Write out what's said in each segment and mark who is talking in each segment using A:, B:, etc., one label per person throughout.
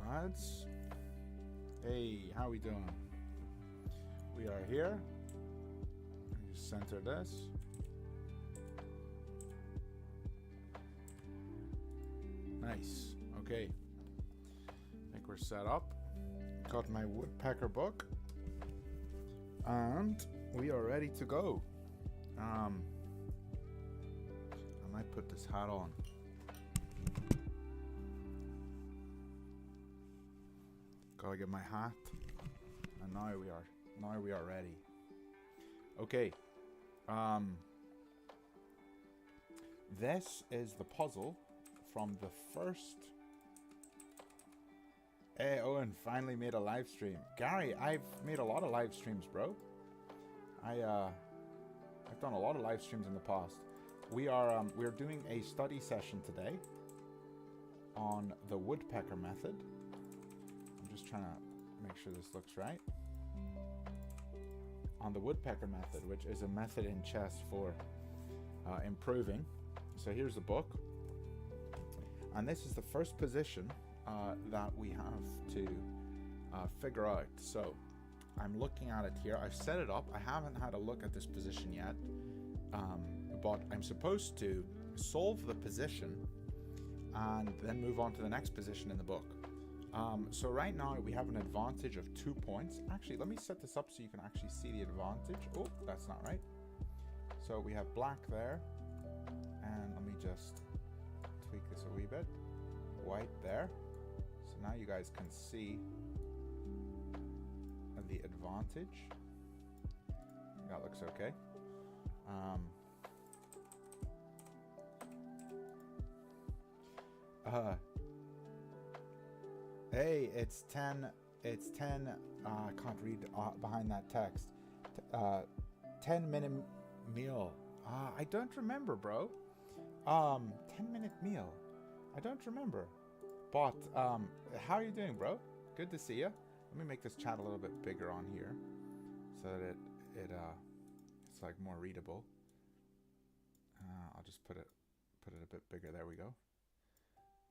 A: lads. Hey, how we doing? We are here. Let me just center this. Nice. Okay. I think we're set up. Got my Woodpecker book. And we are ready to go. I might put this hat on. Gotta get my hat. And now we are ready. Okay. This is the puzzle from the first. Hey, Owen finally made a live stream. Gary, I've made a lot of live streams, bro. I've done a lot of live streams in the past. We're doing a study session today on the Woodpecker method. I'm just trying to make sure this looks right. On the Woodpecker method, which is a method in chess for improving. So here's the book. And this is the first position that we have to figure out. So I'm looking at it here. I've set it up. I haven't had a look at this position yet. But I'm supposed to solve the position and then move on to the next position in the book. So right now we have an advantage of 2 points. Actually, let me set this up so you can actually see the advantage. Oh, that's not right. So we have black there. And let me just tweak this a wee bit. White there. So now you guys can see the advantage. That looks okay. Hey, it's 10. It's 10. I can't read behind that text. 10-minute meal. I don't remember, bro. 10-minute meal. I don't remember. But how are you doing, bro? Good to see you. Let me make this chat a little bit bigger on here, so that it's like more readable. I'll just put it a bit bigger. There we go.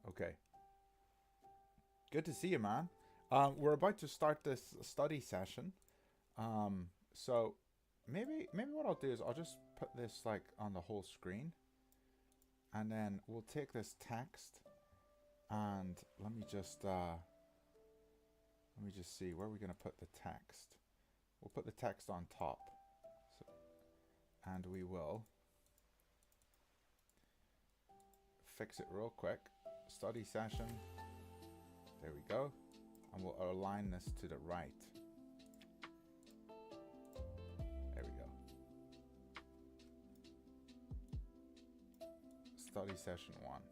A: Okay. Good to see you, man. We're about to start this study session. So maybe what I'll do is I'll just put this like on the whole screen, and then we'll take this text and let me just see where we're gonna put the text. We'll put the text on top, so, and we will fix it real quick. Study session. There we go. And we'll align this to the right. There we go. Study session 1.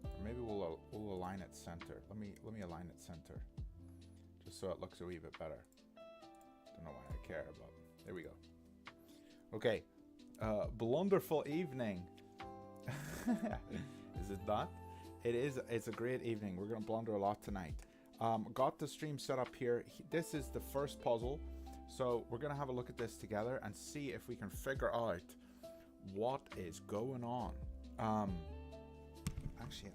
A: Or maybe we'll align it center. Let me align it center, just so it looks a wee bit better. Don't know why I care, but there we go. Okay. Blunderful evening. Is it not? It is. It's a great evening. We're gonna blunder a lot tonight. Got the stream set up here. This is the first puzzle, so we're gonna have a look at this together and see if we can figure out what is going on. Actually,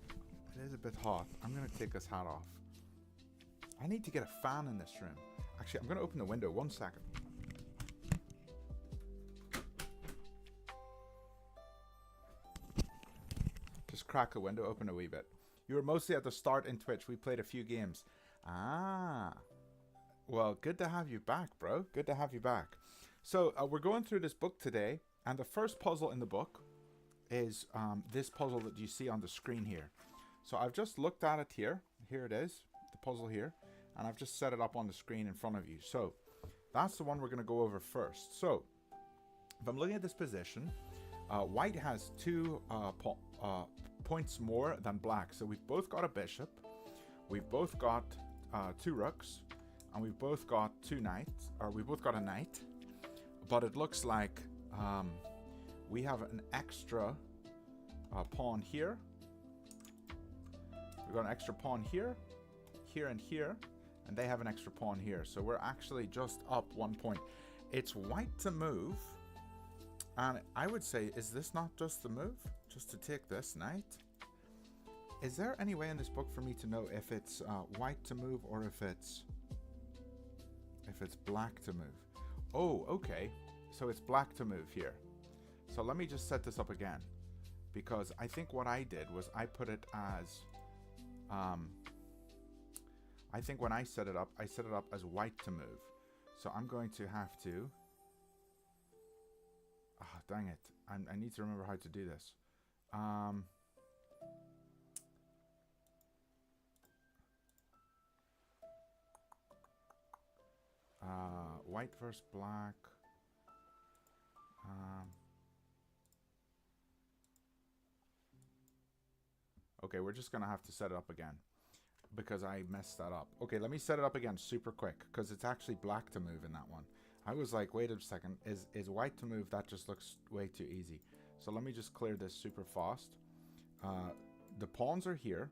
A: it is a bit hot. I'm gonna take this hat off. I need to get a fan in this room. Actually, I'm gonna open the window. 1 second. Just crack the window open a wee bit. You were mostly at the start in Twitch. We played a few games. Ah. Well, good to have you back, bro. Good to have you back. So, we're going through this book today. And the first puzzle in the book is this puzzle that you see on the screen here. So, I've just looked at it here. Here it is. The puzzle here. And I've just set it up on the screen in front of you. So, that's the one we're going to go over first. So, if I'm looking at this position, white has 2 points more than black. So we've both got a bishop, we've both got 2 rooks, and we've both got 2 knights, or we've both got a knight. But it looks like we have an extra pawn here. We've got an extra pawn here, here, and here, and they have an extra pawn here. So we're actually just up 1 point. It's white to move. And I would say, is this not just the move? Just to take this knight? Is there any way in this book for me to know if it's white to move or if it's black to move? Oh, okay. So it's black to move here. So let me just set this up again, because I think what I did was I put it as I think when I set it up as white to move. So I'm going to have to dang it. I need to remember how to do this. White versus black. Okay, we're just gonna have to set it up again because I messed that up. Okay, let me set it up again super quick because it's actually black to move in that one. I was like, wait a second, is white to move? That just looks way too easy. So let me just clear this super fast. The pawns are here.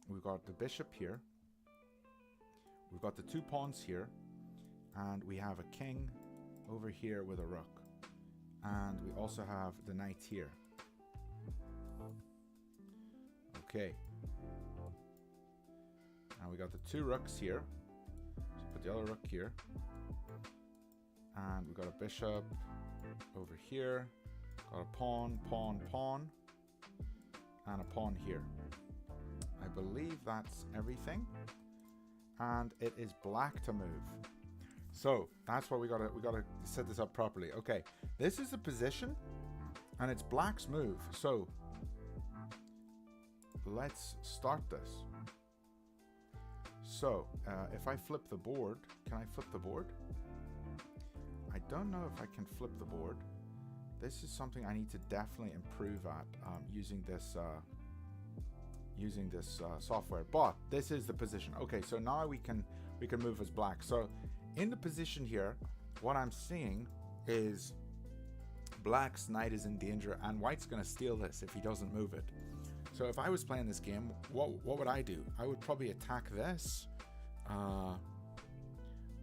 A: We've got the bishop here. We've got the 2 pawns here. And we have a king over here with a rook. And we also have the knight here. Okay. Now we got the 2 rooks here. So put the other rook here. And we got a bishop over here. Got a pawn, pawn, pawn. And a pawn here. I believe that's everything. And it is black to move. So that's what we gotta set this up properly. Okay, this is the position, and it's black's move. So let's start this. So if I flip the board, can I flip the board? I don't know if I can flip the board. This is something I need to definitely improve at using this software. But this is the position. Okay, so now we can move as black. So in the position here, what I'm seeing is black's knight is in danger, and white's gonna steal this if he doesn't move it. So if I was playing this game, what would I do? I would probably attack this.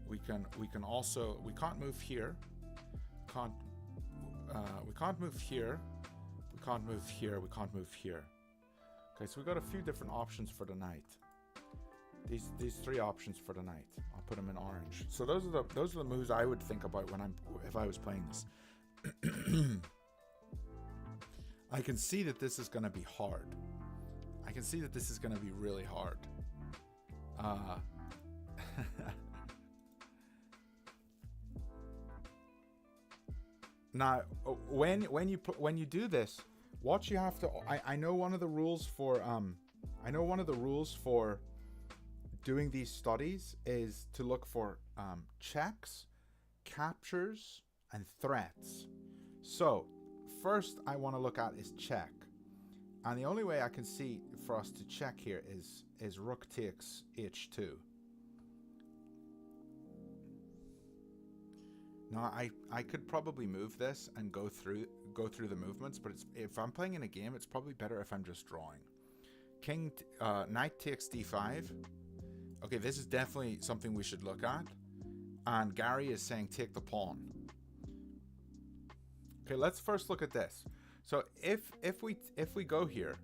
A: We can also, we can't move here. We can't move here. We can't move here. We can't move here. Okay, so we got a few different options for the knight. These 3 options for the knight. I'll put them in orange. So those are the moves I would think about if I was playing this. I can see that this is going to be hard. I can see that this is going to be really hard. Now, when you do this, what you have to, I know one of the rules for doing these studies is to look for checks, captures, and threats. So first I want to look at is check, and the only way I can see for us to check here is rook takes h2. Now I could probably move this and go through the movements, but if I'm playing in a game, it's probably better if I'm just drawing. Knight takes d5. Okay, this is definitely something we should look at. And Gary is saying take the pawn. Okay, let's first look at this. So if we go here,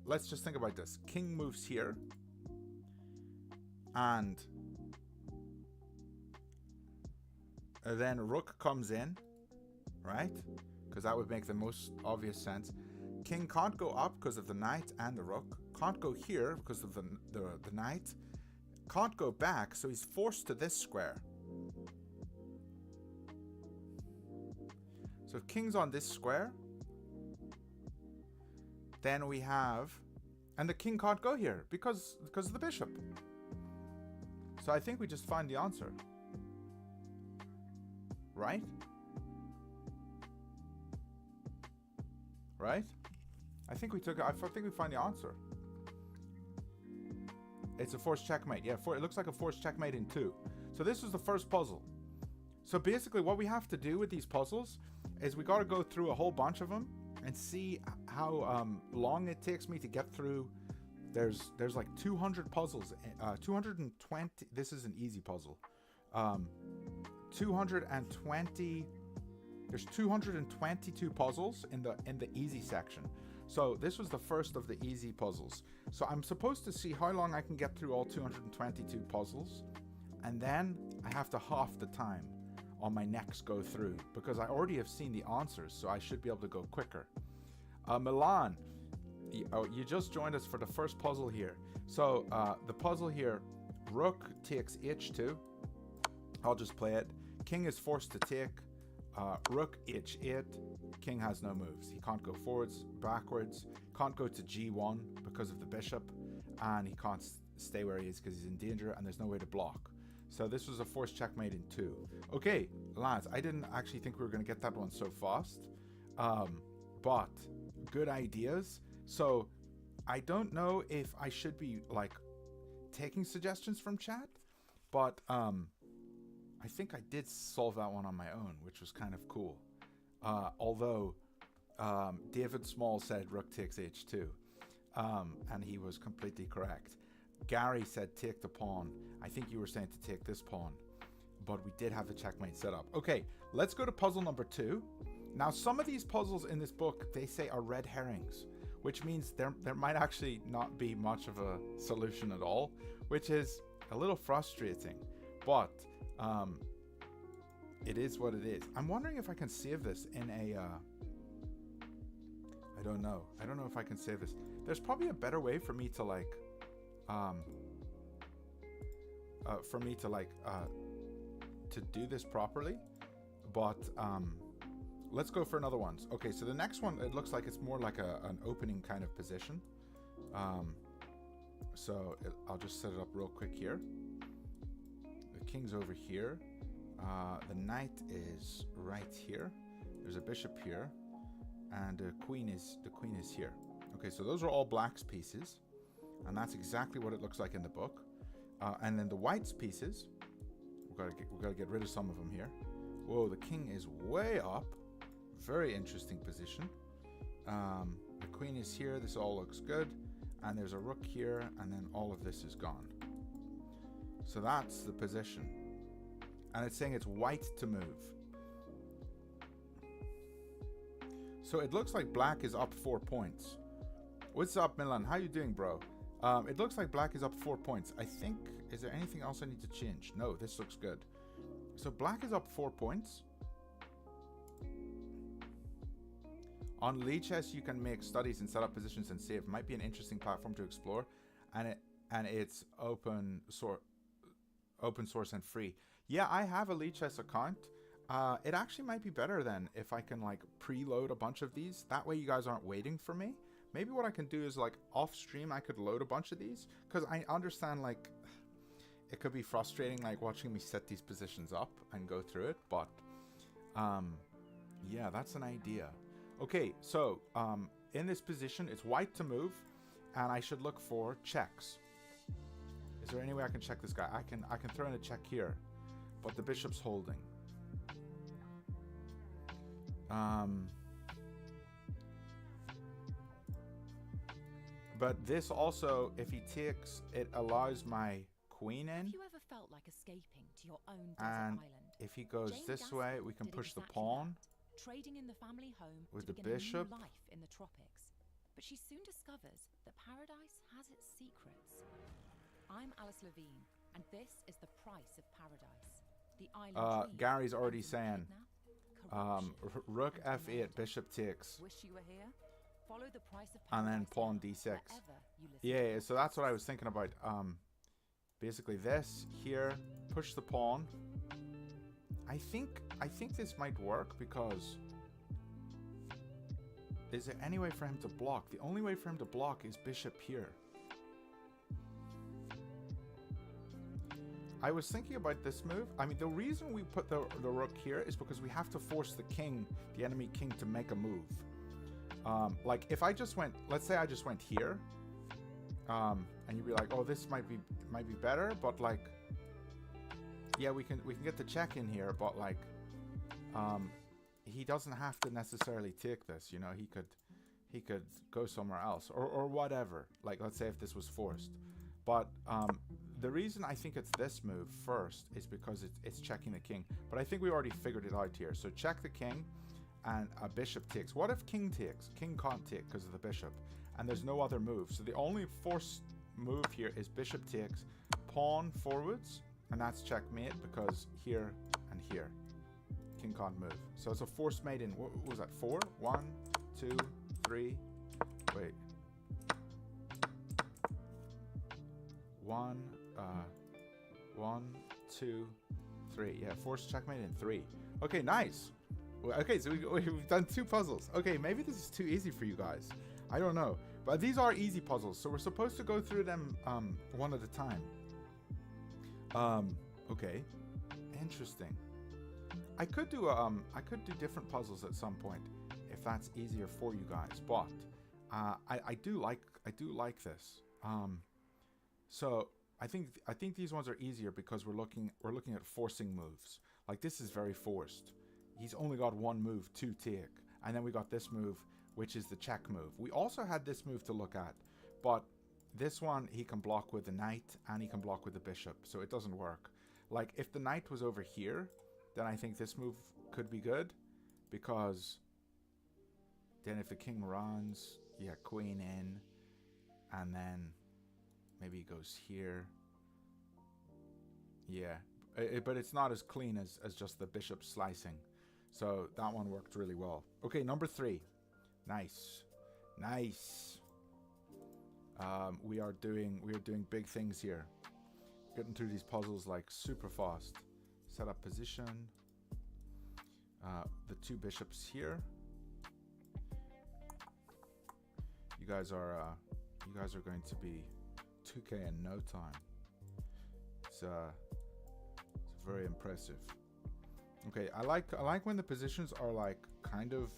A: let's just think about this. King moves here, and then rook comes in, right? Because that would make the most obvious sense. King can't go up because of the knight and the rook. Can't go here because of the knight. Can't go back, so he's forced to this square. So if king's on this square, then we have, and the king can't go here because of the bishop. So I think we just find the answer. Right? Right? I think we find the answer. It's a forced checkmate. Yeah, it looks like a forced checkmate in 2. So this is the first puzzle. So basically what we have to do with these puzzles is we got to go through a whole bunch of them and see how long it takes me to get through. There's like 200 puzzles, 220. This is an easy puzzle. 220. There's 222 puzzles in the easy section. So this was the first of the easy puzzles. So I'm supposed to see how long I can get through all 222 puzzles. And then I have to half the time on my next go through, because I already have seen the answers, so I should be able to go quicker. Milan, you just joined us for the first puzzle here. So the puzzle here, rook takes h2. I'll just play it. King is forced to take. Rook h8. King has no moves. He can't go forwards, backwards, can't go to g1 because of the bishop, and he can't stay where he is because he's in danger, and there's no way to block. So this was a forced checkmate in 2. Okay, lads, I didn't actually think we were going to get that one so fast, but good ideas. So I don't know if I should be like taking suggestions from chat, but I think I did solve that one on my own, which was kind of cool. Although David Small said rook takes h2, and he was completely correct. Gary said take the pawn. I think you were saying to take this pawn, but we did have the checkmate set up. Okay, let's go to puzzle number 2. Now, some of these puzzles in this book, they say are red herrings, which means there might actually not be much of a solution at all, which is a little frustrating, but it is what it is. I'm wondering if I can save this in a I don't know if I can save this. There's probably a better way for me to like to do this properly, but let's go for another one. Okay, so the next one, it looks like it's more like an opening kind of position. I'll just set it up real quick here. The king's over here. The knight is right here. There's a bishop here, and the queen is here. Okay, so those are all black's pieces, and that's exactly what it looks like in the book. And then the white's pieces, we've got to get rid of some of them here. Whoa, the king is way up. Very interesting position. The queen is here. This all looks good. And there's a rook here, and then all of this is gone. So that's the position. And it's saying it's white to move. So it looks like black is up 4 points. What's up, Milan? How you doing, bro? It looks like black is up 4 points. I think, is there anything else I need to change? No, this looks good. So black is up 4 points. On Lichess, you can make studies and set up positions and save. Might be an interesting platform to explore, and it's open source and free. Yeah, I have a Lichess account. It actually might be better then if I can like preload a bunch of these. That way you guys aren't waiting for me. Maybe what I can do is like off stream I could load a bunch of these, because I understand like it could be frustrating like watching me set these positions up and go through it, but yeah, that's an idea. Okay, so in this position it's white to move, and I should look for checks. Is there any way I can check this guy? I can throw in a check here, but the bishop's holding. But this also, if he takes, it allows my queen in.
B: Have you ever felt like escaping to your own desert
A: And
B: island?
A: if he goes
B: Jane
A: this way, we can
B: did
A: push the
B: exactly
A: pawn.
B: that, trading in the family home
A: With
B: to
A: the
B: begin
A: bishop.
B: a new life in the tropics. But she soon discovers that paradise has its secrets. I'm Alice Levine, and this is the price of paradise. The island dream.
A: Gary's already
B: And
A: saying,
B: corruption.
A: rook
B: And
A: f8,
B: murder.
A: bishop takes,
B: Wish you were here? Follow the price of
A: and then
B: paradise
A: pawn
B: now,
A: d6.
B: wherever you listen
A: Yeah,
B: to
A: so that's what I was thinking about. Basically this here, push the pawn. I think this might work, because is there any way for him to block? The only way for him to block is bishop here. I was thinking about this move. I mean, the reason we put the rook here is because we have to force the king, the enemy king, to make a move. Like if I just went, let's say I just went here, and you'd be like, oh, this might be better, but like, yeah, we can get the check in here, but like, he doesn't have to necessarily take this, you know. He could go somewhere else or whatever. Like, let's say if this was forced, but the reason I think it's this move first is because it's checking the king. But I think we already figured it out here. So check the king, and a bishop takes. What if king takes? King can't take because of the bishop, and there's no other move. So the only forced move here is bishop takes, pawn forwards, and that's checkmate because here and here. King can't move. So it's a forced mate in, what was that, 4? 1, 2, 3, wait. 1, 2, 3. Yeah, forced checkmate in 3. Okay, nice. Okay, so we've done 2 puzzles. Okay, maybe this is too easy for you guys. I don't know. But these are easy puzzles, so we're supposed to go through them one at a time. Okay. Interesting. I could do different puzzles at some point if that's easier for you guys, but I do like this. So I think these ones are easier because we're looking at forcing moves. Like this is very forced. He's only got one move to take, and then we got this move, which is the check move. We also had this move to look at, but this one he can block with the knight and he can block with the bishop, so it doesn't work. Like if the knight was over here, then I think this move could be good, because then if the king runs, yeah, queen in, and then maybe he goes here. Yeah, but it's not as clean as just the bishop slicing. So that one worked really well. Okay, number 3. Nice. Nice. We are doing big things here. Getting through these puzzles like super fast. Set up position. The 2 bishops here. You guys are going to be 2K in no time. It's very impressive. Okay, I like when the positions are like kind of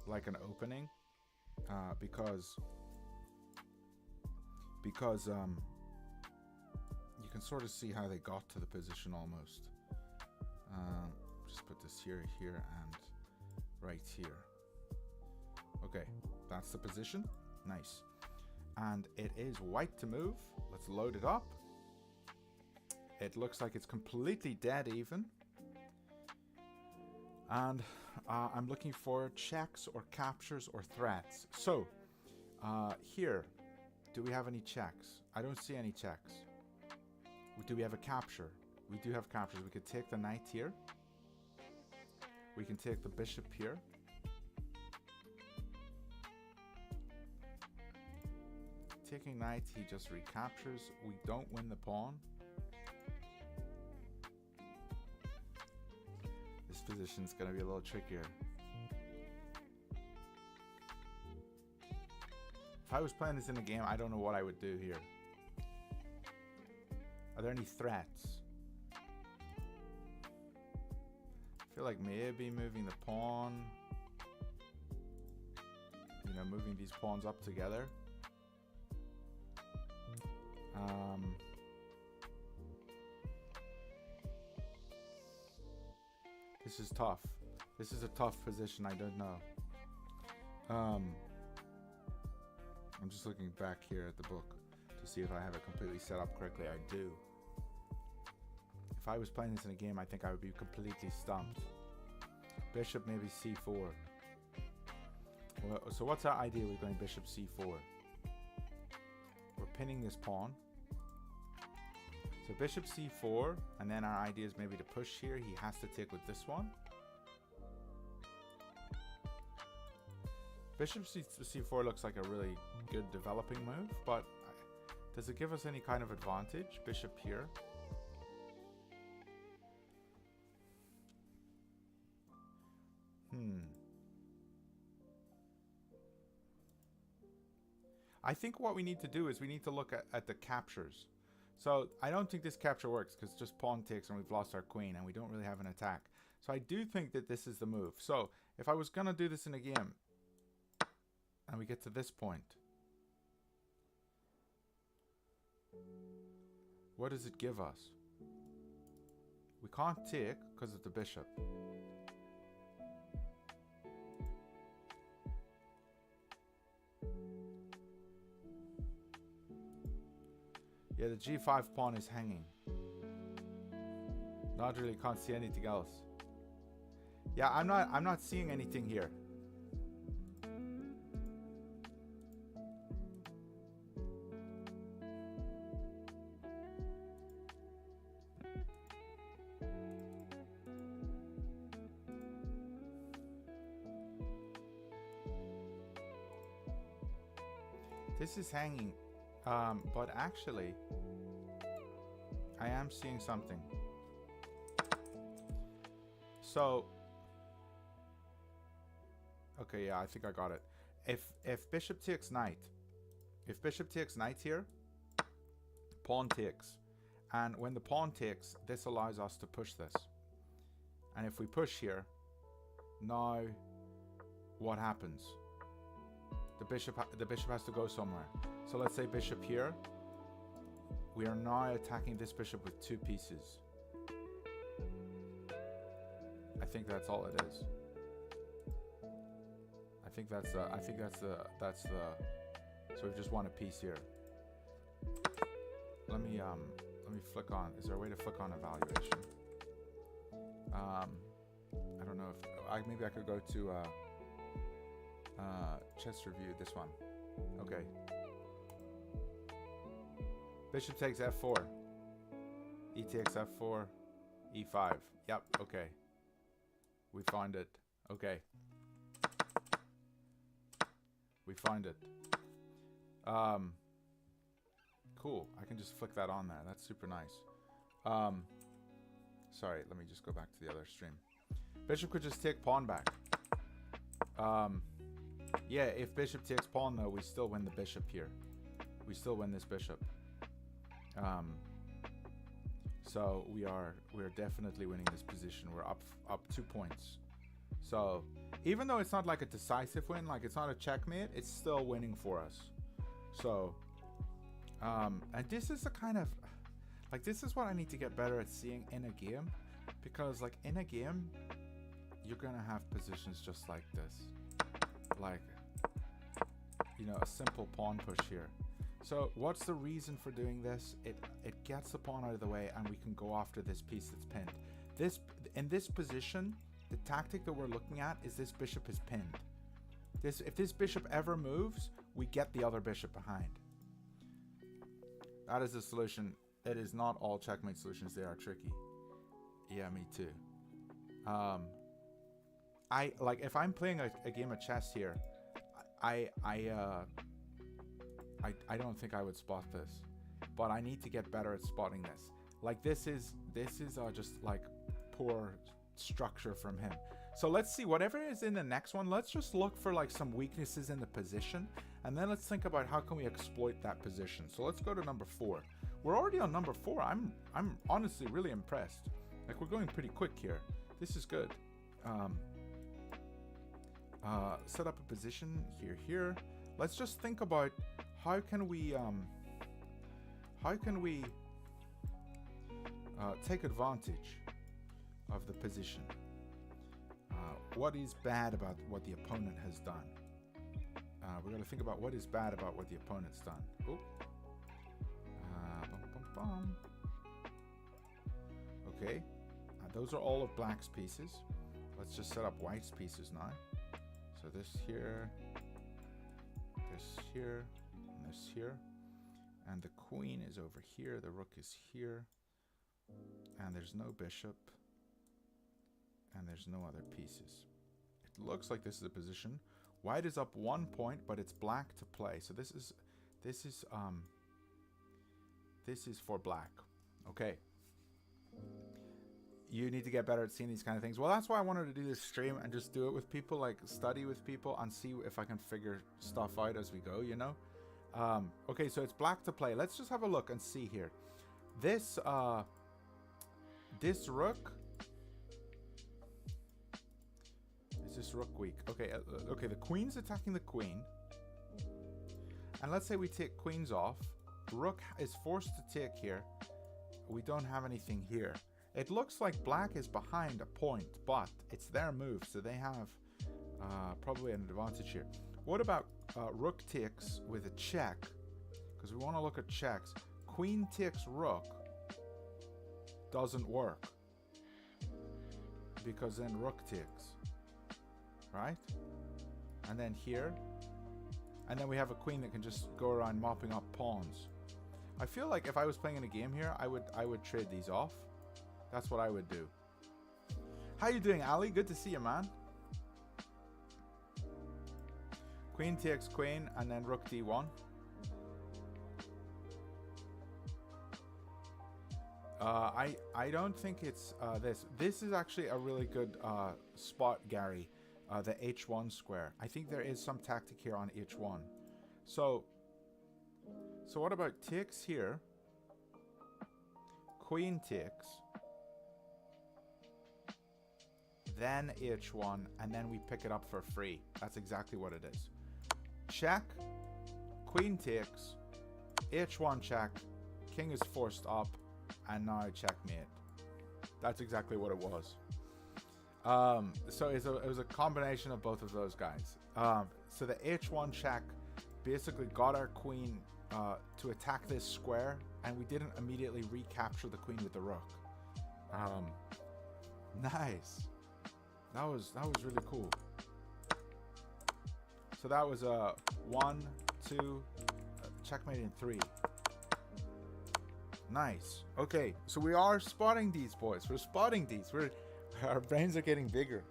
A: like an opening, because you can sort of see how they got to the position almost. Just put this here, and right here. Okay, that's the position. Nice. And it is white to move. Let's load it up. It looks like it's completely dead even. And I'm looking for checks or captures or threats. So, here, do we have any checks? I don't see any checks. Do we have a capture? We do have captures. We could take the knight here. We can take the bishop here. Taking knight, he just recaptures. We don't win the pawn. This position's gonna be a little trickier. If I was playing this in a game, I don't know what I would do here. Are there any threats? I feel like maybe moving the pawn. You know, moving these pawns up together. This is tough. This is a tough position. I don't know. I'm just looking back here at the book to see if I have it completely set up correctly. I do. If I was playing this in a game, I think I would be completely stumped. Bishop maybe c4. Well, so what's our idea? We're going bishop c4. We're pinning this pawn. So bishop c4, and then our idea is maybe to push here. He has to take with this one. Bishop c4 looks like a really good developing move, but does it give us any kind of advantage? Bishop here. I think what we need to do is we need to look at the captures. So I don't think this capture works because just pawn takes and we've lost our queen and we don't really have an attack. So I do think that this is the move. So if I was going to do this in a game and we get to this point, what does it give us? We can't take because of the bishop. Yeah, the g5 pawn is hanging. Not really, can't see anything else. Yeah, I'm not seeing anything here. This is hanging, but actually, I am seeing something. So, okay, yeah, I think I got it. If bishop takes knight, if bishop takes knight here, pawn takes, and when the pawn takes, this allows us to push this. And if we push here, now what happens? The bishop has to go somewhere. So let's say bishop here. We are now attacking this bishop with 2 pieces. I think that's all it is. I think that's the. So we've just won a piece here. Let me flick on. Is there a way to flick on evaluation? I don't know if maybe I could go to chess review, this one. Okay. Bishop takes f4. E takes f4. e5. Yep, okay. We find it. Okay. We find it. Cool. I can just flick that on there. That's super nice. Sorry, let me just go back to the other stream. Bishop could just take pawn back. Yeah, if bishop takes pawn though, we still win the bishop here. We still win this bishop. So we're definitely winning this position. We're up 2 points. So even though it's not like a decisive win, like it's not a checkmate, it's still winning for us. So and this is a kind of like, this is what I need to get better at seeing in a game, because like in a game you're gonna have positions just like this, like, you know, a simple pawn push here. So what's the reason for doing this? It gets the pawn out of the way and we can go after this piece that's pinned. In this position, the tactic that we're looking at is this bishop is pinned. If this bishop ever moves, we get the other bishop behind. That is the solution. It is not all checkmate solutions. They are tricky. Yeah, me too. I like, if I'm playing a game of chess here, I don't think I would spot this, but I need to get better at spotting this. Like this is just like poor structure from him. So let's see, whatever is in the next one, let's just look for like some weaknesses in the position, and then let's think about how can we exploit that position. So let's go to number 4. We're already on number 4. I'm honestly really impressed. Like, we're going pretty quick here. This is good. Set up a position here. Let's just think about how can we take advantage of the position. What is bad about what the opponent has done? We're going to think about what is bad about what the opponent's done. Oop. Okay, those are all of black's pieces. Let's just set up white's pieces now. So this here, and this here, and the queen is over here, the rook is here, and there's no bishop, and there's no other pieces. It looks like this is a position. White is up 1 point, but it's black to play. So this is for black. Okay. You need to get better at seeing these kind of things. Well, that's why I wanted to do this stream and just do it with people, like study with people and see if I can figure stuff out as we go, you know? Okay, so it's black to play. Let's just have a look and see here. This rook, is this rook weak? Okay, okay, the queen's attacking the queen. And let's say we take queens off. Rook is forced to take here. We don't have anything here. It looks like black is behind a point, but it's their move, so they have probably an advantage here. What about rook takes with a check? Because we want to look at checks. Queen takes rook doesn't work because then rook takes, right? And then here, and then we have a queen that can just go around mopping up pawns. I feel like if I was playing in a game here, I would trade these off. That's what I would do. How you doing, Ali? Good to see you, man. Queen takes queen, and then rook d1. I don't think it's this. This is actually a really good spot, Gary. The h1 square. I think there is some tactic here on h1. So what about takes here? Queen takes. Then h1, and then we pick it up for free. That's exactly what it is. Check. Queen takes. h1 check. King is forced up. And now checkmate. That's exactly what it was. So it was a combination of both of those guys. So the h1 check basically got our queen to attack this square, and we didn't immediately recapture the queen with the rook. Nice. That was really cool. So that was a 1, 2, checkmate in 3. Nice. Okay, so we are spotting these, boys. We're spotting these. Our brains are getting bigger.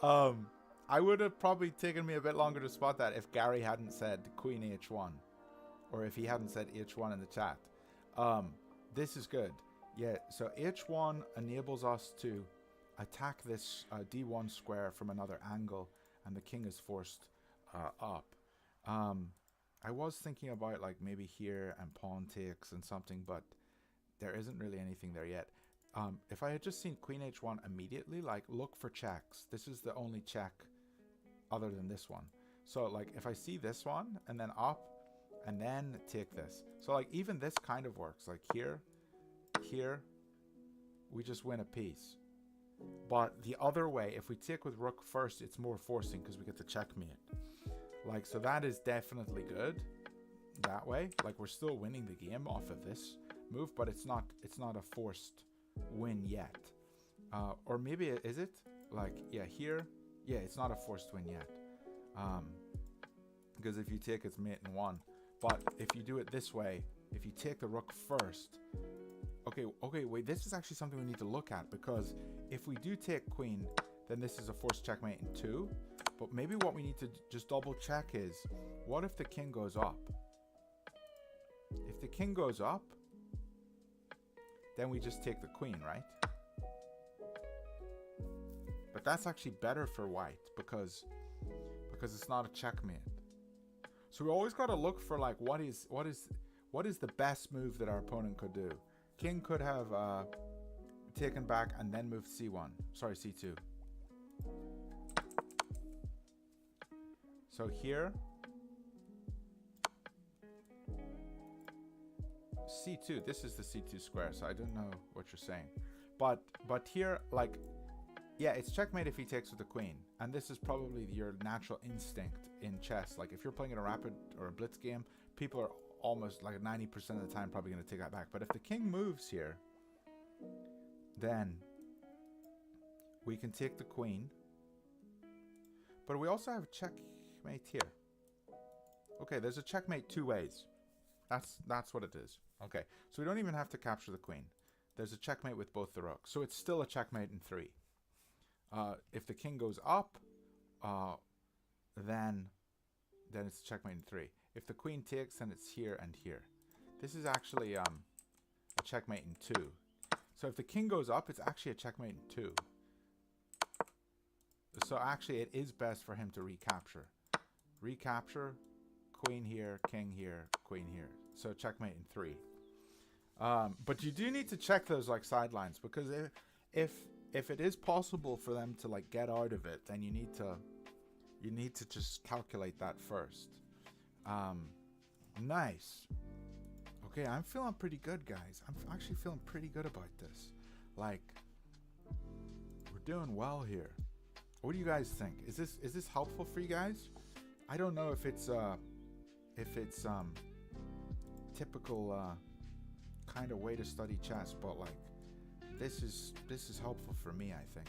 A: I would have probably taken me a bit longer to spot that if Gary hadn't said queen h1, or if he hadn't said h1 in the chat. This is good. Yeah, so h1 enables us to attack this d1 square from another angle, and the king is forced up. I was thinking about like maybe here and pawn takes and something, but there isn't really anything there yet. If I had just seen queen h1 immediately, like look for checks. This is the only check other than this one. So like if I see this one and then up and then take this. So like even this kind of works. Like here, we just win a piece. But the other way, if we take with rook first, it's more forcing because we get to checkmate. Like, so that is definitely good that way. Like we're still winning the game off of this move, but it's not a forced win yet. Or maybe is it? Like, yeah, here. Yeah, it's not a forced win yet. Because if you take, it's mate in 1. But if you do it this way, if you take the rook first, okay, wait, this is actually something we need to look at, because if we do take queen, then this is a forced checkmate in 2. But maybe what we need to just double check is, what if the king goes up? If the king goes up, then we just take the queen, right? But that's actually better for white because it's not a checkmate. So we always got to look for like what is the best move that our opponent could do. King could have taken back and then moved c1. Sorry, c2. So here, c2, this is the c2 square, so I don't know what you're saying. But here, like, yeah, it's checkmate if he takes with the queen. And this is probably your natural instinct in chess. Like, if you're playing in a rapid or a blitz game, people are almost like 90% of the time probably going to take that back. But if the king moves here, then we can take the queen. But we also have checkmate here. Okay, there's a checkmate 2 ways. That's what it is. Okay, so we don't even have to capture the queen. There's a checkmate with both the rooks. So it's still a checkmate in 3. If the king goes up, then it's a checkmate in 3. If the queen takes, then it's here and here. This is actually a checkmate in 2. So if the king goes up, it's actually a checkmate in 2. So actually it is best for him to recapture. Recapture, queen here, king here, queen here. So checkmate in 3. But you do need to check those like sidelines, because if it is possible for them to like get out of it, then you need to just calculate that first. Nice. Okay, I'm feeling pretty good, guys. I'm actually feeling pretty good about this. Like, we're doing well here. What do you guys think? Is this helpful for you guys? I don't know if it's typical kind of way to study chess, but like this is helpful for me, I think,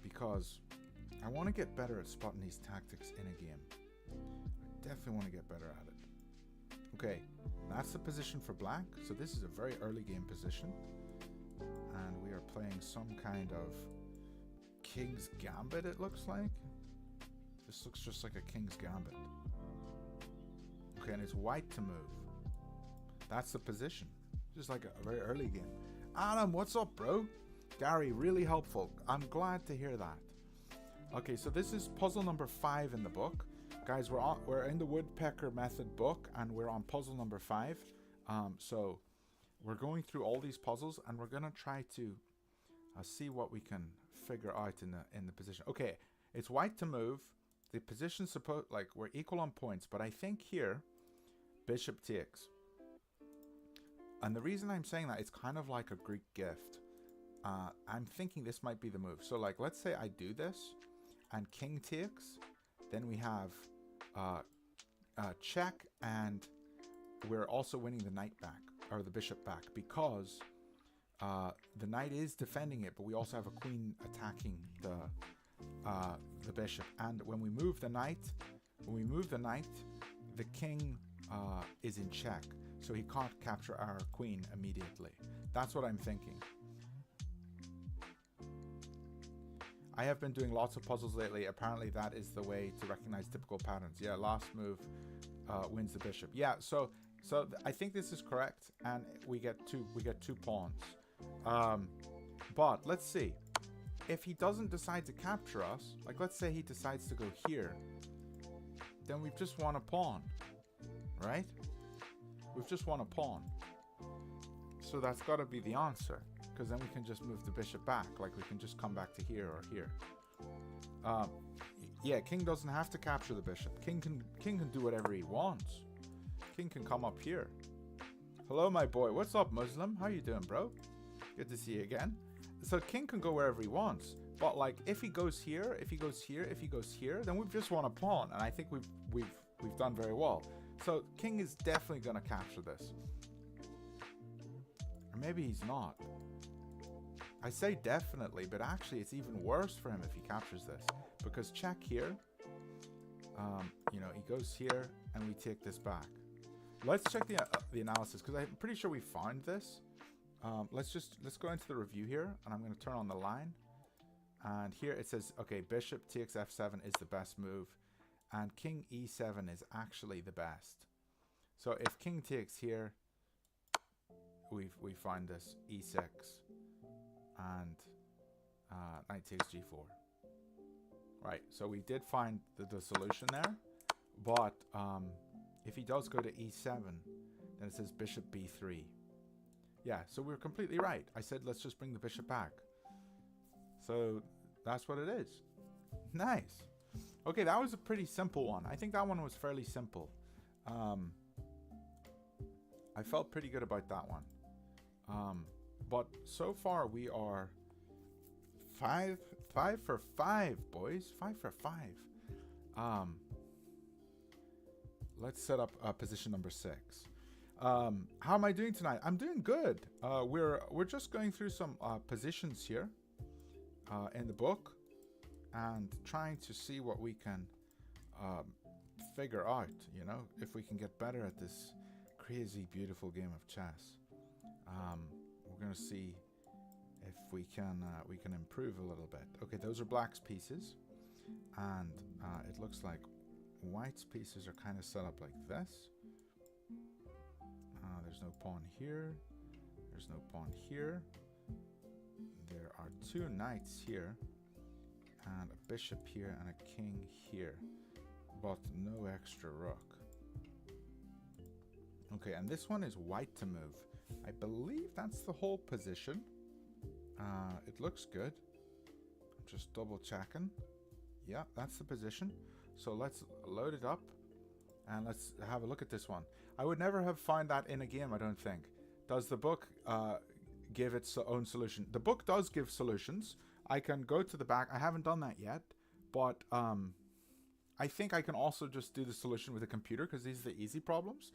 A: because I want to get better at spotting these tactics in a game. I definitely want to get better at it. Okay, that's the position for black. So this is a very early game position, and we are playing some kind of King's Gambit, it looks like. This looks just like a King's Gambit. Okay, and it's white to move. That's the position. Just like a very early game. Adam, what's up, bro? Gary, really helpful. I'm glad to hear that. Okay, so this is puzzle number 5 in the book. Guys, we're in the Woodpecker method book, and we're on puzzle number 5. So we're going through all these puzzles, and we're gonna try to see what we can figure out in the position. Okay, it's white to move. The position's supposed, like, we're equal on points, but I think here bishop takes. And the reason I'm saying that, it's kind of like a Greek gift. I'm thinking this might be the move. So, like, let's say I do this and king takes, then we have check, and we're also winning the knight back, or the bishop back, because the knight is defending it, but we also have a queen attacking the bishop. And when we move the knight, the king is in check, so he can't capture our queen immediately. That's what I'm thinking. I have been doing lots of puzzles lately. Apparently that is the way to recognize typical patterns. Yeah, last move wins the bishop. Yeah, so I think this is correct, and we get two pawns. But let's see. If he doesn't decide to capture us, like let's say he decides to go here, then we've just won a pawn, right? We've just won a pawn. So that's got to be the answer, because then we can just move the bishop back. Like we can just come back to here or here. Yeah, king doesn't have to capture the bishop. King can do whatever he wants. King can come up here. Hello, my boy. What's up, Muslim? How you doing, bro? Good to see you again. So king can go wherever he wants, but like if he goes here, if he goes here, if he goes here, then we've just won a pawn, and I think we've done very well. So king is definitely going to capture this, or maybe he's not. I say definitely, but actually it's even worse for him if he captures this, because check here. You know, he goes here, and we take this back. Let's check the analysis, because I'm pretty sure we found this. Let's go into the review here, and I'm going to turn on the line, and here it says, okay, bishop takes f7 is the best move, and king e7 is actually the best. So if king takes here, we find this e6, and knight takes g4. Right, so we did find the solution there, but if he does go to e7, then it says bishop b3. Yeah, so we're completely right. I said, let's just bring the bishop back. So that's what it is. Nice. Okay, that was a pretty simple one. I think that one was fairly simple. I felt pretty good about that one. But so far we are five for 5, boys. 5 for 5. Let's set up position number 6. How am I doing tonight? I'm doing good. We're just going through some positions here in the book, and trying to see what we can figure out, you know, if we can get better at this crazy beautiful game of chess. We're gonna see if we can improve a little bit. Okay, those are black's pieces, and it looks like white's pieces are kind of set up like this. There's no pawn here. There's no pawn here. There are 2 knights here, and a bishop here, and a king here, but no extra rook. Okay, and this one is white to move. I believe that's the whole position. It looks good. I'm just double checking. Yeah, that's the position. So let's load it up, and let's have a look at this one. I would never have found that in a game, I don't think. Does the book give its own solution? The book does give solutions. I can go to the back. I haven't done that yet, but I think I can also just do the solution with a computer, because these are the easy problems.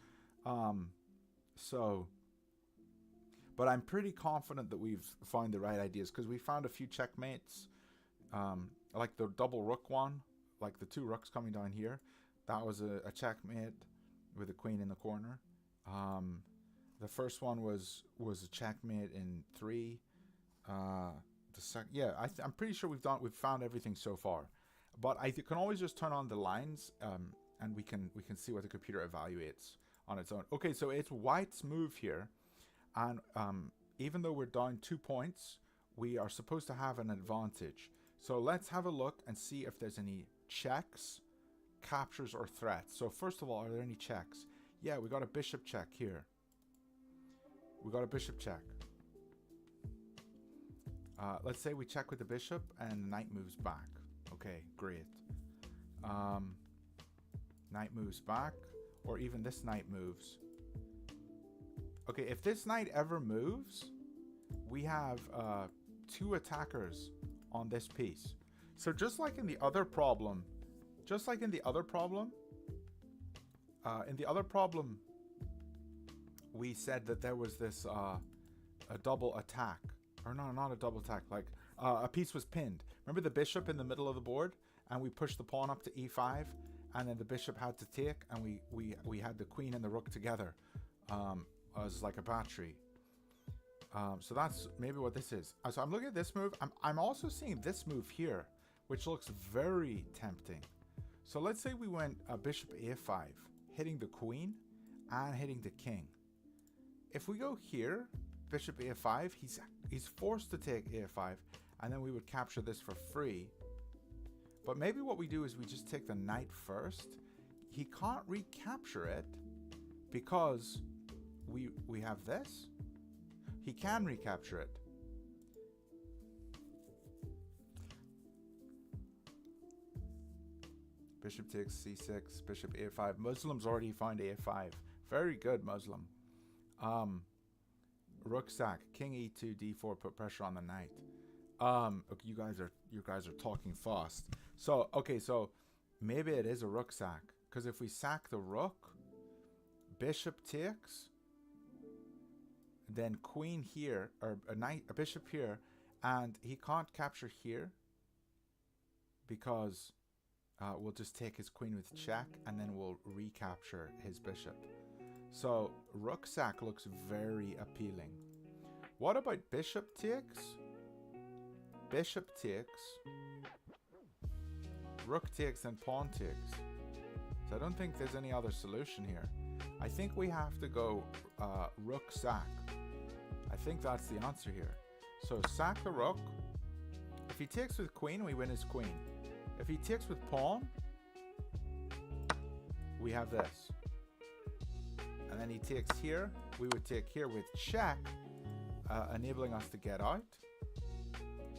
A: But I'm pretty confident that we've found the right ideas, because we found a few checkmates, like the double rook one, like the 2 rooks coming down here. That was a checkmate with a queen in the corner. The first one was a checkmate in 3. The second, yeah, I'm pretty sure we've found everything so far. But I can always just turn on the lines, and we can see what the computer evaluates on its own. Okay, so it's white's move here, and even though we're down 2 points, we are supposed to have an advantage. So let's have a look and see if there's any checks, captures, or threats. So first of all, are there any checks? Yeah, we got a bishop check here. We got a bishop check. Let's say we check with the bishop and the knight moves back. Okay, great. Knight moves back, or even this knight moves. Okay, if this knight ever moves, we have 2 attackers on this piece. So just like in the other problem, we said that there was this a double attack, or no, not a double attack, like a piece was pinned. Remember the bishop in the middle of the board, and we pushed the pawn up to e5, and then the bishop had to take, and we had the queen and the rook together as like a battery. So that's maybe what this is. So I'm looking at this move. I'm also seeing this move here, which looks very tempting. So let's say we went bishop a5, hitting the queen and hitting the king. If we go here, bishop a5, he's forced to take a5, and then we would capture this for free. But maybe what we do is we just take the knight first. He can't recapture it because we have this. He can recapture it. Bishop takes c6, bishop a5. Muslim's already found a5. Very good, Muslim. Rook sack, king e2, d4, put pressure on the knight. Okay, you guys are talking fast. So okay, so maybe it is a rook sack, because if we sack the rook, bishop takes, then queen here, or a bishop here, and he can't capture here because we'll just take his queen with check, and then we'll recapture his bishop. So rook sack looks very appealing. What about bishop takes? Bishop takes, rook takes, and pawn takes. So I don't think there's any other solution here. I think we have to go rook sack. I think that's the answer here. So sack the rook. If he takes with queen, we win his queen. If he takes with pawn, we have this. And then he takes here. We would take here with check, enabling us to get out.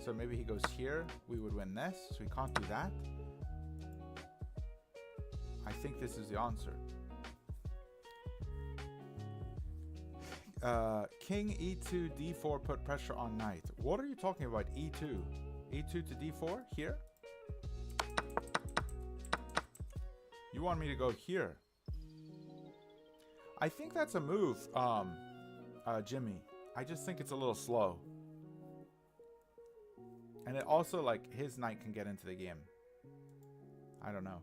A: So maybe he goes here. We would win this. So we can't do that. I think this is the answer. King e2, d4, put pressure on knight. What are you talking about? e2. e2 to d4 here? You want me to go here? I think that's a move, Jimmy. I just think it's a little slow. And it also, like, his knight can get into the game. I don't know.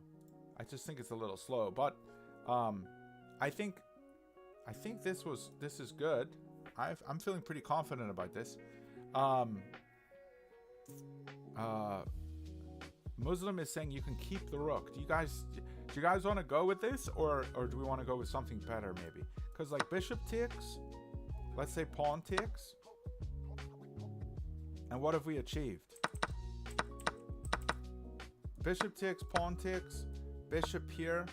A: I just think it's a little slow. But I think this is good. I'm feeling pretty confident about this. Muslim is saying you can keep the rook. Do you guys want to go with this, or do we want to go with something better maybe? Because like bishop takes, let's say pawn takes, and what have we achieved? Bishop takes, pawn takes, bishop here.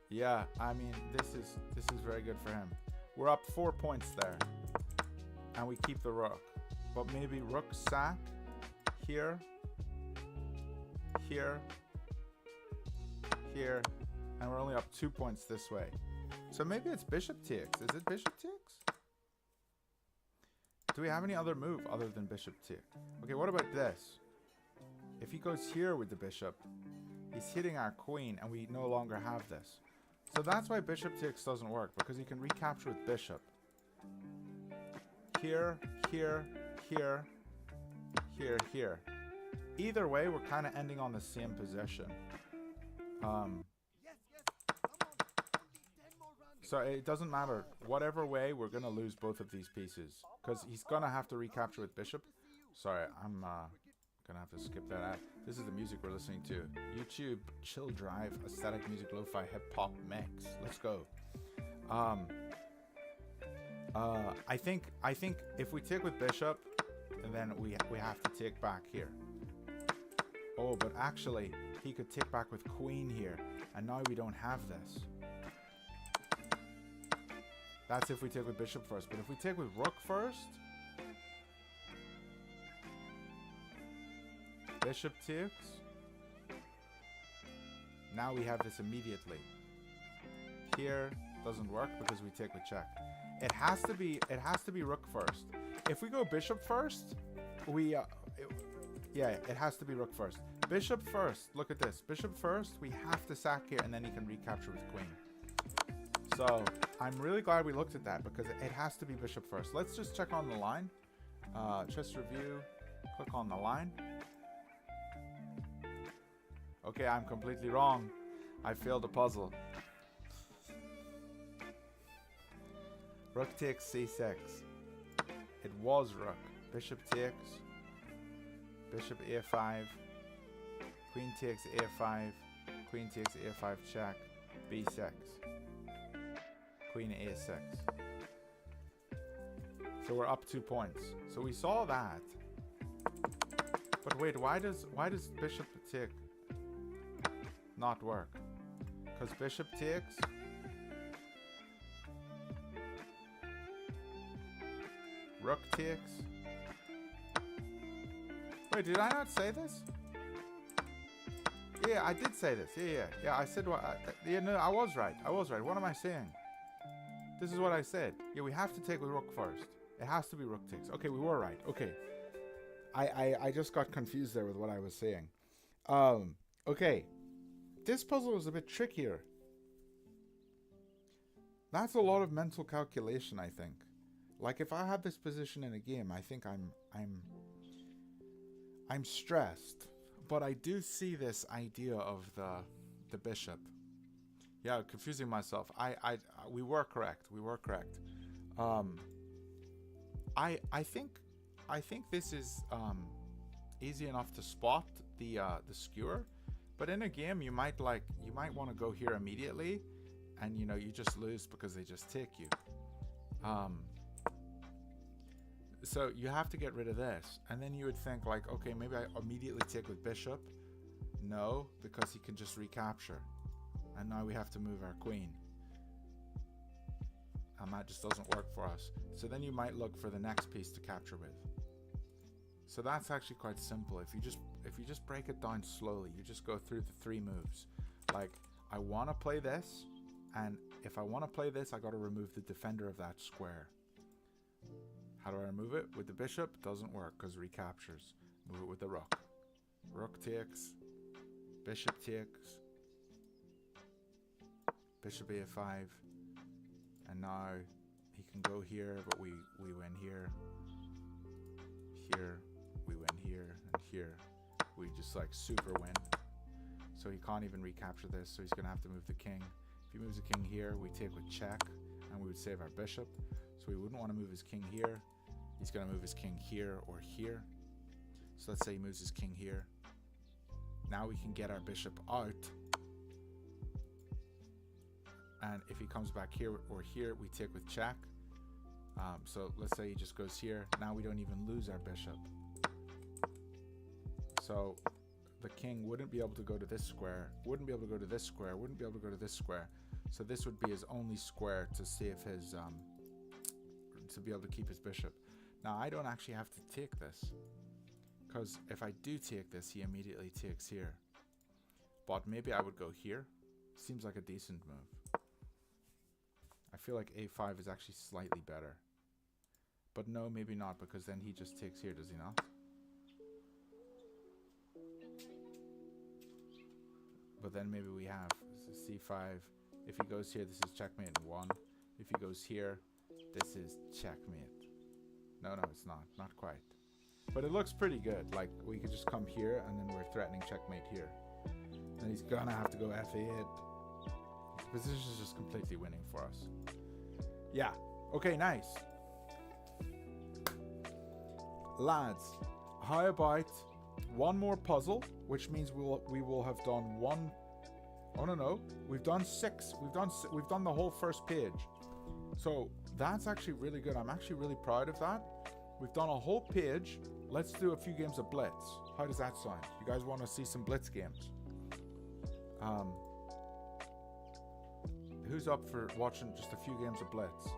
A: Yeah, I mean, this is very good for him. We're up 4 points there, and we keep the rook. But maybe rook sack here, here, here, and we're only up 2 points this way. So maybe it's bishop takes. Is it bishop takes? Do we have any other move other than bishop take? Okay, what about this? If he goes here with the bishop, he's hitting our queen, and we no longer have this. So that's why bishop takes doesn't work, because he can recapture with bishop. Here, here, here, here, here. Either way, we're kind of ending on the same position. So it doesn't matter. Whatever way, we're going to lose both of these pieces. Because he's going to have to recapture with bishop. Sorry, I'm going to have to skip that out. This is the music we're listening to. YouTube, chill drive, aesthetic music, lo-fi, hip-hop mix. Let's go. I think if we take with bishop, then we have to take back here. Oh, but actually, he could take back with queen here. And now we don't have this. That's if we take with bishop first. But if we take with rook first, bishop takes. Now we have this immediately. Here doesn't work because we take with check. It has to be rook first. If we go bishop first, it has to be rook first. Bishop first. Look at this. Bishop first. We have to sack here, and then he can recapture with queen. So I'm really glad we looked at that, because it has to be bishop first. Let's just check on the line. Chess review. Click on the line. Okay, I'm completely wrong. I failed a puzzle. Rook takes c6. It was rook. Bishop takes. Bishop a5. Queen takes a5. Queen takes a5 check. b6. Queen a6. So we're up 2 points. So we saw that. But wait, why does bishop take not work? Because bishop takes. Rook takes. Wait, did I not say this? Yeah, I did say this. Yeah. I said what? No, I was right. What am I saying? This is what I said. Yeah, we have to take with rook first. It has to be rook takes. Okay, we were right. Okay. I just got confused there with what I was saying. Okay. This puzzle is a bit trickier. That's a lot of mental calculation, I think. Like, if I had this position in a game, I think I'm stressed. But I do see this idea of the bishop. Yeah, confusing myself. We were correct. I think this is easy enough to spot the skewer, but in a game you might want to go here immediately, and you just lose because they just take you. So you have to get rid of this, and then you would think like, okay, maybe I immediately take with bishop. No, because he can just recapture, and now we have to move our queen, and that just doesn't work for us. So then you might look for the next piece to capture with. So that's actually quite simple. If you just break it down slowly, you just go through the 3 moves. Like, I want to play this, and if I want to play this, I got to remove the defender of that square. How do I remove it? With the bishop, doesn't work because recaptures. Move it with the rook. Rook takes. Bishop takes. Bishop a5. And now he can go here, but we win here. Here, we win here. And here, we just like super win. So he can't even recapture this, so he's going to have to move the king. If he moves the king here, we take with check, and we would save our bishop. So we wouldn't want to move his king here. He's going to move his king here or here. So let's say he moves his king here. Now we can get our bishop out. And if he comes back here or here, we take with check. So let's say he just goes here. Now we don't even lose our bishop. So the king wouldn't be able to go to this square, wouldn't be able to go to this square, wouldn't be able to go to this square. So this would be his only square to save his, to be able to keep his bishop. Now I don't actually have to take this, because if I do take this, he immediately takes here. But maybe I would go here. Seems like a decent move. I feel like a5 is actually slightly better. But no, maybe not, because then he just takes here, does he not? But then maybe we have c5. If he goes here, this is checkmate in 1. If he goes here, this is checkmate. No, it's not. Not quite. But it looks pretty good. Like, we could just come here, and then we're threatening checkmate here. And he's gonna have to go f8. His position is just completely winning for us. Yeah. Okay, nice. Lads, how about one more puzzle, which means we will have done one. Oh no, we've done 6. We've done the whole first page. So that's actually really good. I'm actually really proud of that. We've done a whole page. Let's do a few games of Blitz. How does that sound? You guys want to see some Blitz games? Who's up for watching just a few games of Blitz?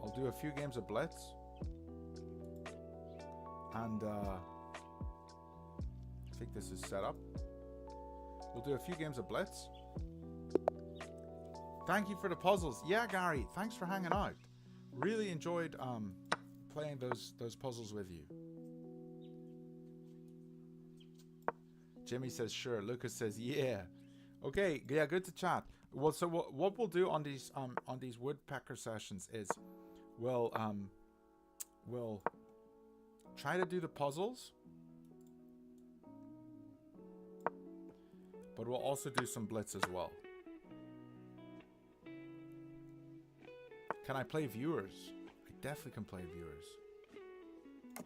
A: I'll do a few games of Blitz. And I think this is set up. We'll do a few games of Blitz. Thank you for the puzzles. Yeah, Gary, thanks for hanging out. Really enjoyed playing those puzzles with you. Jimmy says sure. Lucas says yeah. Okay, yeah, good to chat. Well, so what we'll do on these Woodpecker sessions is we'll try to do the puzzles, but we'll also do some Blitz as well. Can I play viewers? I definitely can play viewers.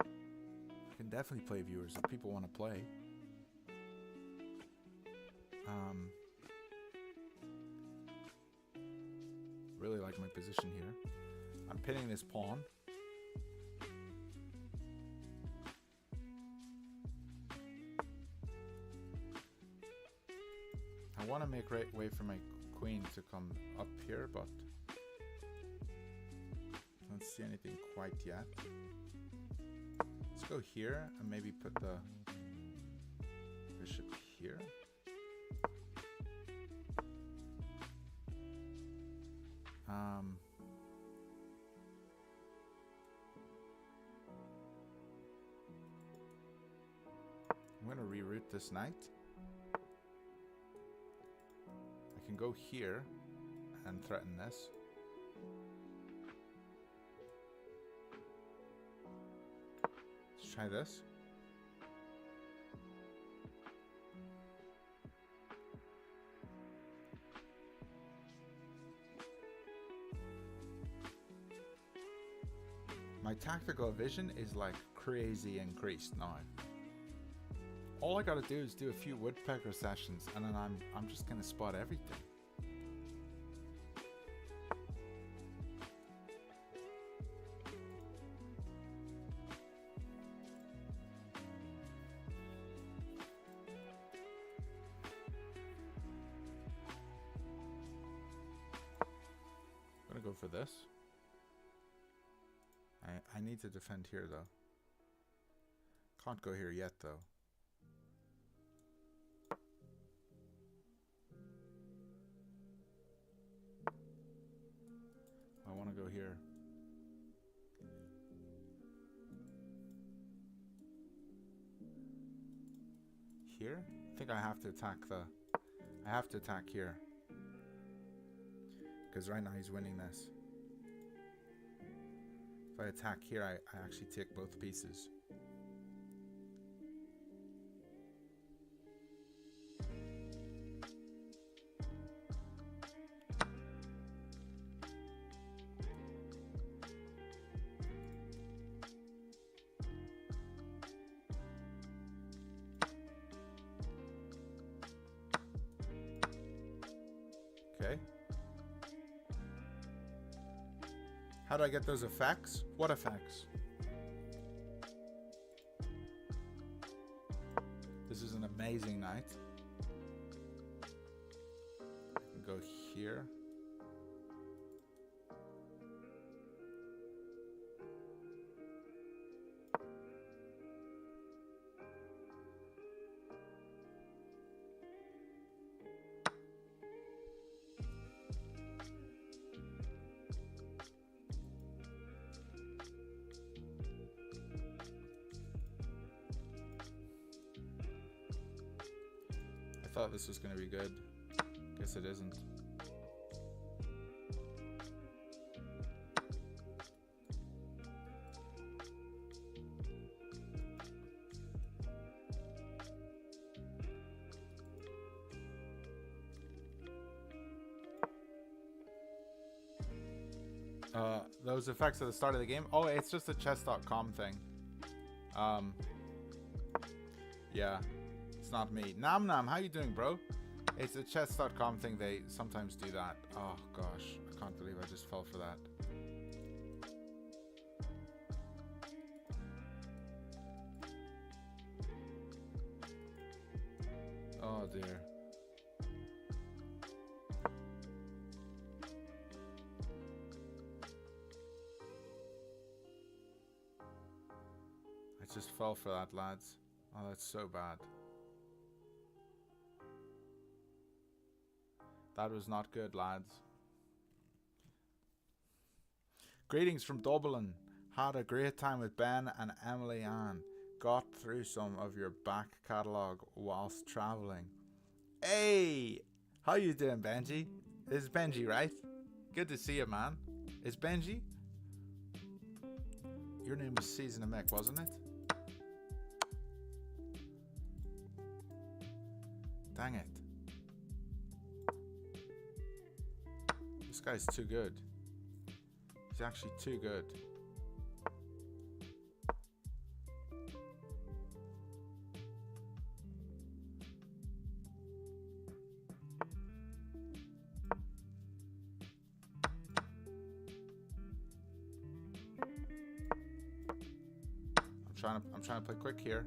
A: I can definitely play viewers if people want to play. Really like my position here. I'm pinning this pawn. I want to make way for my queen to come up here, but I don't see anything quite yet. Let's go here and maybe put the bishop here. I'm going to reroute this knight. I can go here and threaten this. Let's try this. My tactical vision is like crazy increased now. All I gotta do is do a few Woodpecker sessions and then I'm just gonna spot everything. I'm gonna go for this. I need to defend here though. Can't go here yet though. I want to go here. Here? I think I have to attack I have to attack here. Because right now he's winning this. If I attack here, I actually take both pieces. Okay. How do I get those effects? What effects? This is an amazing night. I can go here. thought this was going to be good. Guess it isn't. Those effects at the start of the game. Oh, it's just a chess.com thing. Yeah, it's not me. Nam Nam, how you doing, bro? It's a chess.com thing. They sometimes do that. Oh gosh, I can't believe I just fell for that. Oh dear. I just fell for that, lads. Oh, that's so bad. That was not good, lads. Greetings from Dublin. Had a great time with Ben and Emily Ann. Got through some of your back catalogue whilst travelling. Hey! How you doing, Benji? This is Benji, right? Good to see you, man. Is Benji? Your name was Season of Mech, wasn't it? Dang it. This guy's too good. He's actually too good. I'm trying to play quick here.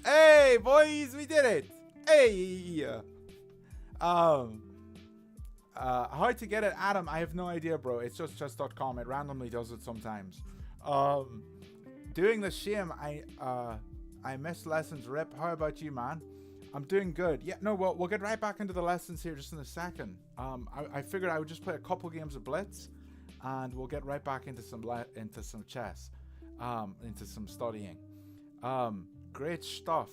A: Hey boys, we did it. Hey, how to get it, Adam? I have no idea, bro. It's just chess.com. It randomly does it sometimes. Doing the shame. I missed lessons. Rip. How about you, man? I'm doing good. Yeah, no, well, we'll get right back into the lessons here just in a second. I figured I would just play a couple games of Blitz, and we'll get right back into some chess. Into some studying. Great stuff.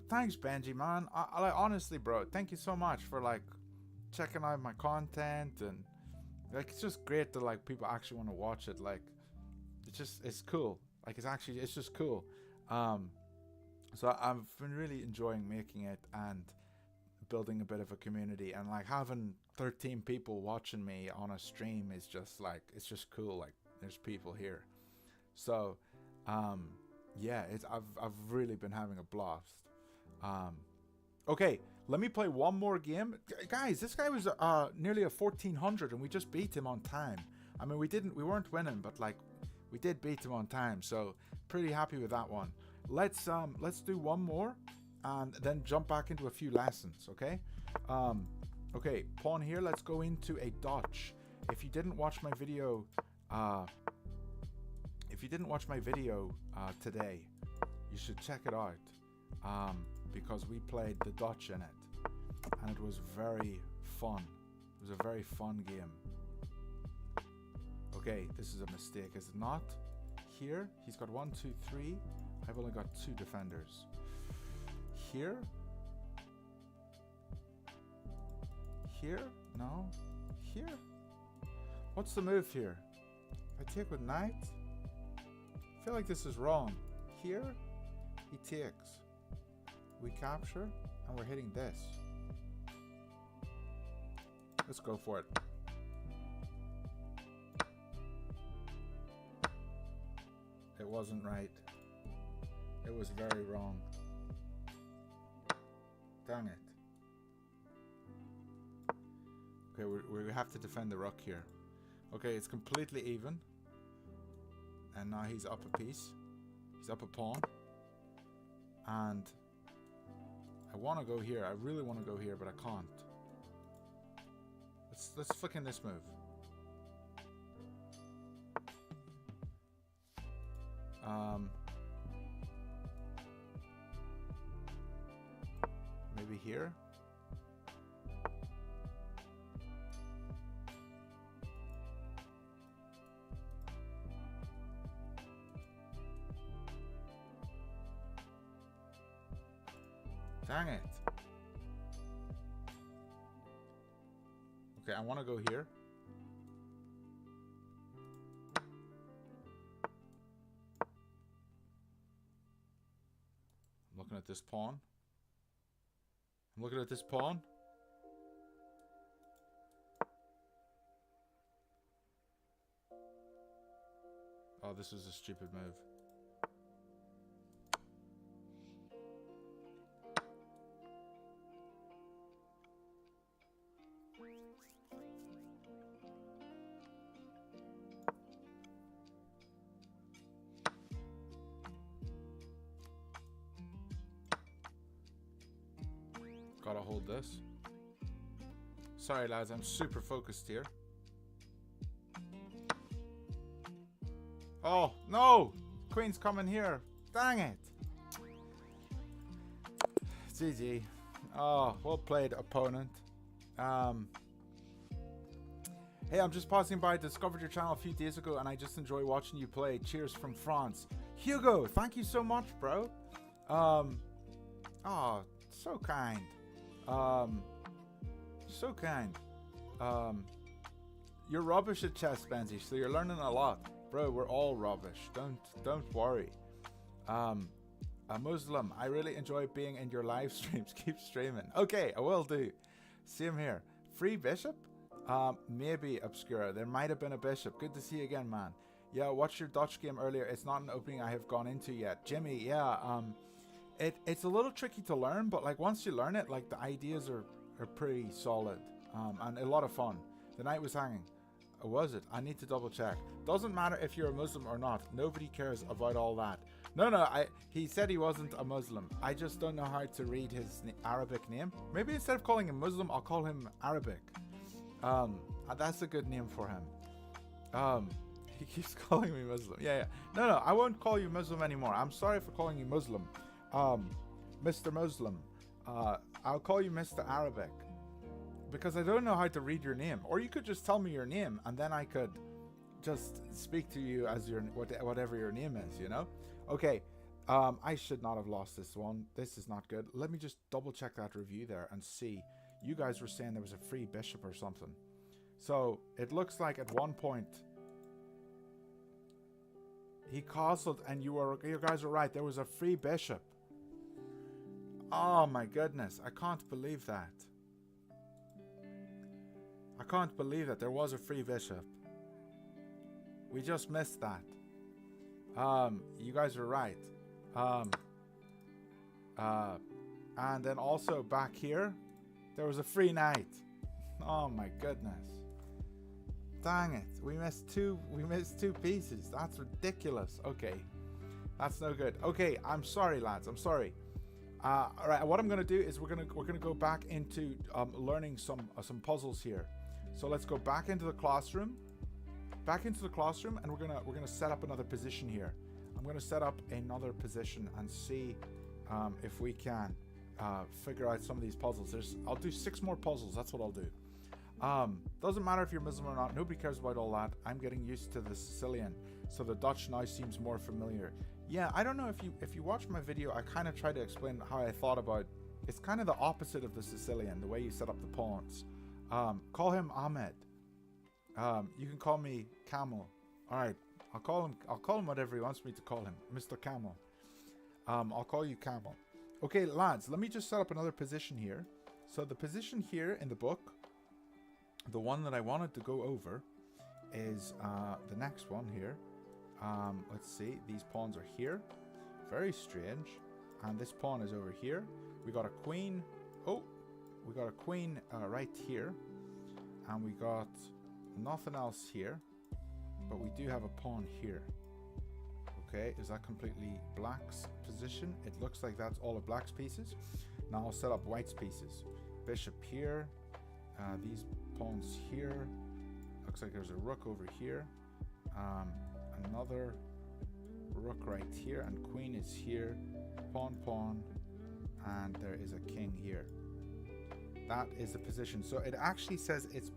A: Thanks, Benji, man. I honestly, bro, thank you so much for like checking out my content, and like it's just great that like people actually want to watch it. Like it's cool. Like it's just cool. So I've been really enjoying making it and building a bit of a community, and like having 13 people watching me on a stream is just like, it's just cool. Like there's people here. So, yeah, I've really been having a blast. Okay, let me play one more game. Guys, this guy was nearly a 1400 and we just beat him on time. I mean, we weren't winning, but like we did beat him on time. So pretty happy with that one. Let's do one more and then jump back into a few lessons, okay? Okay, pawn here. Let's go into a Dutch. If you didn't watch my video, today, you should check it out, because we played the Dutch in it, and it was very fun. It was a very fun game. Okay, this is a mistake, is it not? Here, he's got 1, 2, 3. I've only got 2 defenders. Here? Here? No. Here? What's the move here? I take with knight? I feel like this is wrong. Here, he takes. We capture, and we're hitting this. Let's go for it. It wasn't right. It was very wrong. Dang it. Okay, we have to defend the rook here. Okay, it's completely even. And now he's up a piece. He's up a pawn. And I want to go here. I really want to go here, but I can't. Let's flick in this move. Maybe here. Dang it. Okay, I want to go here. I'm looking at this pawn. I'm looking at this pawn. Oh, this is a stupid move. Gotta hold this. Sorry lads, I'm super focused here. Oh, no! Queen's coming here. Dang it! GG. Oh, well played, opponent. Hey, I'm just passing by. I discovered your channel a few days ago and I just enjoy watching you play. Cheers from France. Hugo, thank you so much, bro. Oh, so kind. So kind. You're rubbish at chess, Benji, so you're learning a lot. Bro, we're all rubbish. Don't worry. A Muslim, I really enjoy being in your live streams. Keep streaming. Okay, I will do. Same here. Free bishop? Maybe Obscura. There might have been a bishop. Good to see you again, man. Yeah, watched your Dutch game earlier. It's not an opening I have gone into yet. Jimmy, yeah, it's a little tricky to learn, but like once you learn it, like the ideas are pretty solid, and a lot of fun. The knight was hanging. Was it? I need to double check. Doesn't matter if you're a Muslim or not. Nobody cares about all that. No, he said he wasn't a Muslim. I just don't know how to read his Arabic name. Maybe instead of calling him Muslim, I'll call him Arabic. That's a good name for him. He keeps calling me Muslim. Yeah. No, I won't call you Muslim anymore. I'm sorry for calling you Muslim. Mr. Muslim. I'll call you Mr. Arabic. Because I don't know how to read your name. Or you could just tell me your name and then I could just speak to you as your whatever your name is, you know? Okay, I should not have lost this one. This is not good. Let me just double check that review there and see. You guys were saying there was a free bishop or something. So it looks like at one point he castled and you guys were right. There was a free bishop. Oh my goodness. I can't believe that. I can't believe that there was a free bishop. We just missed that. You guys are right. And then also back here, there was a free knight. Oh my goodness. Dang it. We missed two pieces. That's ridiculous. Okay. That's no good. Okay, I'm sorry lads. I'm sorry. All right, what I'm going to do is we're going to go back into learning some puzzles here. So let's go back into the classroom. And we're gonna set up another position here. I'm gonna set up another position and see if we can figure out some of these puzzles. I'll do 6 more puzzles. That's what I'll do. Doesn't matter if you're Muslim or not. Nobody cares about all that. I'm getting used to the Sicilian, so the Dutch now seems more familiar. Yeah, I don't know if you watch my video. I kind of try to explain how I thought about. It's kind of the opposite of the Sicilian, the way you set up the pawns. Call him Ahmed. You can call me Camel. All right, I'll call him whatever he wants me to call him, Mr. Camel. I'll call you Camel. Okay, lads, let me just set up another position here. So the position here in the book, the one that I wanted to go over, is the next one here. Let's see, these pawns are here. Very strange. And this pawn is over here. We got a queen. Oh, we got a queen right here. And we got nothing else here. But we do have a pawn here. Okay, is that completely black's position? It looks like that's all of black's pieces. Now I'll set up white's pieces. Bishop here. These pawns here. Looks like there's a rook over here. Another rook right here, and queen is here. Pawn, pawn, and there is a king here. That is the position. So it actually says it's...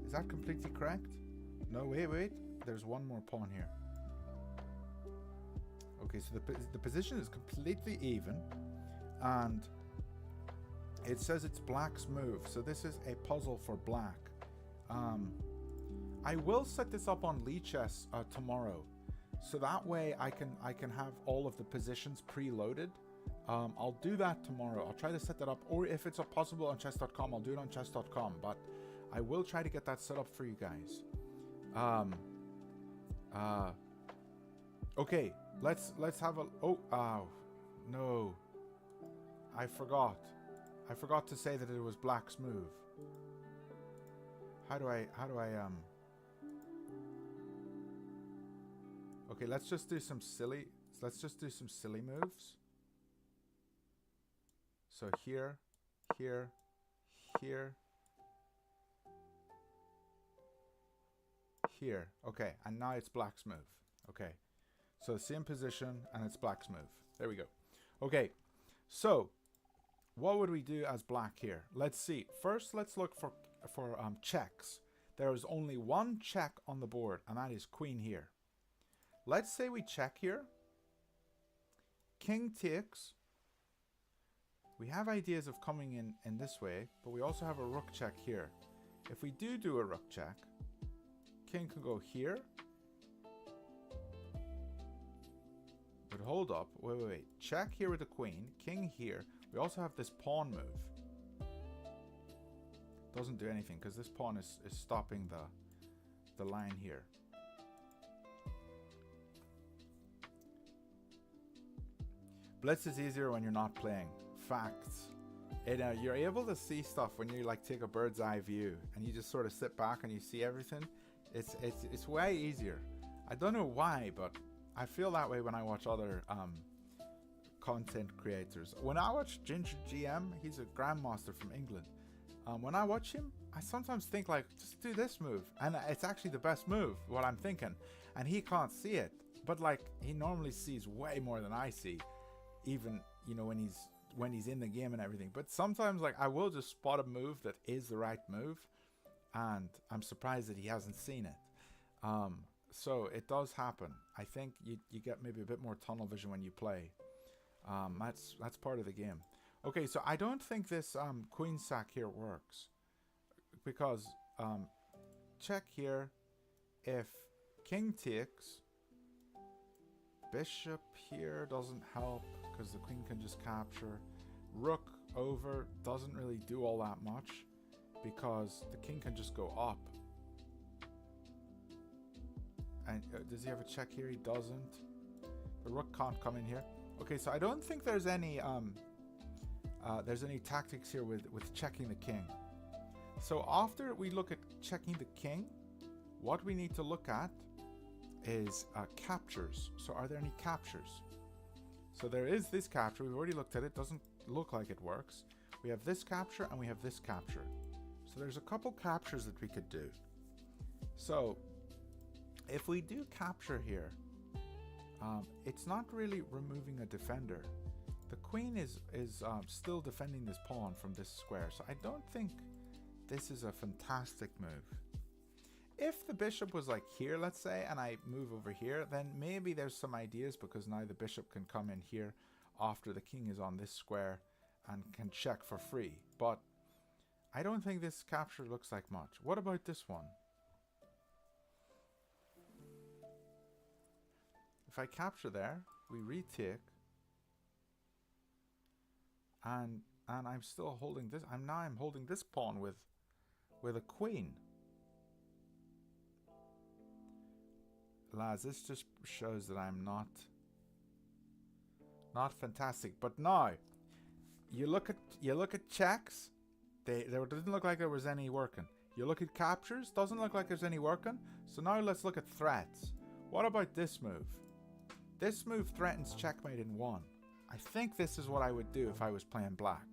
A: Is that completely correct? No, wait. There's one more pawn here. Okay, so the position is completely even, and it says it's black's move. So this is a puzzle for black. I will set this up on Lichess tomorrow, so that way I can have all of the positions preloaded. I'll do that tomorrow. I'll try to set that up, or if it's possible on chess.com, I'll do it on chess.com. But I will try to get that set up for you guys. Okay, let's have a... Oh, no. I forgot to say that it was black's move. How do I Okay, let's just do some silly moves. So here, here, here, here. Okay, and now it's black's move. Okay, so same position, and it's black's move. There we go. Okay, so what would we do as black here? Let's see. First, let's look for checks. There is only one check on the board, and that is queen here. Let's say we check here. King takes. We have ideas of coming in this way, but we also have a rook check here. If we do a rook check, king can go here. But hold up. Wait. Check here with the queen. King here. We also have this pawn move. Doesn't do anything because this pawn is stopping the line here. Blitz is easier when you're not playing. Facts. You're able to see stuff when you like take a bird's eye view and you just sort of sit back and you see everything. It's way easier. I don't know why, but I feel that way when I watch other content creators. When I watch Ginger GM, he's a grandmaster from England. When I watch him, I sometimes think like, just do this move, and it's actually the best move, what I'm thinking, and he can't see it, but like he normally sees way more than I see, even when he's in the game and everything. But sometimes like I will just spot a move that is the right move, and I'm surprised that he hasn't seen it. So it does happen. I think you get maybe a bit more tunnel vision when you play. That's part of the game. Okay, so I don't think this queen sack here works, because check here. If king takes, bishop here doesn't help because the queen can just capture. Rook over doesn't really do all that much because the king can just go up. And does he have a check here? He doesn't. The rook can't come in here. Okay, so I don't think there's any tactics here with checking the king. So after we look at checking the king, what we need to look at is captures. So are there any captures? So there is this capture. We've already looked at it. Doesn't look like it works. We have this capture and we have this capture. So there's a couple captures that we could do. So if we do capture here, it's not really removing a defender. The queen is still defending this pawn from this square. So I don't think this is a fantastic move. If the bishop was like here, let's say, and I move over here, then maybe there's some ideas, because now the bishop can come in here after the king is on this square and can check for free. But I don't think this capture looks like much. What about this one? If I capture there, we retake, and I'm still holding this. I'm holding this pawn with a queen. Lads, this just shows that I'm not fantastic. But now you look at checks. There doesn't look like there was any working. You look at captures, doesn't look like there's any working. So now let's look at threats. What about this move? This move threatens checkmate in 1. I think this is what I would do if I was playing black.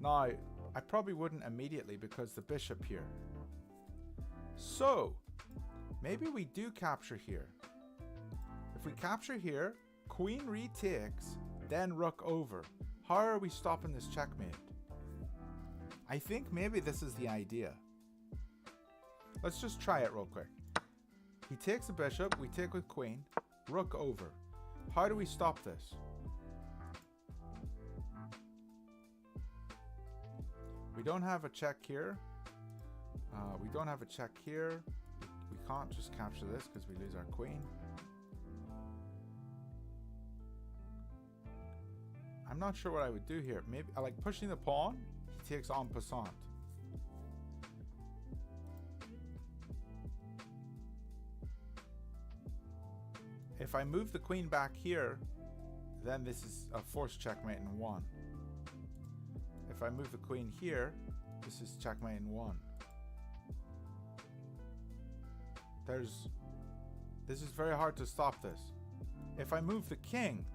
A: Now, I probably wouldn't immediately because the bishop here. So, maybe we do capture here. If we capture here, queen retakes, then rook over. How are we stopping this checkmate? I think maybe this is the idea. Let's just try it real quick. He takes the bishop, we take with queen, rook over. How do we stop this? We don't have a check here. We don't have a check here. We can't just capture this because we lose our queen. I'm not sure what I would do here. Maybe I like pushing the pawn. He takes en passant. If I move the queen back here, then this is a forced checkmate in 1. If I move the queen here, this is checkmate in 1. This is very hard to stop this. If I move the king,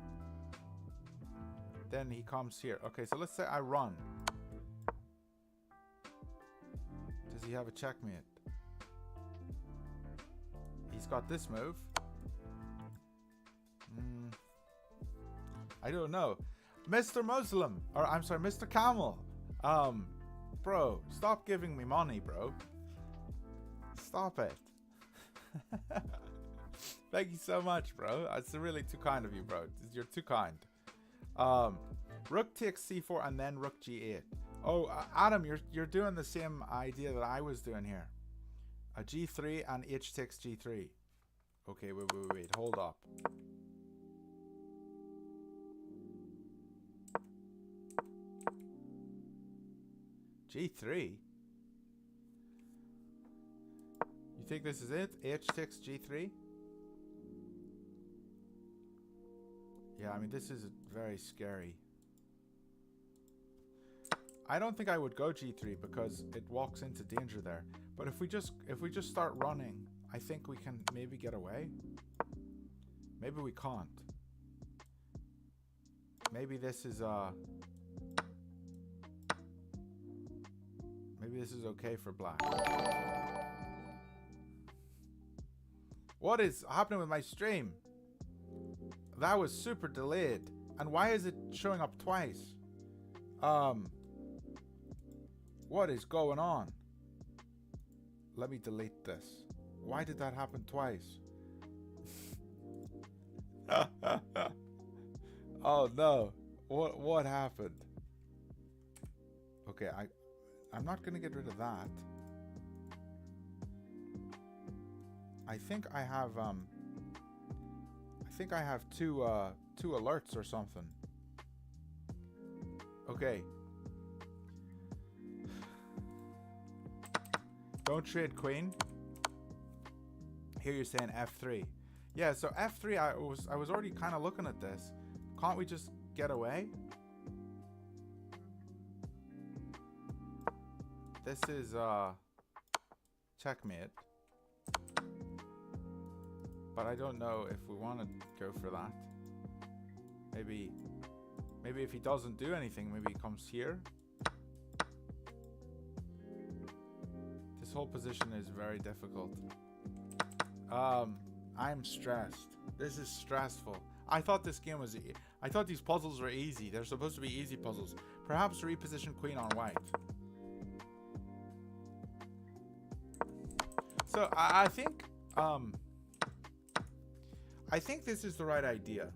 A: then he comes here. Okay, so let's say I run. Does he have a checkmate? He's got this move. I don't know. Mr. Muslim, or I'm sorry, Mr. Camel. Bro, stop giving me money, bro. Stop it. Thank you so much, bro. It's really too kind of you, bro. You're too kind. Rook takes c4 and then rook g8. Oh, Adam, you're doing the same idea that I was doing here. A g3 and h takes g3. Okay, wait. Hold up. G3? You think this is it? H takes G3? Yeah, I mean, this is very scary. I don't think I would go G3 because it walks into danger there. But if we just start running, I think we can maybe get away. Maybe we can't. Maybe this is maybe this is okay for black. What is happening with my stream? That was super delayed. And why is it showing up twice? What is going on? Let me delete this. Why did that happen twice? Oh no. What happened? Okay, I'm not gonna get rid of that. I think I have two alerts or something. Okay. Don't trade queen. Here you're saying f3. Yeah, so f3 I was already kind of looking at this. Can't we just get away? This is checkmate. But I don't know if we want to go for that. Maybe if he doesn't do anything, maybe he comes here. This whole position is very difficult. I'm stressed. This is stressful. I thought this game was I thought these puzzles were easy. They're supposed to be easy puzzles. Perhaps reposition queen on white. So I think this is the right idea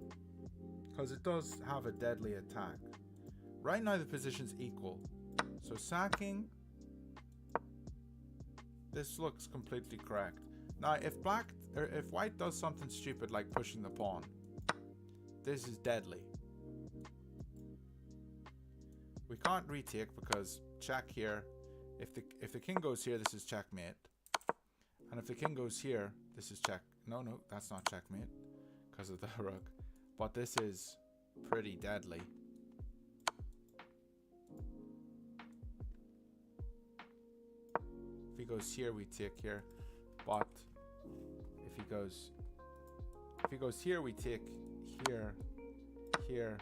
A: because it does have a deadly attack. Right now the position's equal. So sacking, this looks completely correct. Now if white does something stupid like pushing the pawn, this is deadly. We can't retake because check here. If the king goes here, this is checkmate. And if the king goes here, this is check. No, that's not checkmate because of the rook. But this is pretty deadly. If he goes here, we take here. But if he goes here, we take here, here.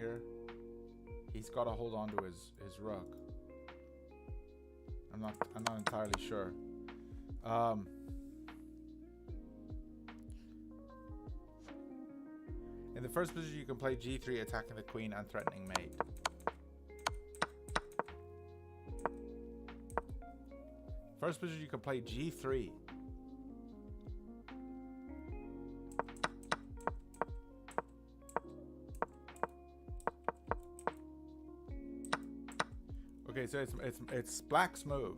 A: here. He's got to hold on to his rook. I'm not entirely sure. In the first position, you can play g3, attacking the queen and threatening mate. First position, you can play g3. Okay, so it's black's move.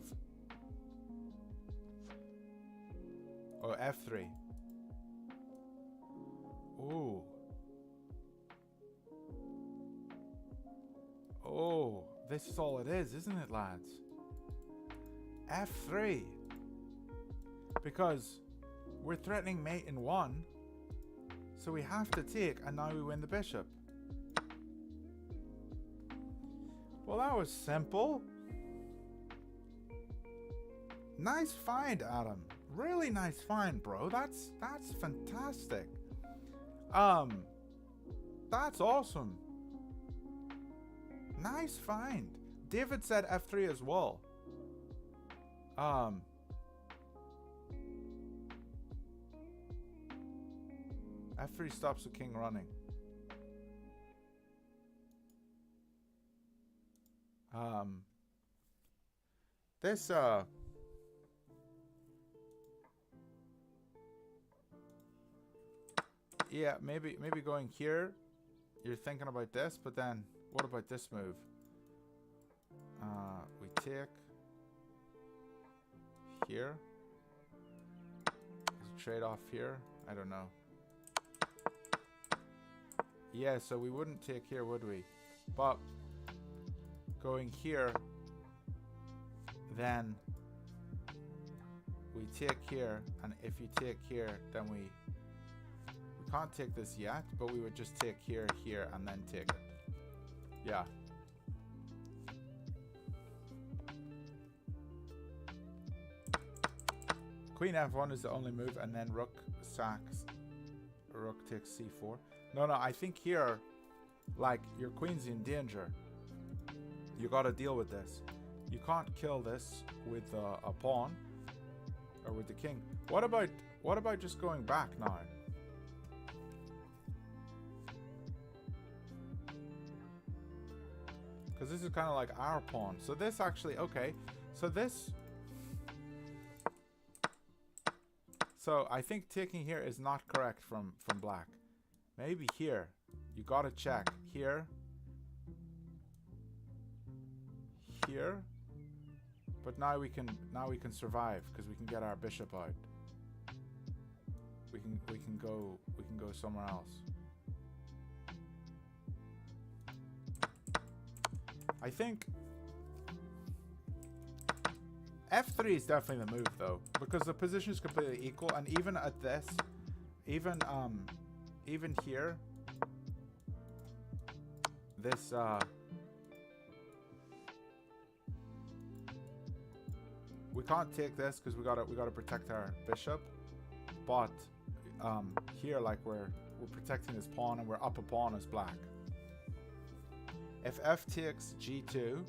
A: Oh, f3. Ooh. Oh, this is all it is, isn't it, lads? f3. Because we're threatening mate in 1, so we have to take, and now we win the bishop. Well, that was simple. Nice find, Adam. Really nice find, bro. That's fantastic. That's awesome. Nice find. David said f3 as well. f3 stops the king running. This yeah, maybe going here. You're thinking about this, but then what about this move? We take here. There's a trade-off here. I don't know. Yeah, so we wouldn't take here, would we? But going here, then we take here, and if you take here, then we can't take this yet, but we would just take here, here, and then take it. Yeah. Queen f1 is the only move, and then rook sacks. Rook takes c4. No, I think here, like, your queen's in danger. You gotta deal with this. You can't kill this with a pawn or with the king. What about just going back now? Because this is kind of like our pawn. So this actually, okay. So this. So I think taking here is not correct from black. Maybe here. You gotta check. Here. Here. But now we can survive because we can get our bishop out. We can go somewhere else. I think f3 is definitely the move though, because the position is completely equal, and even at this, even here, this we can't take this because we gotta protect our bishop, but here, like, we're protecting this pawn and we're up a pawn as black. If f takes g2,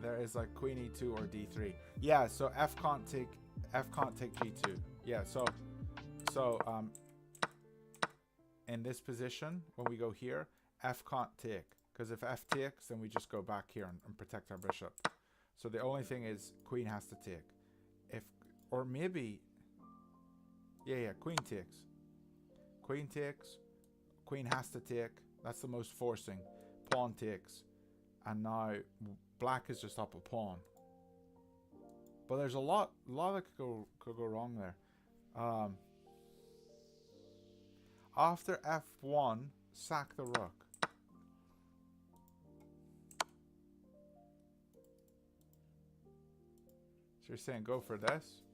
A: there is like queen e2 or d3. Yeah, so f can't take g2. Yeah, so in this position, when we go here, f can't take, because if f takes, then we just go back here and protect our bishop. So the only thing is queen has to take. Or maybe, yeah, queen takes. Queen takes, queen has to take. That's the most forcing. Pawn takes, and now black is just up a pawn. But there's a lot that could go wrong there. After f1, sack the rook. So you're saying go for this?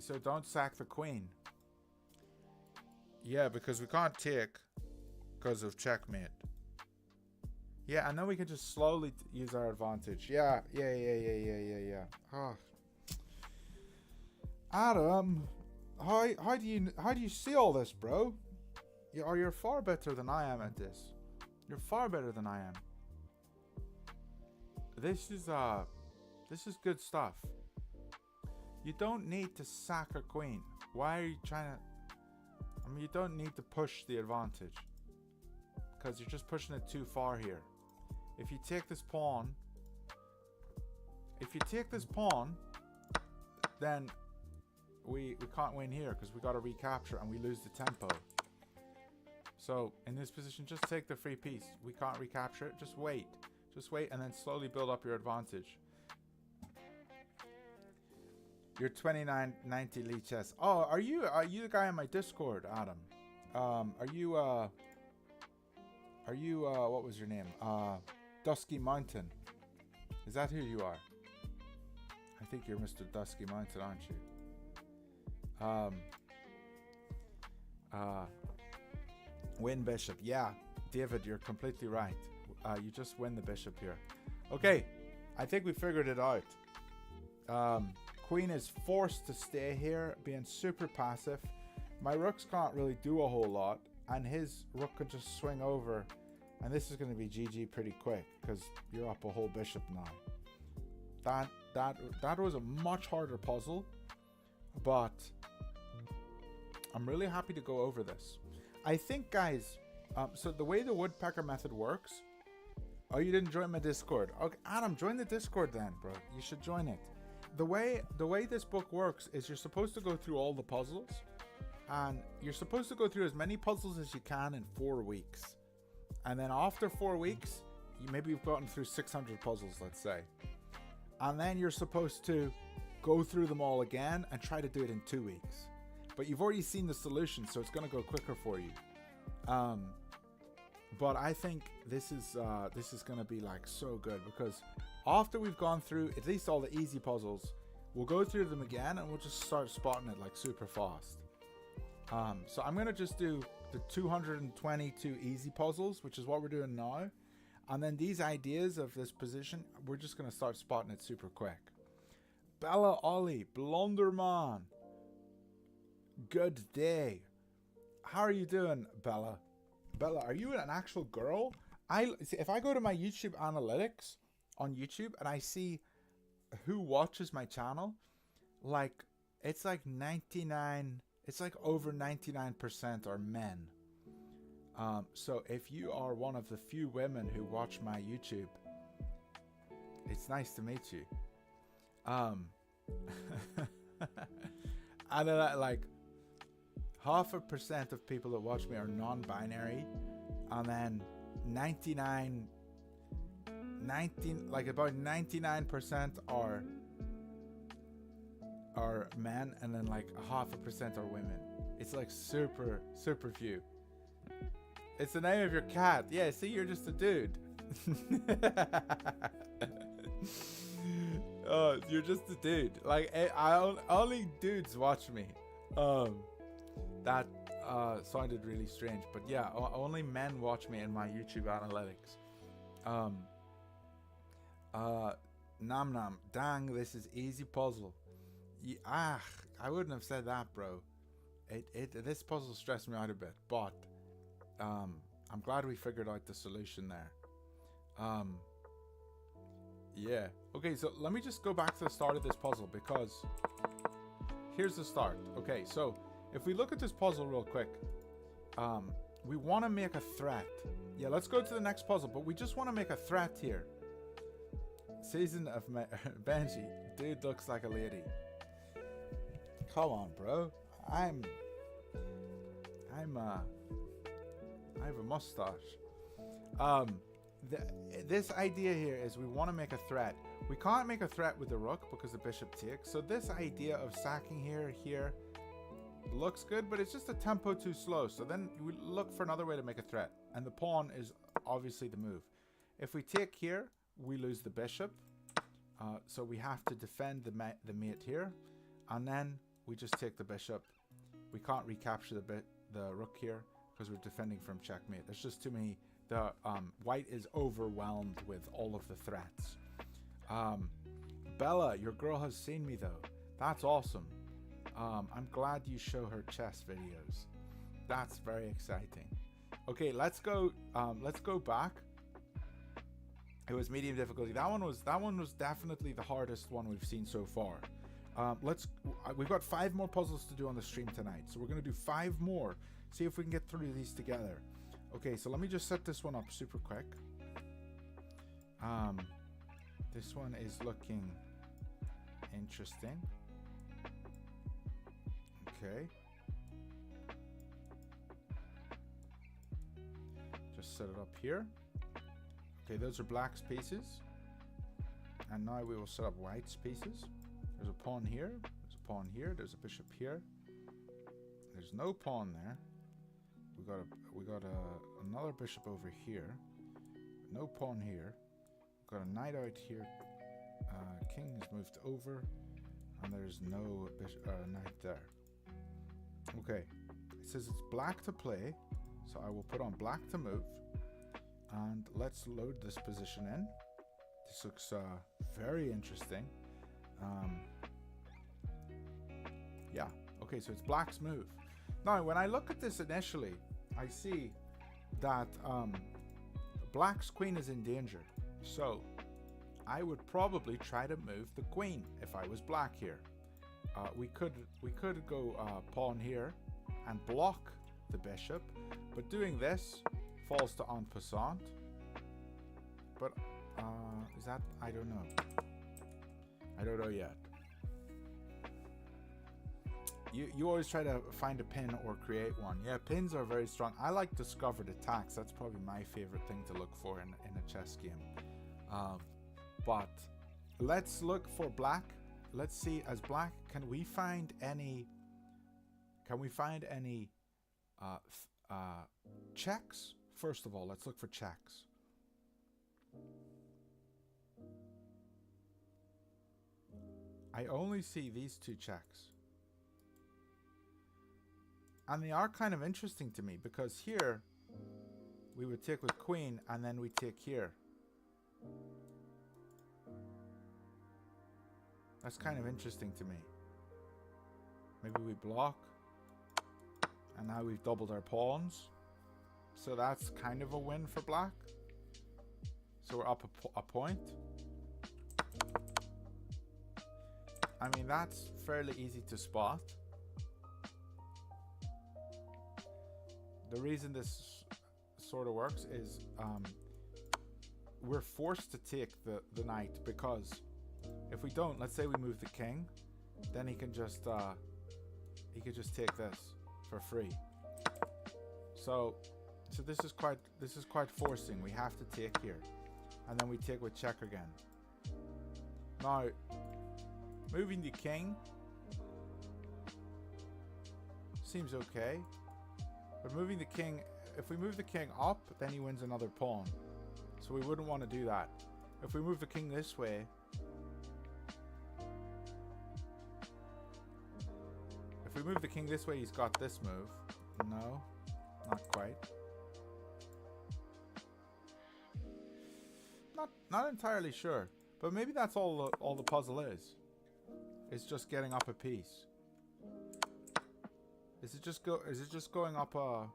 A: So don't sack the queen. Yeah, because we can't take because of checkmate. Yeah, and then we can just slowly use our advantage. Yeah. Oh. Adam. how do you see all this, bro? You're far better than I am at this. You're far better than I am. This is good stuff. You don't need to sack a queen. Why are you trying to... I mean, you don't need to push the advantage, because you're just pushing it too far here. If you take this pawn... then we can't win here, because we got to recapture and we lose the tempo. So, in this position, just take the free piece. We can't recapture it. Just wait. Just wait and then slowly build up your advantage. You're 2990 Lee chess. Oh, are you the guy on my Discord, Adam? Are you what was your name? Dusky Mountain. Is that who you are? I think you're Mr. Dusky Mountain, aren't you? Win bishop. Yeah, David, you're completely right. You just win the bishop here. Okay, I think we figured it out. Queen is forced to stay here, being super passive. My rooks can't really do a whole lot, and his rook can just swing over, and this is going to be GG pretty quick, because you're up a whole bishop now. That was a much harder puzzle, but I'm really happy to go over this. I think, guys, so the way the Woodpecker method works... Oh, you didn't join my Discord. Okay, Adam, join the Discord then, bro. You should join it. The way this book works is you're supposed to go through all the puzzles, and you're supposed to go through as many puzzles as you can in 4 weeks. And then after 4 weeks, maybe you've gotten through 600 puzzles, let's say. And then you're supposed to go through them all again and try to do it in 2 weeks. But you've already seen the solution, so it's going to go quicker for you. But I think this is going to be like so good, because after we've gone through at least all the easy puzzles, we'll go through them again and we'll just start spotting it like super fast. So I'm going to just do the 222 easy puzzles, which is what we're doing now. And then these ideas of this position, we're just going to start spotting it super quick. Bella Ollie, Blunderman. Good day. How are you doing, Bella? Bella, are you an actual girl? If I go to my YouTube analytics on YouTube and I see who watches my channel, like it's like 99, it's like over 99% are men. So if you are one of the few women who watch my YouTube, it's nice to meet you. And then like 0.5% of people that watch me are non-binary, and then about 99% are men, and then like 0.5% are women. It's like super few. It's the name of your cat. Yeah, see, you're just a dude. Oh, you're just a dude. Like, only dudes watch me. That sounded really strange, but yeah, only men watch me in my YouTube analytics. Nam Nam, dang, this is easy puzzle. I wouldn't have said that, bro. This puzzle stressed me out a bit, but I'm glad we figured out the solution there. Yeah. Okay, so let me just go back to the start of this puzzle, because here's the start. Okay, so if we look at this puzzle real quick, we want to make a threat. Yeah, let's go to the next puzzle, but we just want to make a threat here. Season of Benji, dude looks like a lady. Come on, bro. I have a mustache. This idea here is we want to make a threat. We can't make a threat with the rook because the bishop takes. So this idea of sacking here looks good, but it's just a tempo too slow. So then we look for another way to make a threat, and the pawn is obviously the move. If we take here, we lose the bishop. So we have to defend the mate here, and then we just take the bishop. We can't recapture the rook here because we're defending from checkmate. There's just too many. The white is overwhelmed with all of the threats. Bella, your girl has seen me though. That's awesome. I'm glad you show her chess videos. That's very exciting. Okay, let's go back. It was medium difficulty. That one was definitely the hardest one we've seen so far. We've got 5 more puzzles to do on the stream tonight, so we're gonna do 5 more. See if we can get through these together. Okay, so let me just set this one up super quick. This one is looking interesting. Okay. Just set it up here. Okay, those are black spaces. And now we will set up white spaces. There's a pawn here. There's a pawn here. There's a bishop here. There's no pawn there. We got another bishop over here. No pawn here. We've got a knight out here. King is moved over, and there's no knight there. Okay, it says it's black to play, so I will put on black to move, and let's load this position in. This looks very interesting. Yeah, okay, so it's black's move. Now, when I look at this initially, I see that black's queen is in danger, so I would probably try to move the queen if I was black here. We could go pawn here and block the bishop, but doing this falls to en passant. But is that? I don't know. I don't know yet. You always try to find a pin or create one. Yeah, pins are very strong. I like discovered attacks. That's probably my favorite thing to look for in a chess game. But let's look for black. Let's see, as black, can we find any checks? First of all, let's look for checks. I only see these 2 checks. And they are kind of interesting to me, because here we would take with queen and then we take here. That's kind of interesting to me. Maybe we block, and now we've doubled our pawns. So that's kind of a win for black. So we're up a point. I mean, that's fairly easy to spot. The reason this sort of works is we're forced to take the knight, because if we don't, let's say we move the king, then he could just take this for free. So this is quite forcing. We have to take here, and then we take with check again. Now, moving the king seems okay, but moving the king, if we move the king up, then he wins another pawn. So we wouldn't want to do that. If we move the king this way, he's got this move. No, not quite. Not entirely sure, but maybe that's all the puzzle is. It's just getting up a piece. Is it just going up a?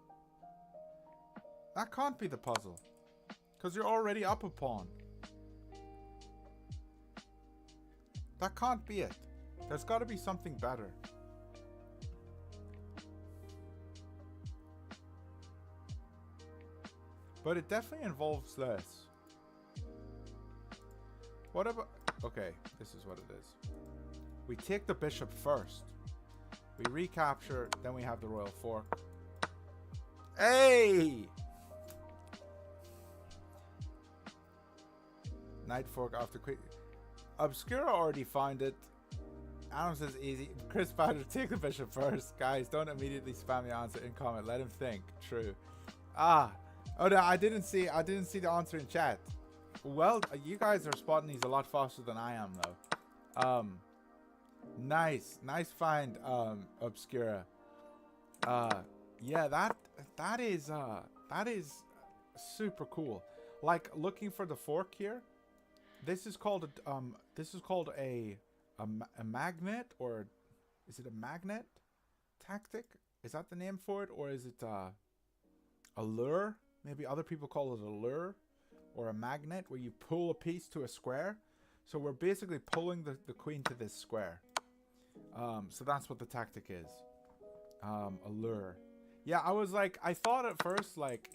A: That can't be the puzzle, because you're already up a pawn. That can't be it. There's got to be something better. But it definitely involves this. What about... Okay, this is what it is. We take the bishop first. We recapture, then we have the royal fork. Hey! Knight fork after queen. Obscura already found it. Adam says easy. Chris Powder, take the bishop first. Guys, don't immediately spam the answer in comment. Let him think. True. Oh no, I didn't see the answer in chat. Well, you guys are spotting these a lot faster than I am, though. Nice find, Obscura. Yeah, that is super cool. Like, looking for the fork here. This is called a magnet, or Is it a magnet tactic? Is that the name for it? Or is it a lure? Maybe other people call it a lure or a magnet, where you pull a piece to a square. So we're basically pulling the queen to this square. So that's what the tactic is. A lure. Yeah, I was like, I thought at first, like,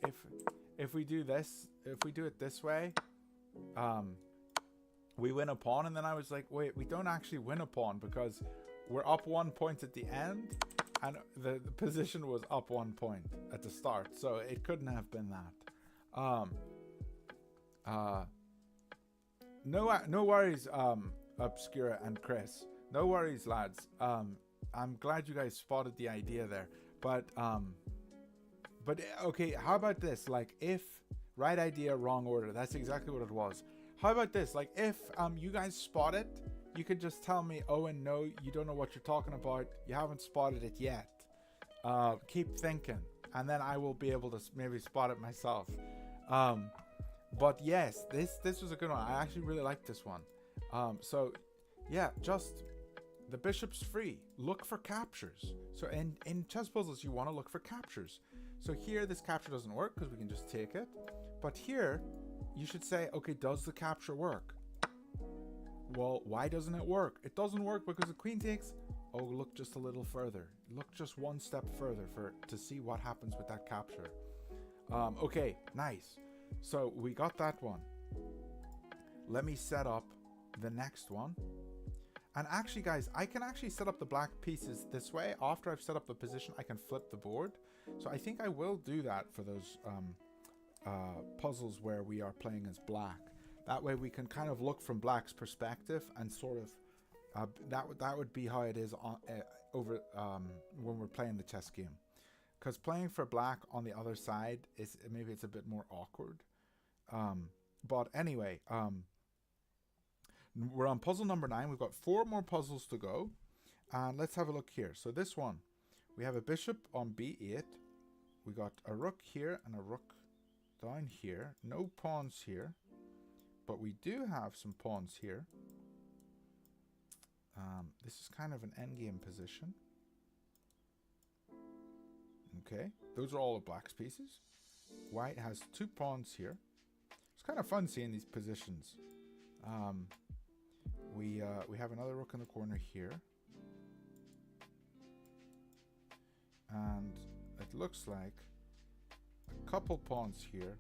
A: if we do this, if we do it this way, we win a pawn. And then I was like, wait, we don't actually win a pawn, because we're up 1 point at the end, and the position was up 1 point at the start. So it couldn't have been that. No worries, Obscura and Chris. No worries, lads. I'm glad you guys spotted the idea there. But okay, how about this? Like, if right idea, wrong order. That's exactly what it was. How about this? Like, if you guys spot it, you could just tell me, Owen, no, you don't know what you're talking about. You haven't spotted it yet. Keep thinking, and then I will be able to maybe spot it myself. But yes, this was a good one. I actually really like this one. So yeah, just the bishop's free. Look for captures. So in chess puzzles, you want to look for captures. So here, this capture doesn't work because we can just take it. But here, you should say, okay, does the capture work? Well, why doesn't it work? It doesn't work because the queen takes. Oh, look just a little further. Look just one step further to see what happens with that capture. Okay, nice. So we got that one. Let me set up the next one. And actually, guys, I can actually set up the black pieces this way. After I've set up the position, I can flip the board. So I think I will do that for those puzzles where we are playing as black. That way we can kind of look from black's perspective and sort of that would be how it is on when we're playing the chess game. Because playing for black on the other side is maybe it's a bit more awkward. But anyway, we're on puzzle number 9. We've got 4 more puzzles to go. And let's have a look here. So this one, we have a bishop on b8. We got a rook here and a rook down here. No pawns here. But we do have some pawns here. This is kind of an endgame position. Okay, those are all of black's pieces. White has 2 pawns here. It's kind of fun seeing these positions. We have another rook in the corner here. And it looks like a couple pawns here.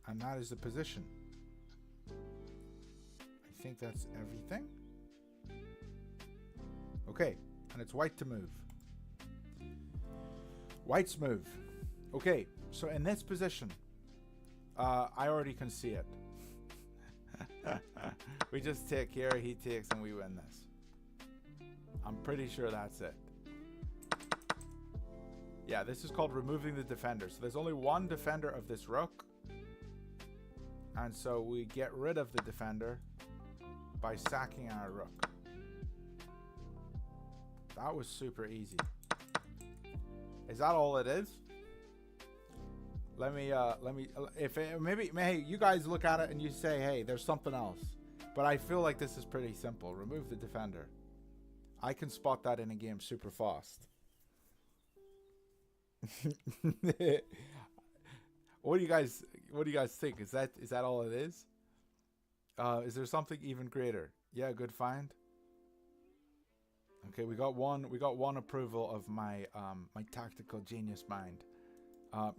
A: And that is the position. I think that's everything. Okay, and it's white to move. White's move. Okay, so in this position, I already can see it. We just take here, he takes, and we win this. I'm pretty sure that's it. Yeah, this is called removing the defender. So there's only one defender of this rook. And so we get rid of the defender by sacking our rook. That was super easy. Is that all it is? Maybe you guys look at it and you say, hey, there's something else. But I feel like this is pretty simple. Remove the defender. I can spot that in a game super fast. What do you guys think? Is that all it is? Is there something even greater? Yeah, good find. Okay, we got one approval of my my tactical genius mind.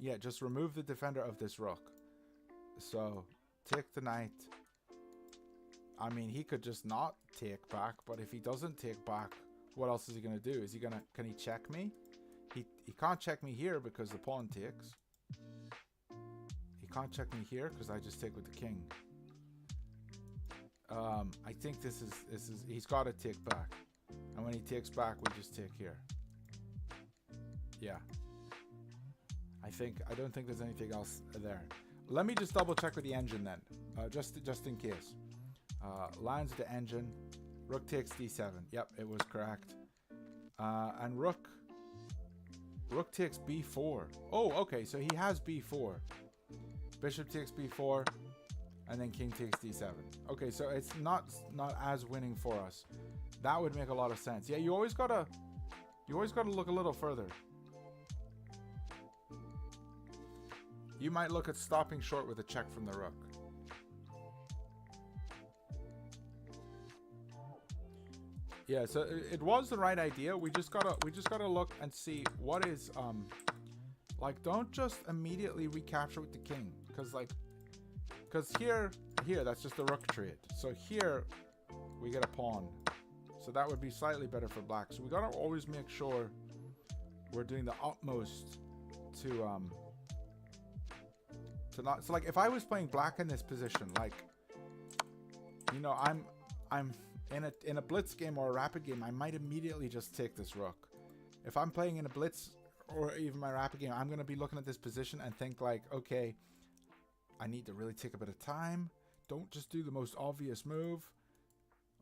A: Yeah, just remove the defender of this rook. So take the knight. I mean, he could just not take back, but if he doesn't take back, what else is he gonna do? Can he check me? He can't check me here because the pawn takes. He can't check me here because I just take with the king. I think this is he's got to take back, and when he takes back, we just take here. Yeah. I don't think there's anything else there. Let me just double check with the engine then, just in case. Lines of the engine. Rook takes d7. Yep, it was correct. And rook takes b4. Oh, okay, so he has b4. Bishop takes b4. and then king takes d7. Okay, so it's not as winning for us. That would make a lot of sense. Yeah, you always gotta look a little further. You might look at stopping short with a check from the rook. Yeah, so it was the right idea. We just gotta look and see what is like, don't just immediately recapture with the king, because here that's just a rook trade. So here we get a pawn, so that would be slightly better for black. So we gotta always make sure we're doing the utmost to not. So like, if I was playing black in this position, like, you know, I'm in a blitz game or a rapid game, I might immediately just take this rook. If I'm playing in a blitz or even my rapid game, I'm going to be looking at this position and think like, okay, I need to really take a bit of time. Don't just do the most obvious move.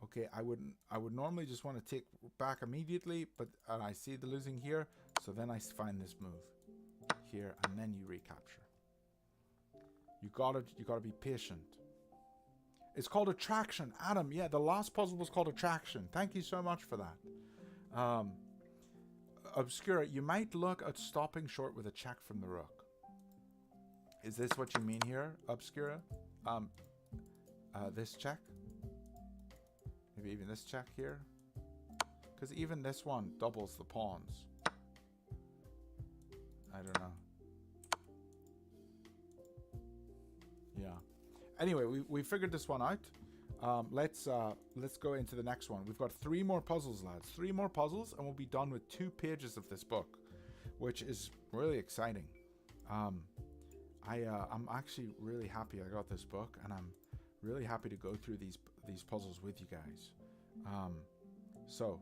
A: Okay, I would normally just want to take back immediately, but I see the losing here, so then I find this move here, and then you recapture. You gotta be patient. It's called attraction, Adam. Yeah, the last puzzle was called attraction. Thank you so much for that. Obscura, you might look at stopping short with a check from the rook. Is this what you mean here, Obscura? This check? Maybe even this check here? Because even this one doubles the pawns. I don't know. Yeah. Anyway, we figured this one out. Let's go into the next one. We've got 3 more puzzles, lads. 3 more puzzles, and we'll be done with 2 pages of this book, which is really exciting. I'm actually really happy I got this book, and I'm really happy to go through these puzzles with you guys. So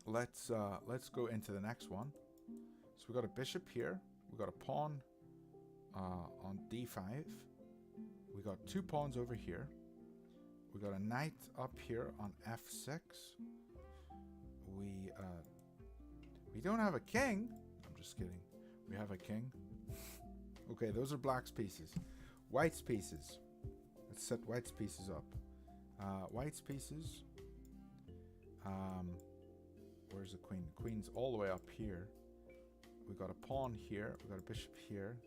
A: let's go into the next one. So we got a bishop here. We got a pawn on d5. We got 2 pawns over here. We got a knight up here on f6. We don't have a king. I'm just kidding. We have a king. Okay, those are black's pieces. White's pieces. Let's set white's pieces up. White's pieces. Where's the queen? The queen's all the way up here. We got a pawn here. We got a bishop here.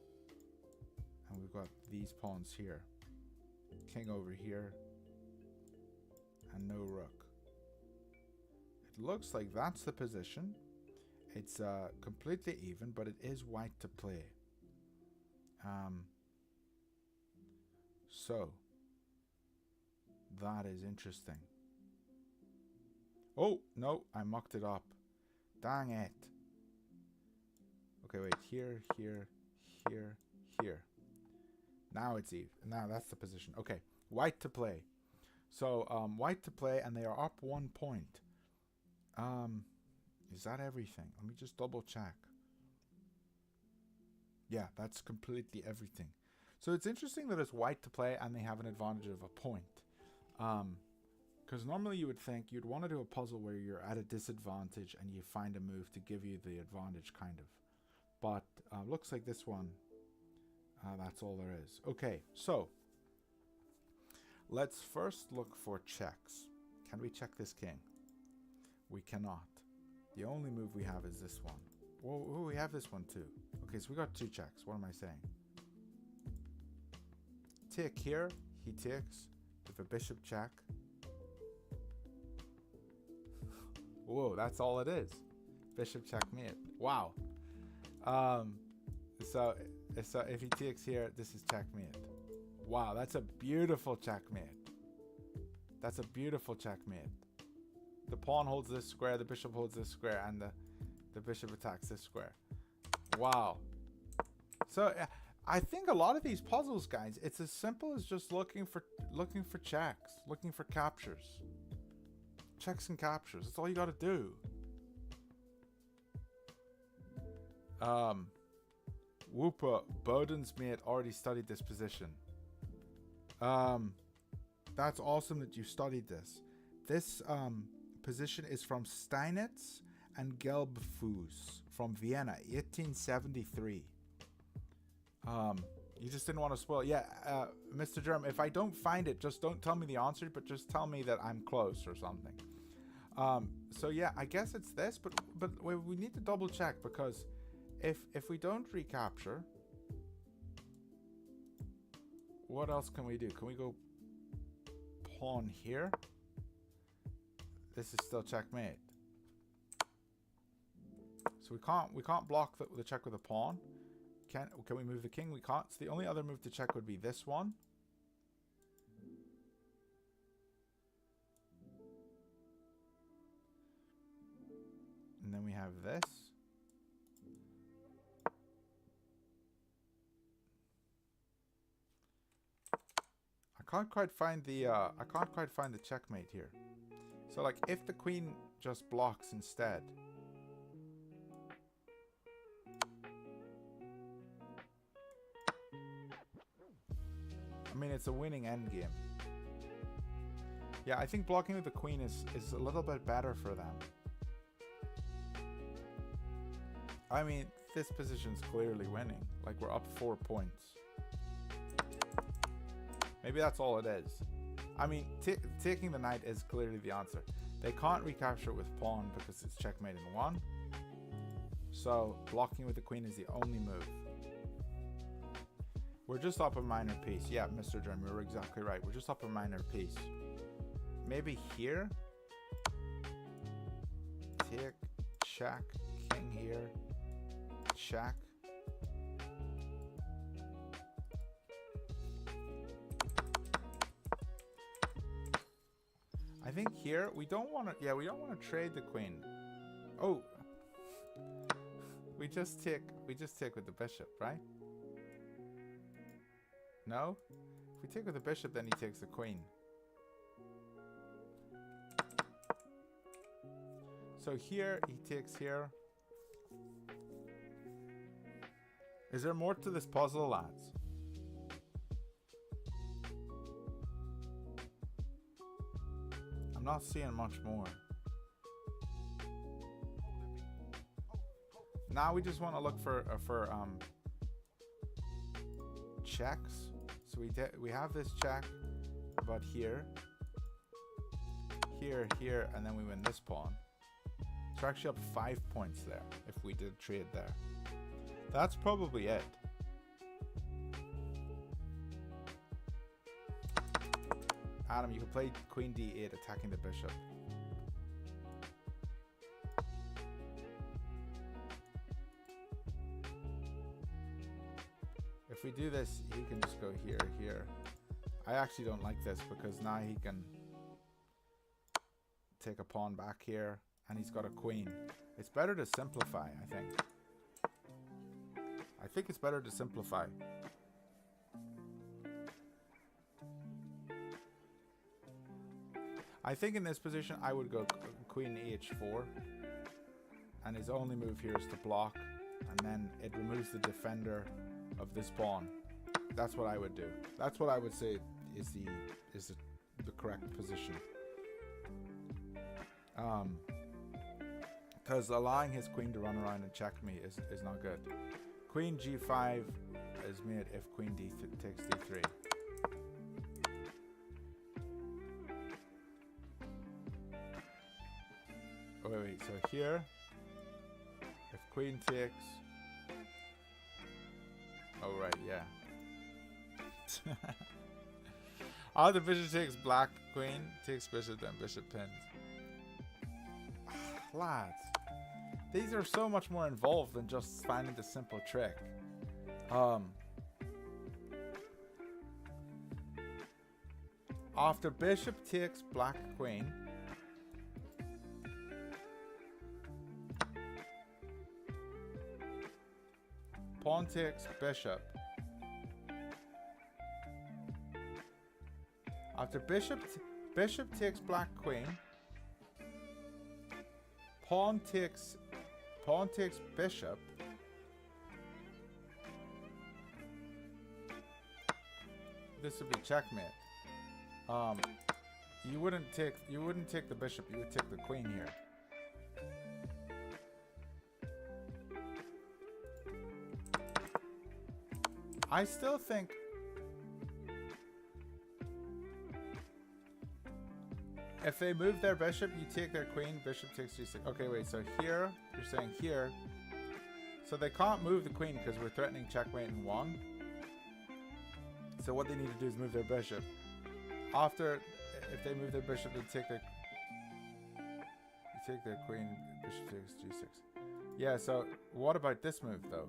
A: And we've got these pawns here. King over here. And no rook. It looks like that's the position. It's completely even, but it is white to play. So that is interesting. Oh, no, I mucked it up. Dang it. Okay, wait, here, here, here, here. Now it's even. Now that's the position. Okay, white to play. So, white to play, and they are up 1 point. Is that everything? Let me just double check. Yeah, that's completely everything. So it's interesting that it's white to play and they have an advantage of a point. Because normally you would think you'd want to do a puzzle where you're at a disadvantage and you find a move to give you the advantage, kind of. But looks like this one, that's all there is. Okay, so let's first look for checks. Can we check this king? We cannot. The only move we have is this one. Whoa, we have this one too. Okay, so we got 2 checks. What am I saying? Take here. He takes with a bishop check. Whoa, that's all it is. Bishop checkmate. Wow. So if he takes here, this is checkmate. Wow, that's a beautiful checkmate. That's a beautiful checkmate. The pawn holds this square, the bishop holds this square, and the bishop attacks this square. Wow. So I think a lot of these puzzles, guys, it's as simple as just looking for checks, looking for captures. Checks and captures. That's all you got to do. Whooper, Bowden's mate already studied this position. That's awesome that you studied this. This position is from Steinitz and Gelbfuss from Vienna, 1873. You just didn't want to spoil. Yeah, Mr. Germ, if I don't find it, just don't tell me the answer, but just tell me that I'm close or something. So yeah, I guess it's this, but we need to double check, because if we don't recapture, what else can we do? Can we go pawn here? This is still checkmate. So we can't block the check with a pawn. Can we move the king? We can't. So the only other move to check would be this one. And then we have this. I can't quite find the checkmate here. So like if the queen just blocks instead. I mean, it's a winning endgame. Yeah, I think blocking with the queen is a little bit better for them. I mean, this position's clearly winning. Like, we're up 4 points. Maybe that's all it is. I mean, taking the knight is clearly the answer. They can't recapture it with pawn because it's checkmate in 1. So, blocking with the queen is the only move. We're just up a minor piece. Yeah, Mr. Germ, you're exactly right. We're just up a minor piece. Maybe here? Take, check, king here, check. I think here, we don't want to trade the queen. Oh. We just take with the bishop, right? No? If we take with the bishop, then he takes the queen. So here, he takes here. Is there more to this puzzle, lads? I'm not seeing much more. Now we just want to look for checks. So we have this check about here, and then we win this pawn. So we're actually up 5 points there if we did trade there. That's probably it. Adam, you can play queen d8 attacking the bishop. If we do this, he can just go here, here. I actually don't like this because now he can take a pawn back here and he's got a queen. It's better to simplify, I think. I think it's better to simplify. I think in this position I would go queen h4, and his only move here is to block, and then it removes the defender of this pawn. That's what I would do. That's what I would say is the correct position. Because allowing his queen to run around and check me is not good. Queen g5 is made if queen takes d3. Oh, wait, so here, if queen takes, oh right, yeah. Oh, the bishop takes black, queen takes bishop, then bishop pins. Lads, these are so much more involved than just finding the simple trick. After bishop takes black queen, pawn takes bishop. After bishop takes black queen, pawn takes bishop. This would be checkmate. You wouldn't take the bishop, you would take the queen here. I still think... If they move their bishop, you take their queen, bishop takes g6. Okay, wait, so here, you're saying here. So they can't move the queen because we're threatening checkmate in 1. So what they need to do is move their bishop. After, if they move their bishop, they take their... You take their queen, bishop takes g6. Yeah, so what about this move, though?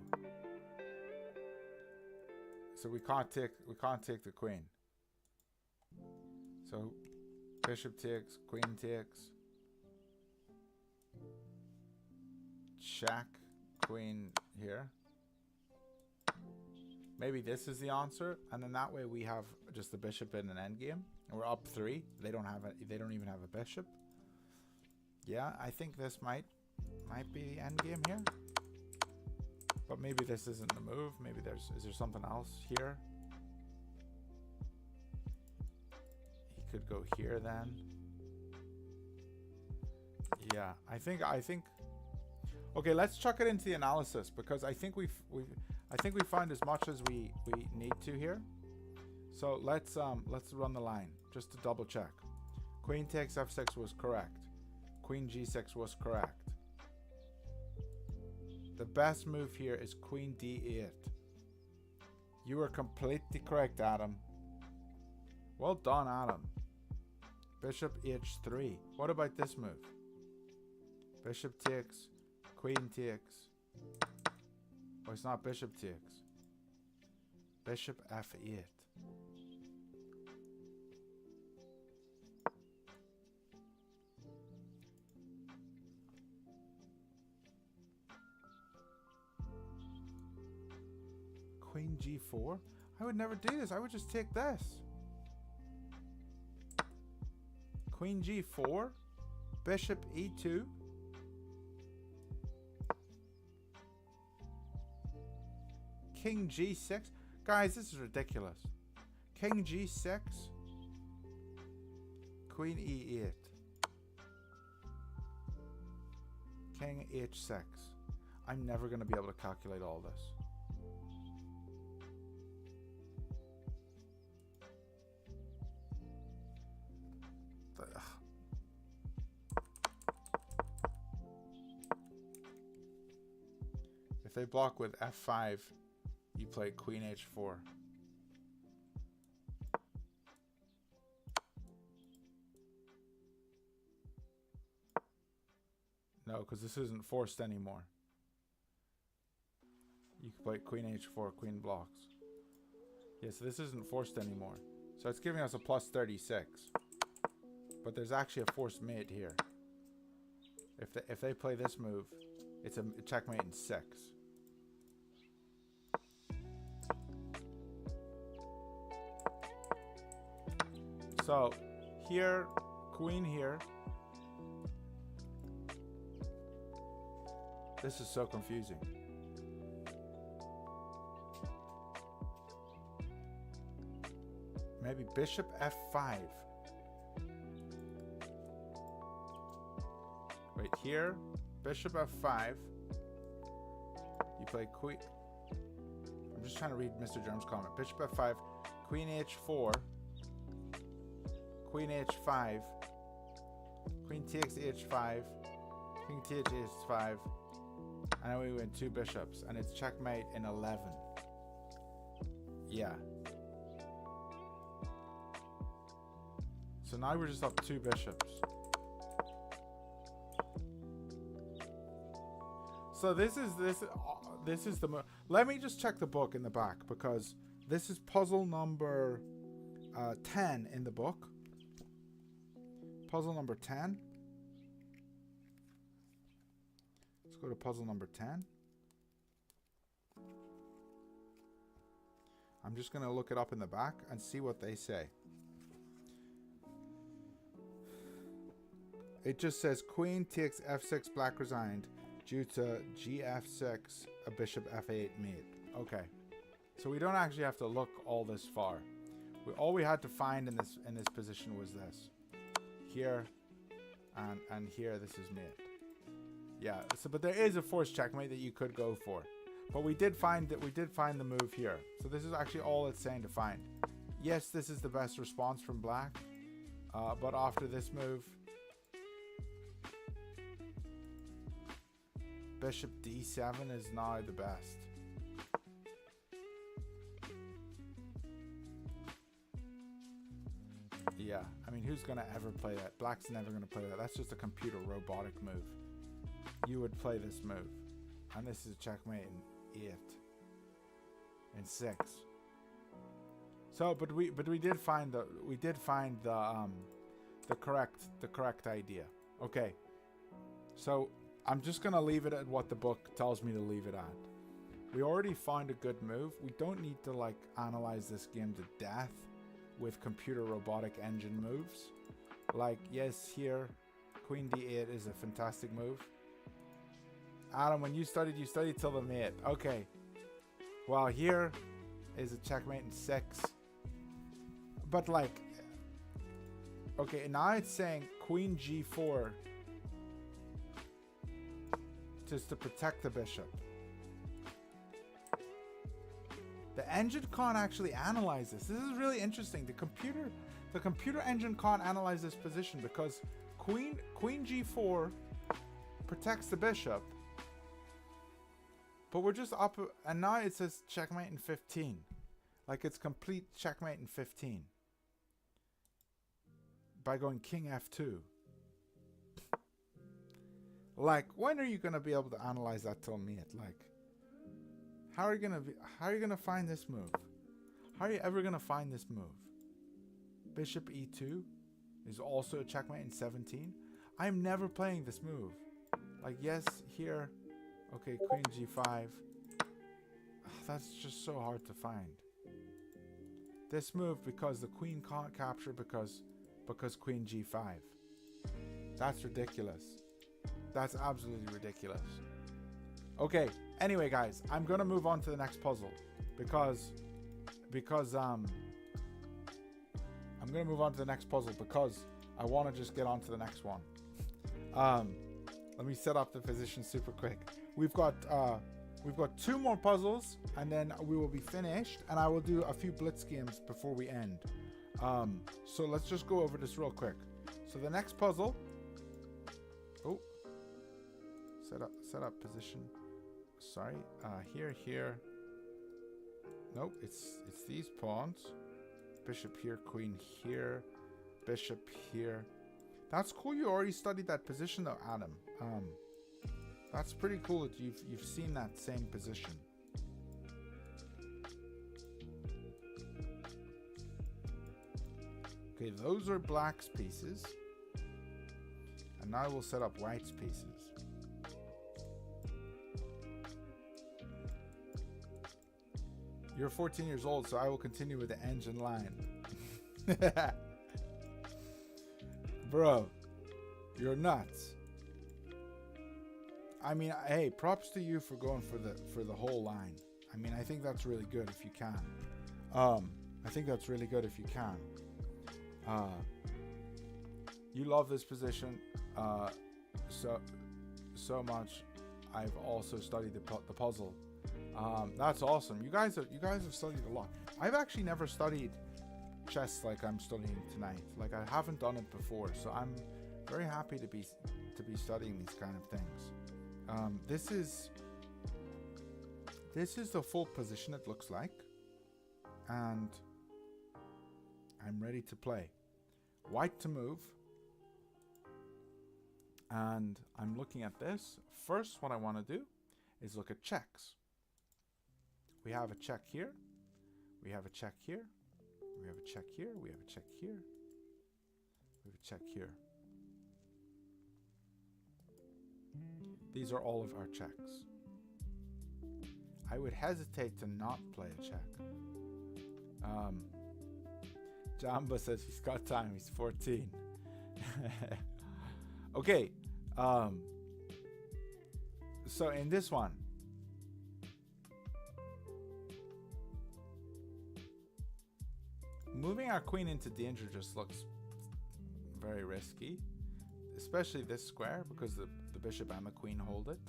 A: So we can't take the queen. So... Bishop takes, queen takes, check, queen here. Maybe this is the answer, and then that way we have just the bishop in an endgame, and we're up 3. They don't even have a bishop. Yeah, I think this might be the endgame here. But maybe this isn't the move. Maybe is there something else here? Could go here then. Yeah, I think okay, let's chuck it into the analysis because I think we found as much as we need to here. So let's run the line just to double check. Queen takes f6 was correct. Queen g6 was correct. The best move here is queen d8. You are completely correct, Adam. Well done, Adam. Bishop h3. What about this move? Bishop takes, queen takes. Oh, it's not bishop takes. Bishop f8. Queen g4? I would never do this. I would just take this. Queen g4, bishop e2, king g6. Guys, this is ridiculous. King g6, queen e8, king h6. I'm never going to be able to calculate all this. If they block with f5, you play queen h4. No, because this isn't forced anymore. You can play queen h4, queen blocks. Yeah, so this isn't forced anymore. So it's giving us a plus 36. But there's actually a forced mate here. If they play this move, it's a checkmate in 6. So here, queen here. This is so confusing. Maybe bishop f5. Wait, here, bishop f5. You play queen. I'm just trying to read Mr. Germ's comment. Bishop f5, queen h4, queen h5, queen takes h5, queen takes h5, and then we win 2 bishops, and it's checkmate in 11. Yeah. So now we're just up 2 bishops. So this is the let me just check the book in the back, because this is puzzle number 10 in the book. Puzzle number 10. Let's go to puzzle number 10. I'm just going to look it up in the back and see what they say. It just says queen takes f6, black resigned due to gf6, a bishop f8 mate. Okay, so we don't actually have to look all this far. All we had to find in this position was this. Here and here, this is mate. Yeah, so but there is a forced checkmate that you could go for. But we did find that we did find the move here. So this is actually all it's saying to find. Yes, this is the best response from black. But after this move, bishop d7 is now the best. Yeah, I mean, who's going to ever play that? Black's never going to play that. That's just a computer robotic move. You would play this move. And this is checkmate in 8. In 6. So, but we did find the correct idea. Okay. So, I'm just going to leave it at what the book tells me to leave it at. We already found a good move. We don't need to like analyze this game to death with computer robotic engine moves. Like, yes, here queen d8 is a fantastic move. Adam, when you studied till the mate. Okay. Well, here is a checkmate in 6. But like, okay, now it's saying queen g4 just to protect the bishop. The engine can't actually analyze this. This is really interesting. The computer engine can't analyze this position because queen g4 protects the bishop. But we're just up, and now it says checkmate in 15. Like it's complete checkmate in 15. By going king f2. Like, when are you gonna be able to analyze that till mate? Like, how are you gonna find this move? How are you ever gonna find this move? Bishop e2 is also a checkmate in 17. I'm never playing this move. Like, yes, here. Okay, queen g5. That's just so hard to find. This move, because the queen can't capture because queen g5. That's ridiculous. That's absolutely ridiculous. Okay, anyway guys, I'm gonna move on to the next puzzle because I'm gonna move on to the next puzzle because I want to just get on to the next one. Let me set up the position super quick. We've got 2 more puzzles and then we will be finished, and I will do a few Blitz games before we end. So let's just go over this real quick. So the next puzzle. Oh, set up position. Sorry, here. Nope, it's these pawns. Bishop here, queen here, bishop here. That's cool. You already studied that position though, Adam. That's pretty cool that you've seen that same position. Okay, those are black's pieces. And now we'll set up white's pieces. You're 14 years old, so I will continue with the engine line. Bro, you're nuts. I mean, hey, props to you for going for the whole line. I mean, I think that's really good if you can. I think that's really good if you can. You love this position so much. I've also studied the puzzle. That's awesome. You guys have studied a lot. I've actually never studied chess like I'm studying tonight. Like, I haven't done it before, so I'm very happy to be studying these kind of things. This is the full position it looks like, and I'm ready to play. White to move, and I'm looking at this. First, what I want to do is look at checks. We have a check here. We have a check here. We have a check here. We have a check here. We have a check here. These are all of our checks. I would hesitate to not play a check. Jamba says he's got time. He's 14. Okay. So in this one, moving our queen into danger just looks very risky, especially this square because the bishop and the queen hold it.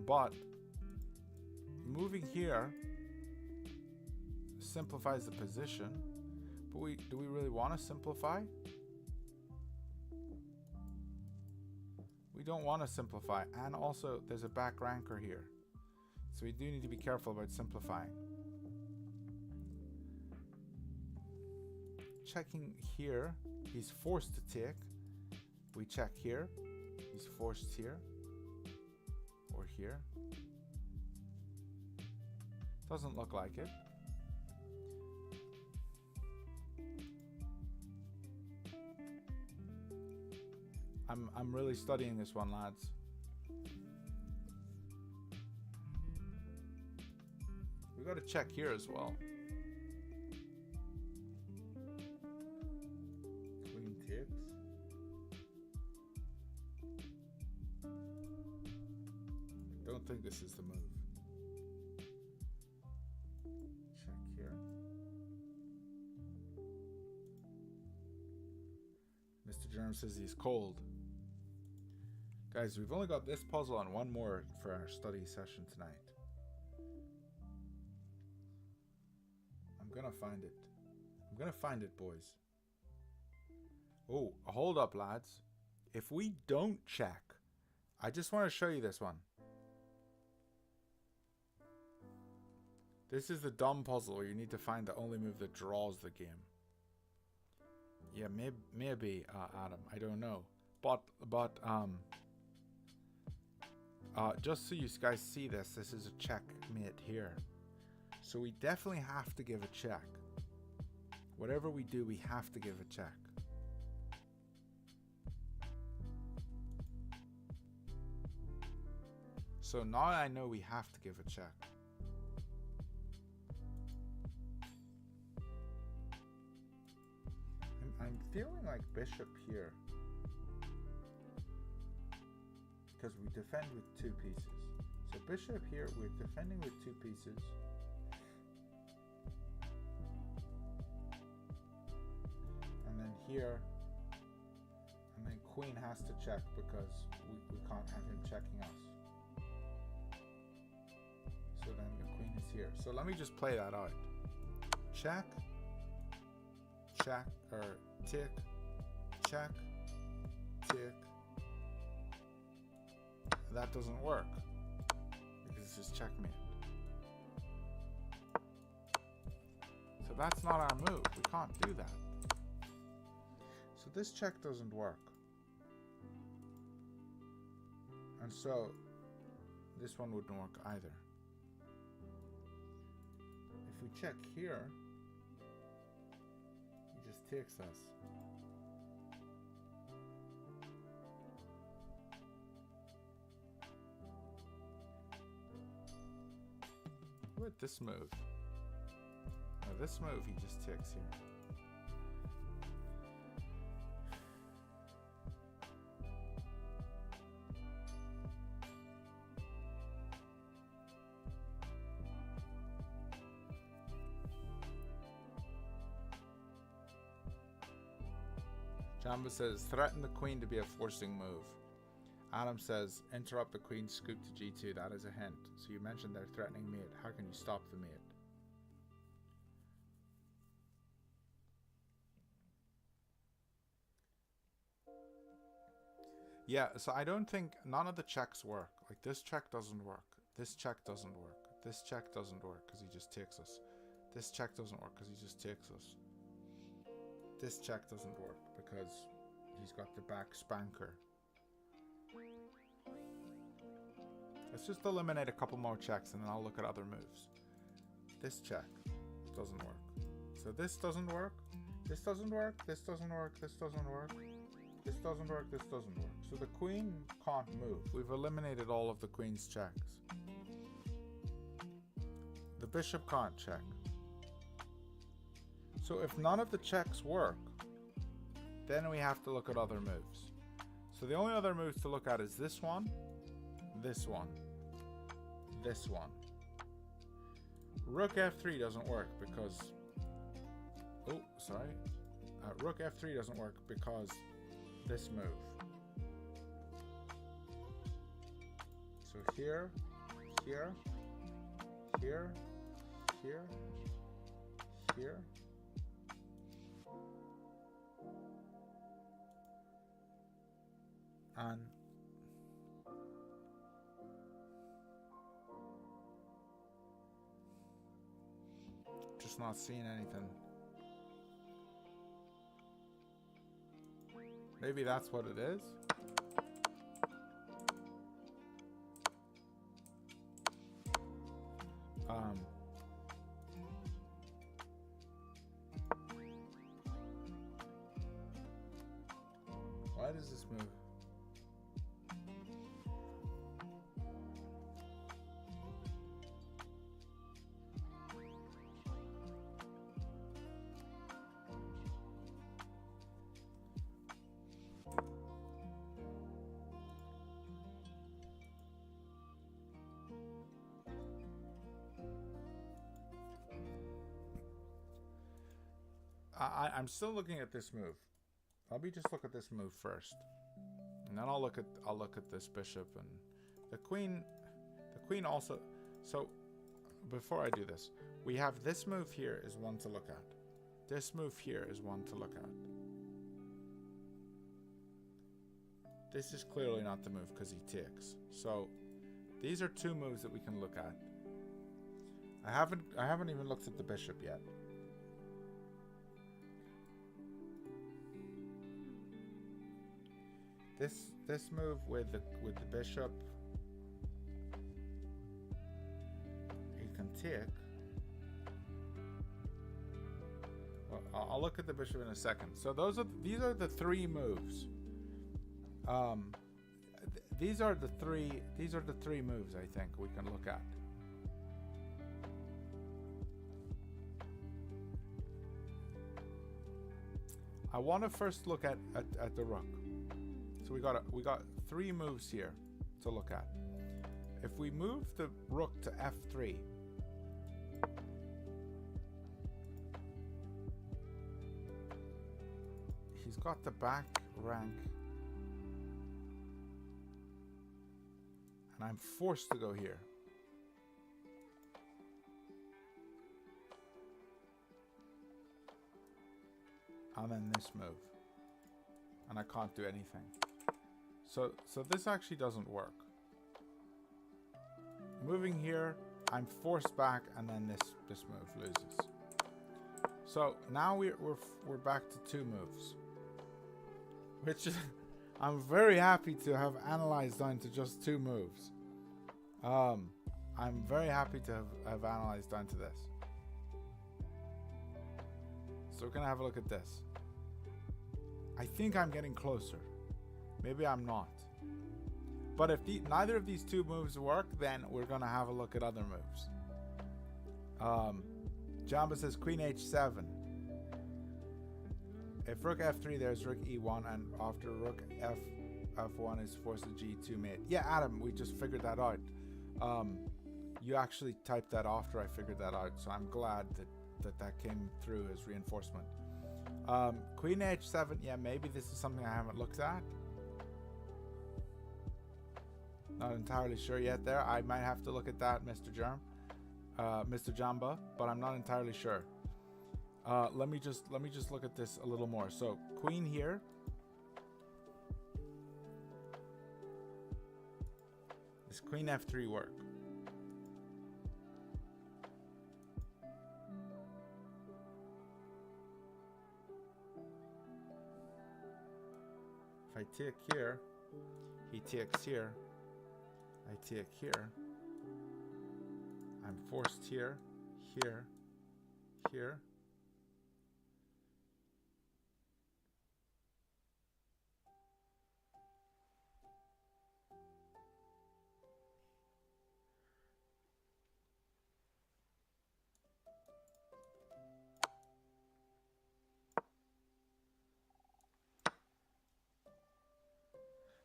A: But moving here simplifies the position, but do we really want to simplify? We don't want to simplify, and also there's a back ranker here, so we do need to be careful about simplifying. Checking here, he's forced to take. We check here, he's forced here or here. Doesn't look like it. I'm really studying this one, lads. We got to check here as well. Queen takes. Don't think this is the move. Check here. Mr. Germ says he's cold. Guys, we've only got this puzzle and one more for our study session tonight. I'm gonna find it. I'm gonna find it, boys. Oh, hold up, lads. If we don't check, I just want to show you this one. This is the dumb puzzle where you need to find the only move that draws the game. Yeah, maybe Adam, I don't know. But just so you guys see this is a checkmate here. So we definitely have to give a check. Whatever we do, we have to give a check. So now I know we have to give a check. I'm feeling like bishop here. Because we defend with two pieces. So bishop here, we're defending with two pieces. And then here, and then queen has to check because we can't have him checking us. So then the queen is here. So let me just play that out. Check, check, or tick, check, tick. That doesn't work because it's checkmate. So that's not our move. We can't do that. So this check doesn't work. And so this one wouldn't work either. If we check here, he just takes us. With this move. Now this move he just takes here. Jamba says threaten the queen to be a forcing move. Adam says, interrupt the queen, scoop to g2. That is a hint. So you mentioned they're threatening mate. How can you stop the mate? Yeah, so I don't think none of the checks work. Like this check doesn't work. This check doesn't work. This check doesn't work because he just takes us. This check doesn't work because he just takes us. This check doesn't work because he's got the back spanker. Let's just eliminate a couple more checks and then I'll look at other moves. This check doesn't work. So this doesn't work. This doesn't work. This doesn't work. This doesn't work. This doesn't work. This doesn't work. So the queen can't move. We've eliminated all of the queen's checks. The bishop can't check. So if none of the checks work, then we have to look at other moves. So the only other moves to look at is this one, this one, this one. Rook f3 doesn't work because... Oh, sorry. Rook f3 doesn't work because this move. So here, here, here, here, here. And just not seeing anything. Maybe that's what it is. Why does this move? I'm still looking at this move. Let me just look at this move first, and then I'll look at this bishop and the queen. The queen also. So before I do this, we have this move here is one to look at. This move here is one to look at. This is clearly not the move because he takes. So these are two moves that we can look at. I haven't even looked at the bishop yet. This move with the bishop, he can take. Well, I'll look at the bishop in a second. So these are the three moves. These are the three moves I think we can look at. I want to first look at the rook. So we got three moves here to look at. If we move the rook to f3, he's got the back rank, and I'm forced to go here. And then this move, and I can't do anything. So this actually doesn't work. Moving here, I'm forced back, and then this move loses. So now we're back to two moves, which I'm very happy to have analyzed down to just two moves. I'm very happy to have analyzed down to this. So we're gonna have a look at this. I think I'm getting closer. Maybe I'm not. But if neither of these two moves work, then we're going to have a look at other moves. Jamba says Queen H7. If Rook F3, there's Rook E1, and after Rook F1 is forced to G2 mate. Yeah, Adam, we just figured that out. You actually typed that after I figured that out, so I'm glad that came through as reinforcement. Queen H7, yeah, maybe this is something I haven't looked at. Not entirely sure yet there. I might have to look at that, Mr. Jamba, but I'm not entirely sure. Let me just look at this a little more. So queen here. Does Queen F3 work? If I take here, he takes here. I take here. I'm forced here, here, here.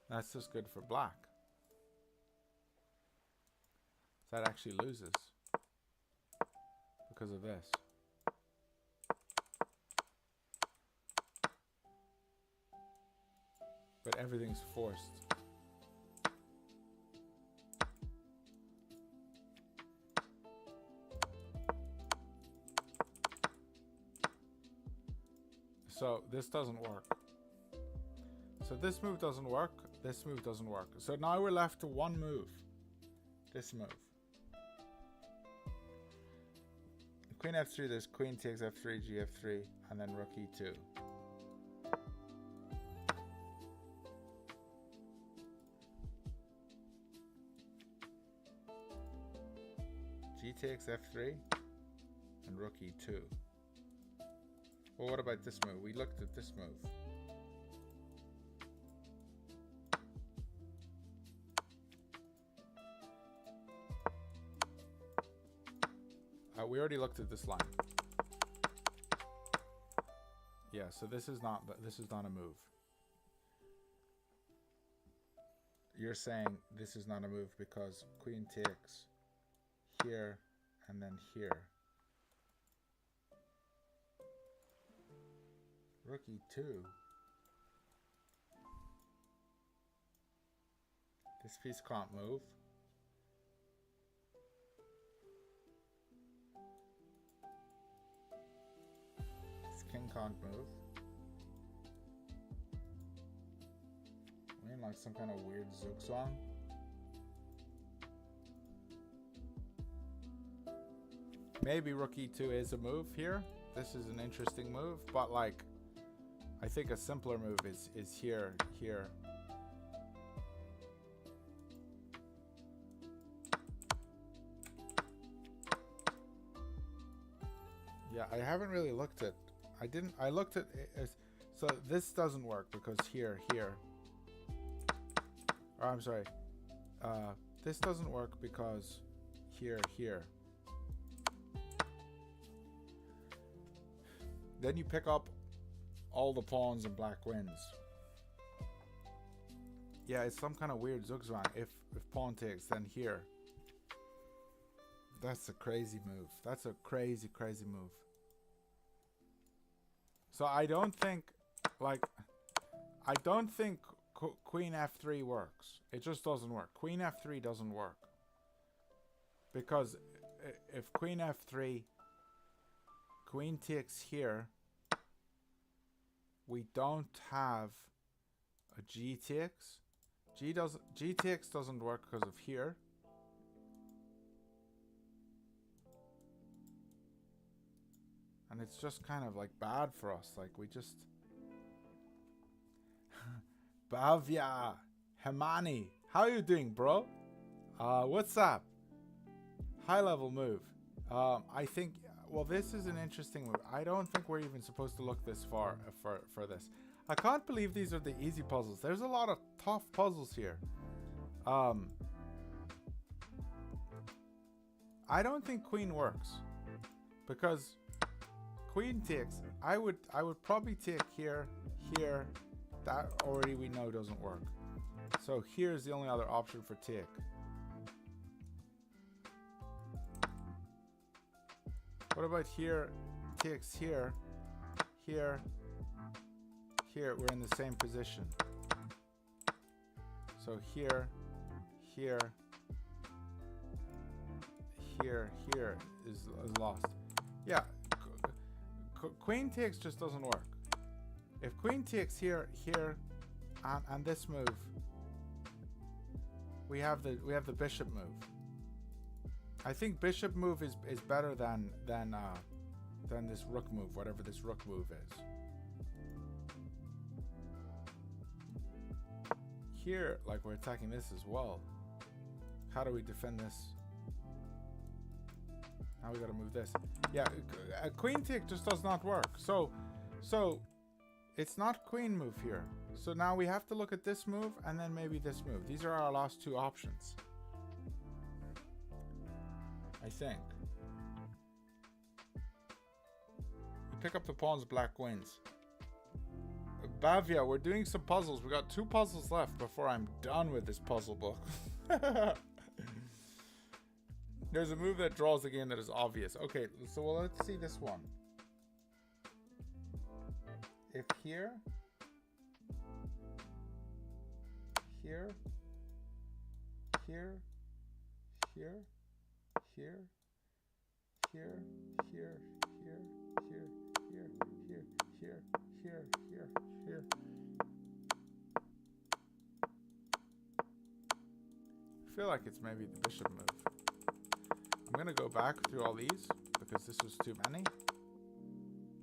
A: That's just good for black. That actually loses because of this. But everything's forced. So this doesn't work. So this move doesn't work. This move doesn't work. So now we're left to one move. This move. Queen f3, there's queen takes f3, gf3, and then rook e2. G takes f3 and rook e2. Well, what about this move? We looked at this move. We already looked at this line. Yeah, so this is not a move. You're saying this is not a move because queen takes here and then here. Rook e2. This piece can't move. King can't move. We're in like some kind of weird zugzwang. Maybe rook e2 is a move here. This is an interesting move, but like I think a simpler move is here. Yeah, I haven't really looked at I looked at it as, so this doesn't work because here. Or I'm sorry. This doesn't work because here. Then you pick up all the pawns and black wins. Yeah, it's some kind of weird zugzwang. If pawn takes, then here. That's a crazy move. That's a crazy move. So I don't think queen f3 works. It just doesn't work. Queen f3 doesn't work. Because if queen f3, queen takes here, we don't have a g takes. G takes doesn't work because of here. And it's just kind of like bad for us. Like we just Bavia Hemani, how are you doing, bro? What's up? High level move. I think, well, this is an interesting move. I don't think we're even supposed to look this far for this. I can't believe these are the easy puzzles. There's a lot of tough puzzles here. I don't think queen works because queen takes. I would probably take here. That already we know doesn't work. So here's the only other option for take. What about here? Takes here. Here. We're in the same position. So here is lost. Yeah. Queen takes just doesn't work. If queen takes here, and this move, we have the bishop move. I think bishop move is better than this rook move, whatever this rook move is. Here, like we're attacking this as well. How do we defend this? Now we gotta move this. Yeah, a queen take just does not work. So it's not queen move here. So now we have to look at this move and then maybe this move. These are our last two options, I think. We pick up the pawns, black wins. Bavia, we're doing some puzzles. We got 2 puzzles left before I'm done with this puzzle book. There's a move that draws the game that is obvious. Okay, so well, let's see this one. If here, here, here, here, here, here, here, here, here, here, here, here, feel like it's maybe the bishop move. I'm going to go back through all these because this was too many.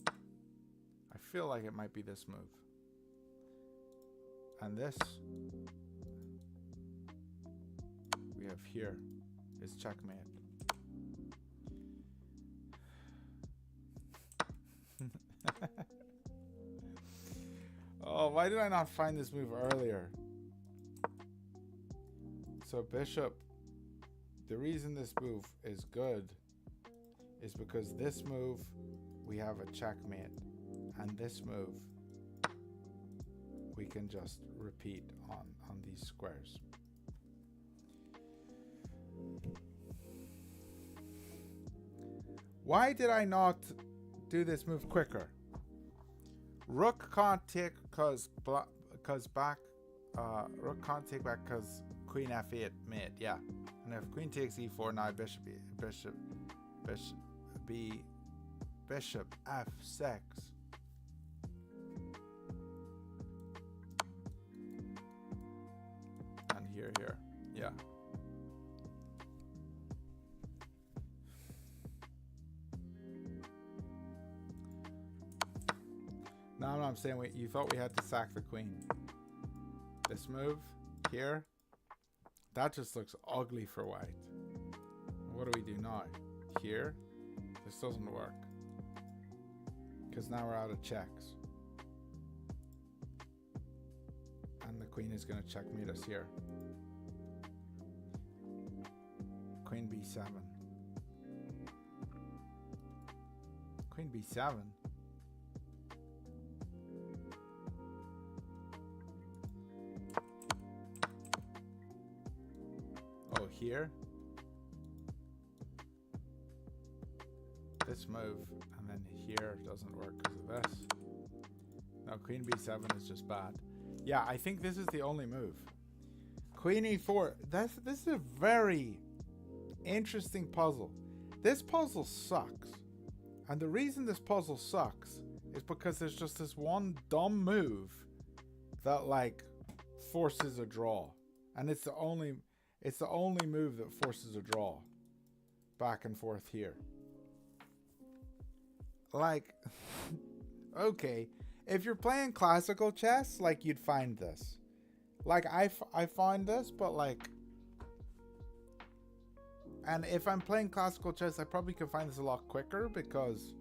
A: I feel like it might be this move. And this we have here is checkmate. Oh, why did I not find this move earlier? So bishop, the reason this move is good is because this move we have a checkmate, and this move we can just repeat on these squares. Why did I not do this move quicker? Rook can't take because back. Rook can't take back because Queen F8 mate. Yeah, and if Queen takes E4 now, bishop F6. And here, yeah. No, I'm saying you thought we had to sack the queen. This move here, that just looks ugly for white. What do we do now? Here, this doesn't work because now we're out of checks, and the queen is going to checkmate us here. Queen B7. Queen B7. Oh, here. This move, and then here doesn't work because of this. No, Queen B7 is just bad. Yeah, I think this is the only move. Queen E4. This is a very interesting puzzle. This puzzle sucks. And the reason this puzzle sucks is because there's just this one dumb move that like forces a draw. And it's the only move that forces a draw. Back and forth here. Like, okay, if you're playing classical chess, like, you'd find this. Like, I find this, but like, and if I'm playing classical chess, I probably could find this a lot quicker because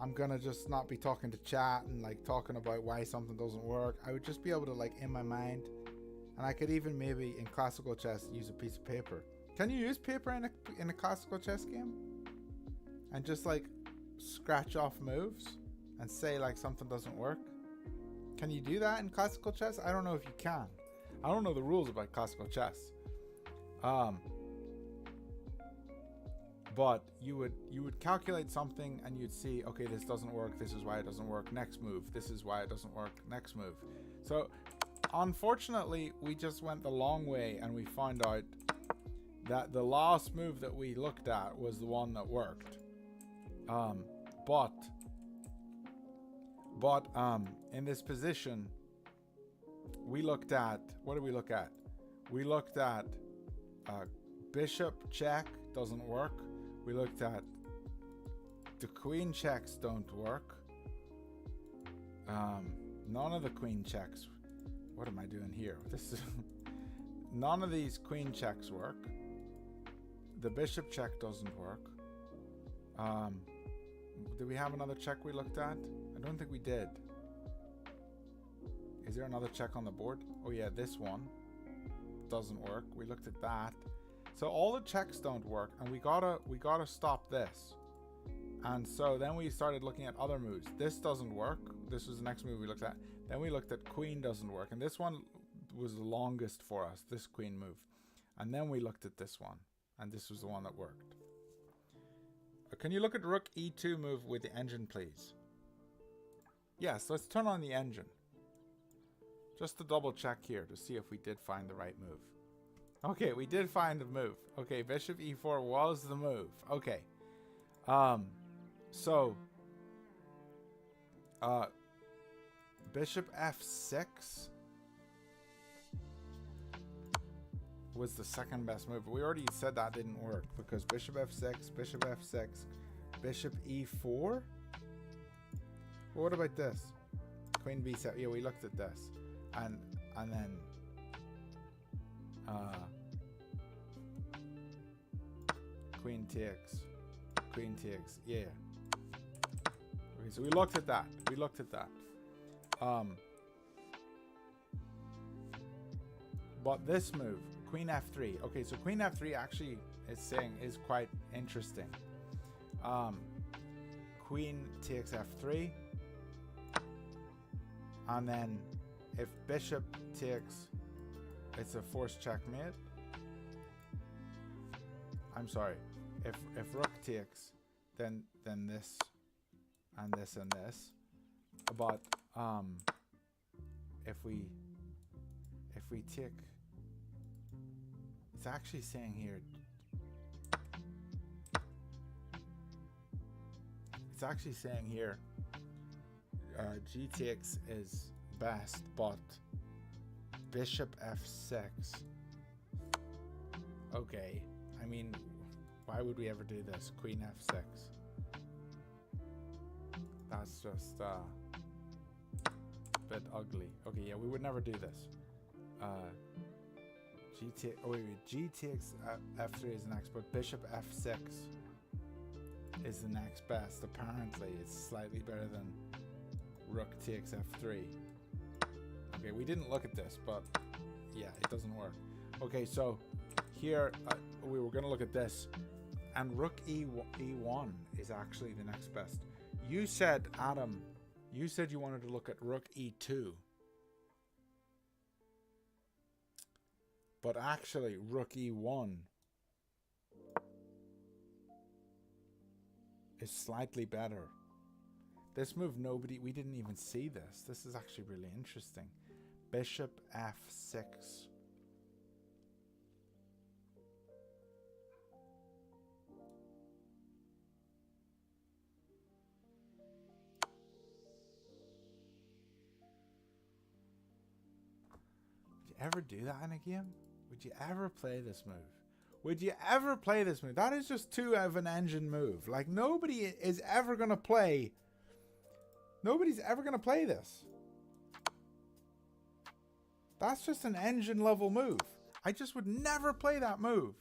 A: I'm gonna just not be talking to chat and like talking about why something doesn't work. I would just be able to like in my mind, and I could even maybe in classical chess use a piece of paper. Can you use paper in a classical chess game? And just like scratch off moves and say like something doesn't work? Can you do that in classical chess? I don't know if you can. I don't know the rules about classical chess. But you would calculate something and you'd see, okay, this doesn't work, this is why it doesn't work, next move, this is why it doesn't work, next move. So unfortunately we just went the long way and we found out that the last move that we looked at was the one that worked. But in this position we looked at, what did we look at? We looked at bishop check, doesn't work. We looked at the queen checks don't work. None of the queen checks. What am I doing here? This is none of these queen checks work. The bishop check doesn't work. Did we have another check we looked at? I don't think we did. Is there another check on the board? Oh yeah, this one doesn't work. We looked at that. So all the checks don't work, and we gotta stop this. And so then we started looking at other moves. This doesn't work. This was the next move we looked at. Then we looked at queen doesn't work, and this one was the longest for us, this queen move. And then we looked at this one, and this was the one that worked. Can you look at rook e2 move with the engine, please? Yes, let's turn on the engine. Just to double check here to see if we did find the right move. Okay, we did find the move. Okay, bishop e4 was the move. Okay. So bishop f6. was the second best move. But we already said that didn't work because bishop f6, bishop f6, bishop e4. Well, what about this? Queen b7. Yeah, we looked at this, and then queen takes, queen takes. Yeah. Okay, so we looked at that. We looked at that. But this move, queen f3. Okay, so queen f3 actually is quite interesting. Queen takes f3, and then if bishop takes, it's a forced checkmate. I'm sorry. If rook takes, then this and this and this. But if we take, it's actually saying here. It's actually saying here. G takes is best, but bishop f6. Okay, I mean, why would we ever do this? Queen f6. That's just a bit ugly. Okay, yeah, we would never do this. G takes f3 is next, but bishop f6 is the next best. Apparently, it's slightly better than rook takes f3. Okay, we didn't look at this, but yeah, it doesn't work. Okay, so here we were going to look at this, and rook e1 is actually the next best. You said, Adam, you said you wanted to look at rook e2. But actually, rook e1 is slightly better. This move, we didn't even see this. This is actually really interesting. Bishop f6. Would you ever do that in a game? Would you ever play this move? Would you ever play this move? That is just too of an engine move. Like, nobody is ever going to play. Nobody's ever going to play this. That's just an engine level move. I just would never play that move.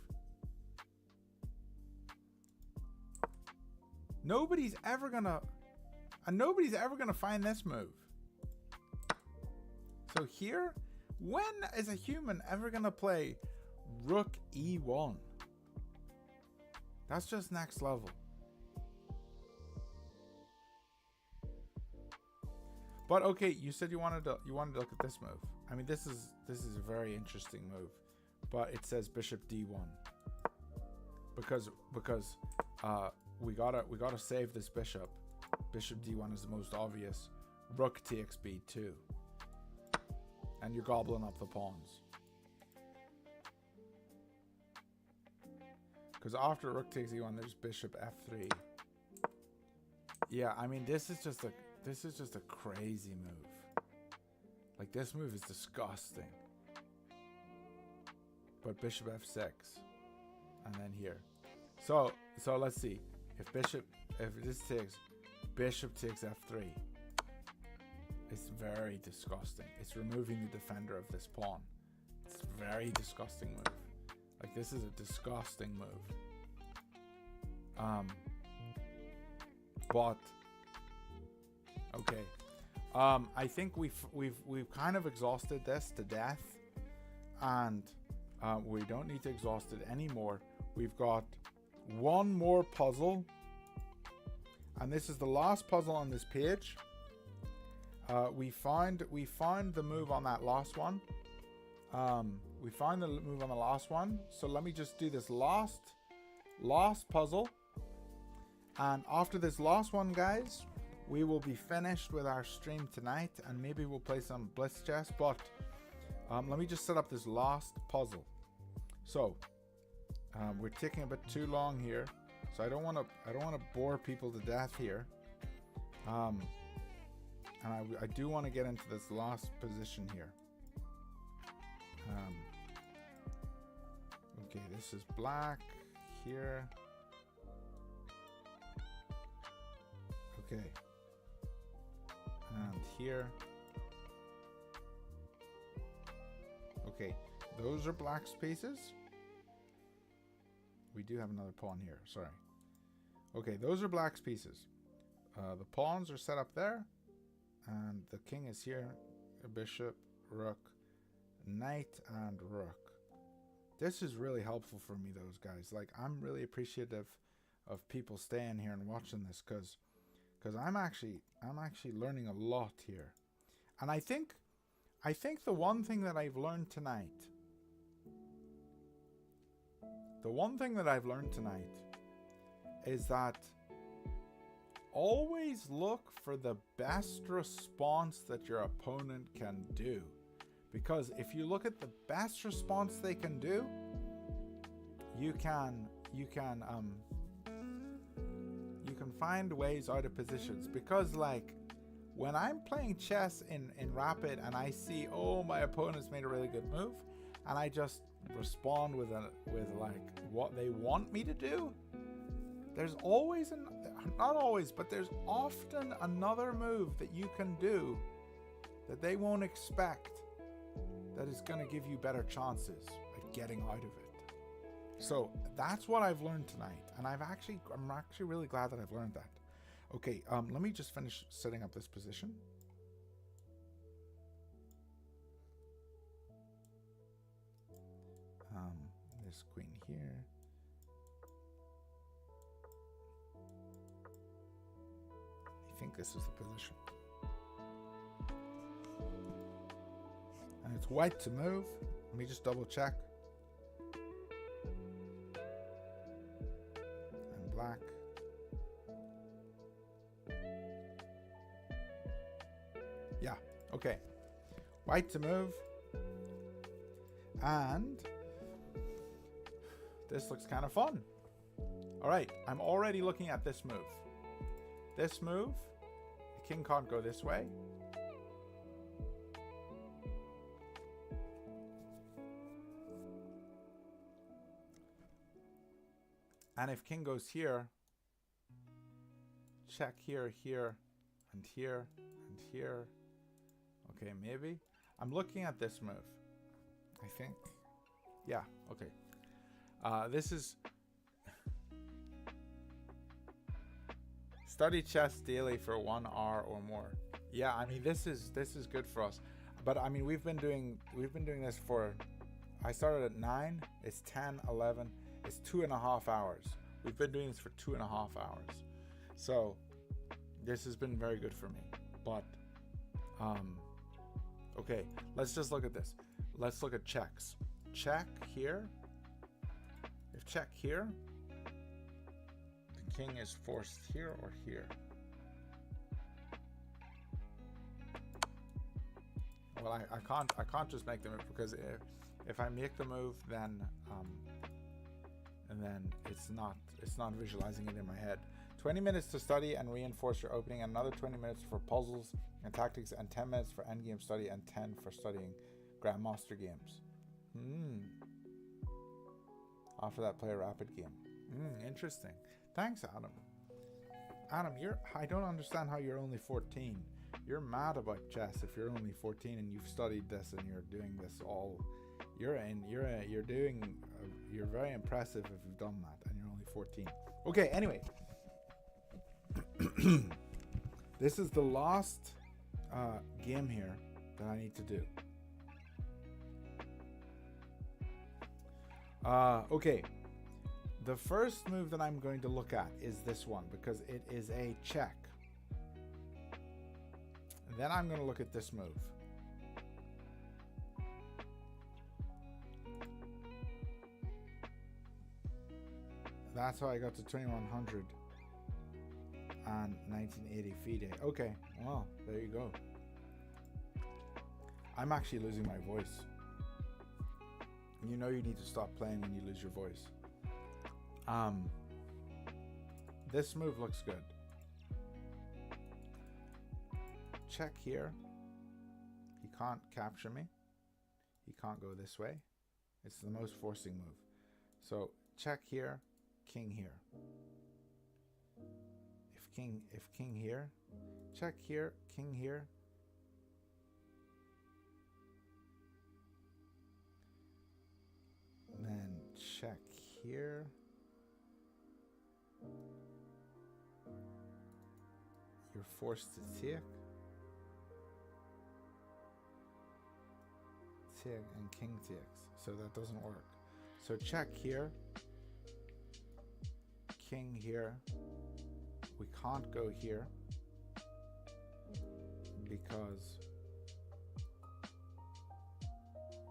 A: Nobody's ever going to find this move. So here, when is a human ever going to play rook e1? That's just next level. But okay, you said you wanted to look at this move. I mean, this is a very interesting move, but it says bishop d1 because we gotta save this bishop. Bishop d1 is the most obvious. Rook takes b2, and you're gobbling up the pawns. Because after rook takes e1, there's bishop f3. Yeah, I mean, this is just a crazy move. Like, this move is disgusting. But bishop f6, and then here. So let's see. If this takes, bishop takes f3. It's very disgusting. It's removing the defender of this pawn. It's a very disgusting move. Like, this is a disgusting move. But okay. I think we've kind of exhausted this to death, and we don't need to exhaust it anymore. We've got one more puzzle, and this is the last puzzle on this page. We find the move on that last one. We find the move on the last one. So let me just do this last puzzle, and after this last one, guys, we will be finished with our stream tonight, and maybe we'll play some Blitz chess. But let me just set up this last puzzle. So we're taking a bit too long here, so I don't want to bore people to death here. And I do want to get into this last position here. Okay, this is black here. Okay. And here. Okay, those are black spaces. We do have another pawn here, sorry. Okay, those are black spaces. The pawns are set up there. And the king is here. A bishop, rook, knight, and rook. This is really helpful for me, those guys. Like, I'm really appreciative of people staying here and watching this, because I'm actually learning a lot here. And I think the one thing that I've learned tonight, is that always look for the best response that your opponent can do. Because if you look at the best response they can do, you can find ways out of positions. Because like when I'm playing chess in rapid and I see, oh, my opponent's made a really good move, and I just respond with like what they want me to do, there's always not always, but there's often another move that you can do that they won't expect, that is going to give you better chances at getting out of it. So that's what I've learned tonight, and I'm actually really glad that I've learned that. Okay, let me just finish setting up this position. This queen here. I think this is the position. And it's white to move. Let me just double check. And black. Yeah, okay. White to move. And this looks kind of fun. All right, I'm already looking at this move. This move, the king can't go this way. And if king goes here, check here, here, and here, and here. Okay, maybe. I'm looking at this move, I think. Yeah, okay. This is study chess daily for 1 hour or more. Yeah, I mean this is good for us. But I mean we've been doing this for, I started at 9, it's 10, 11, it's 2.5 hours. We've been doing this for 2.5 hours. So this has been very good for me. But okay, let's just look at this. Let's look at checks. Check here. If check here, the king is forced here or here. Well, I can't just make the move, because if I make the move, then it's not visualizing it in my head. 20 minutes to study and reinforce your opening, and another 20 minutes for puzzles and tactics, and 10 minutes for endgame study, and 10 for studying Grandmaster games. After that, play a rapid game. Interesting. Thanks, Adam. Adam, I don't understand how you're only 14. You're mad about chess if you're only 14 and you've studied this and you're doing this all. You're very impressive if you've done that and you're only 14. Okay, anyway. This is the last game here that I need to do. Okay, the first move that I'm going to look at is this one, because it is a check. Then I'm going to look at this move. That's how I got to 2100 and 1980 FIDE. Okay, well, there you go. I'm actually losing my voice. You know you need to stop playing when you lose your voice. This move looks good. Check here. He can't capture me. He can't go this way. It's the most forcing move. So check here, king here. If king here, check here, king here. And then check here. You're forced to take. Take and king takes. So that doesn't work. So check here. King here. We can't go here because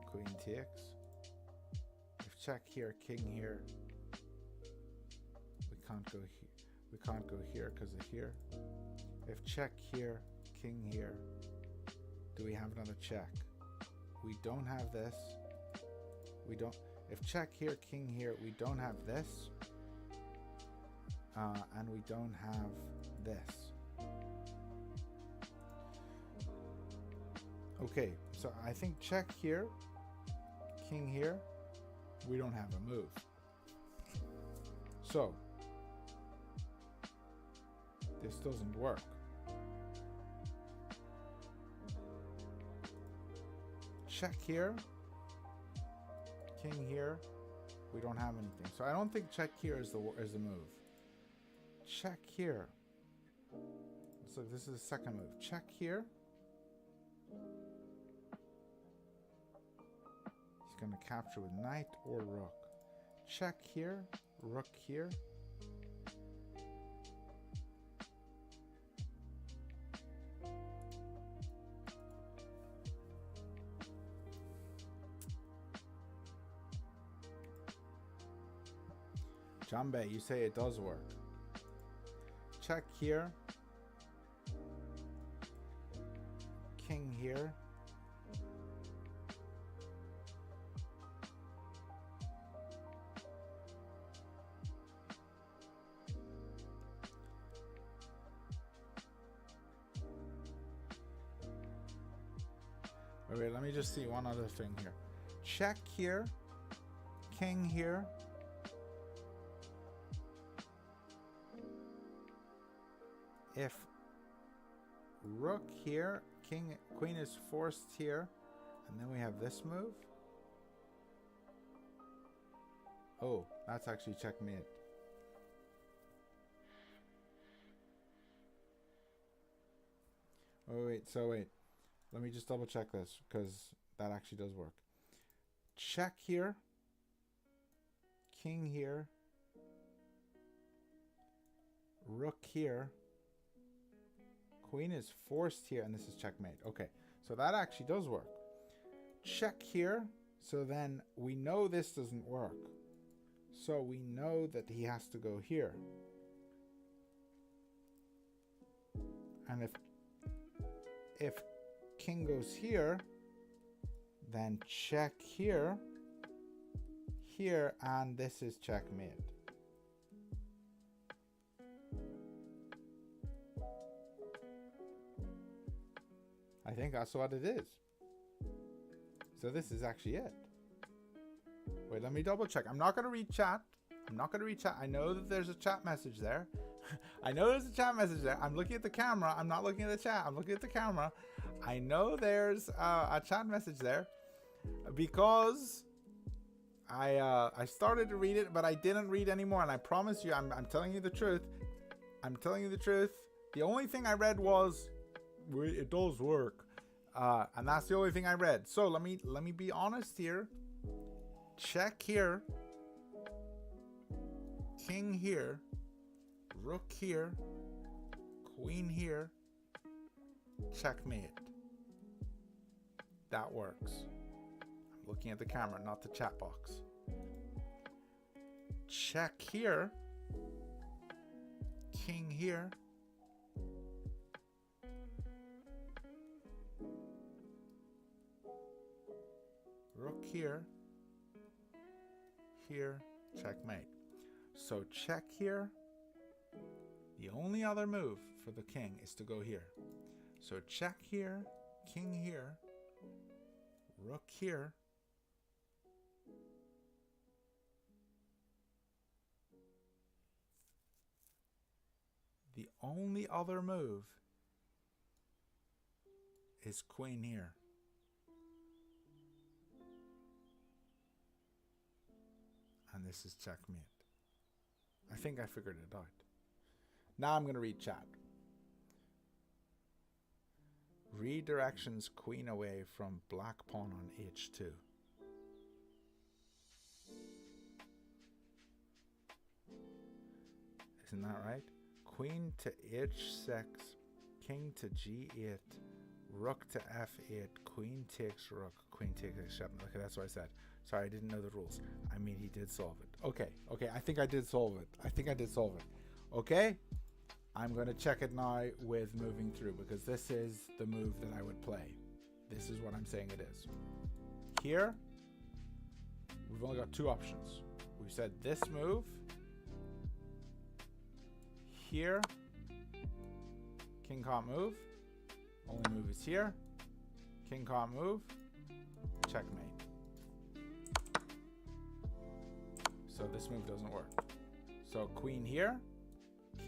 A: queen takes. If check here, king here, we can't go here. We can't go here because of here. If check here, king here, do we have another check? We don't have this. We don't. If check here, king here, we don't have this. And we don't have this. Okay, so I think check here, king here, we don't have a move. So, this doesn't work. Check here, king here, we don't have anything. So I don't think check here is the move. Check here. So this is the second move. Check here. He's going to capture with knight or rook. Check here. Rook here. Jambe, you say it does work. Check here. King here. Wait, let me just see one other thing here. Check here. King here. If rook here, queen is forced here, and then we have this move. Oh, that's actually checkmate. Oh, wait, let me just double check this, because that actually does work. Check here, king here, rook here, queen is forced here, and this is checkmate. Okay, so that actually does work. Check here, so then we know this doesn't work. So we know that he has to go here. And if king goes here, then check here, here, and this is checkmate. I think that's what it is. So this is actually it. Wait, let me double check. I'm not going to read chat. I know that there's a chat message there. I'm looking at the camera. I'm not looking at the chat. I'm looking at the camera. I know there's a chat message there because I started to read it, but I didn't read anymore. And I promise you, I'm telling you the truth. The only thing I read was it does work, and that's the only thing I read. So let me be honest here. Check here, king here, rook here, queen here, checkmate. That works. I'm looking at the camera, not the chat box. Check here, king here, rook here, here, checkmate. So check here. The only other move for the king is to go here. So check here, king here, rook here, only other move is queen here. And this is checkmate. I think I figured it out. Now I'm going to read chat. Redirections queen away from black pawn on h2. Isn't that right? Queen to h6, king to g8, rook to f8, queen takes rook, queen takes h7. Okay, that's what I said. Sorry, I didn't know the rules. I mean, he did solve it. Okay, I think I did solve it. Okay, I'm going to check it now with moving through, because this is the move that I would play. This is what I'm saying it is. Here, we've only got two options. We've said this move. Here, king can't move. Only move is here. King can't move. Checkmate. So this move doesn't work. So queen here,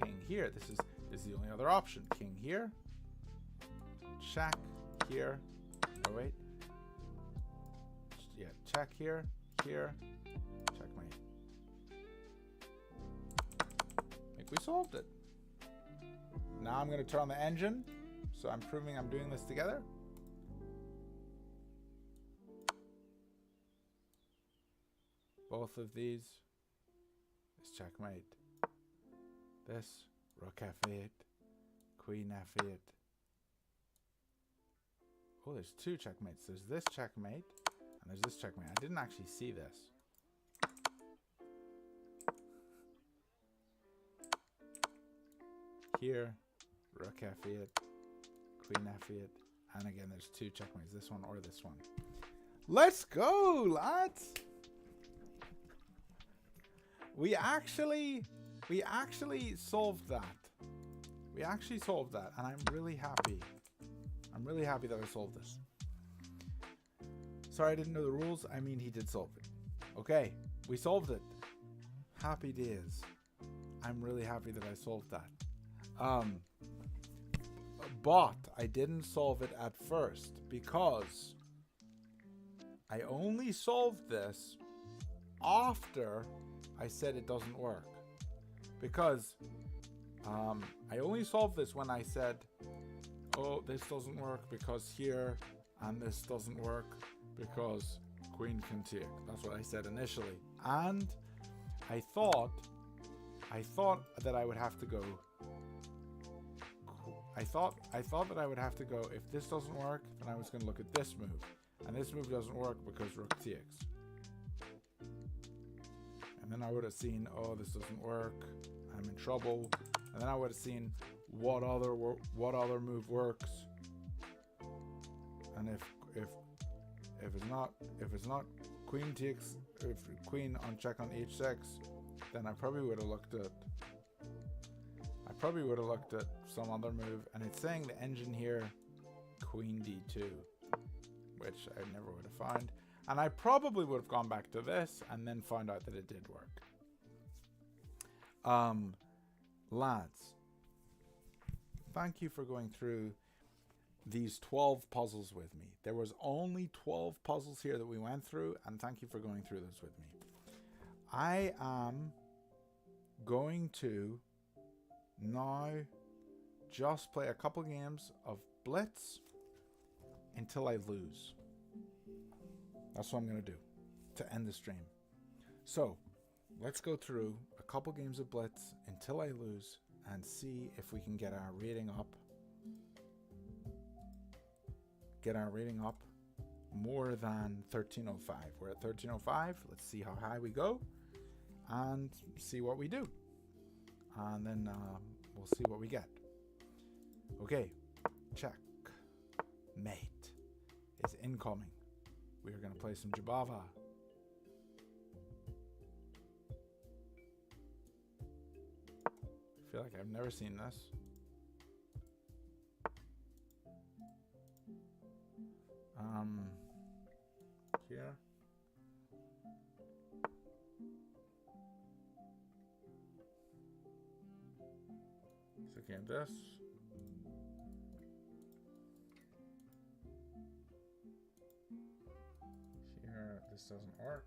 A: king here. This is the only other option. King here, check here. Oh wait. Yeah, check here, here, checkmate. I think we solved it. Now I'm going to turn on the engine. So I'm proving I'm doing this together. Both of these is checkmate. This, rook f8, queen f8. Oh, there's two checkmates. There's this checkmate, and there's this checkmate. I didn't actually see this. Here, rook f8, queen f8, and again there's two checkmates, this one or this one. Let's go, lads! We actually solved that. We actually solved that, and I'm really happy. I'm really happy that I solved this. Sorry I didn't know the rules. I mean, he did solve it. Okay, we solved it. Happy days. I'm really happy that I solved that. But I didn't solve it at first because I only solved this after I said it doesn't work. Because I only solved this when I said, oh, this doesn't work because here, and this doesn't work because queen can take. That's what I said initially. And I thought that I would have to go. I thought that I would have to go, if this doesn't work, then I was going to look at this move. And this move doesn't work because rook takes. And then I would have seen, oh, this doesn't work. I'm in trouble. And then I would have seen what other move works. And if it's not queen takes, if queen on check on h6, then I probably would have looked at some other move, and it's saying the engine here, queen d2, which I never would have found. And I probably would have gone back to this and then found out that it did work. Lads, thank you for going through these 12 puzzles with me. There was only 12 puzzles here that we went through, and thank you for going through this with me. I am going to now just play a couple games of Blitz until I lose. That's what I'm going to do to end the stream. So let's go through a couple games of Blitz until I lose and see if we can get our rating up. Get our rating up more than 1305. We're at 1305. Let's see how high we go and see what we do. And then we'll see what we get. Okay, check. Mate is incoming. We are going to play some Jabava. I feel like I've never seen this. Here. Looking at this. Here, this doesn't work.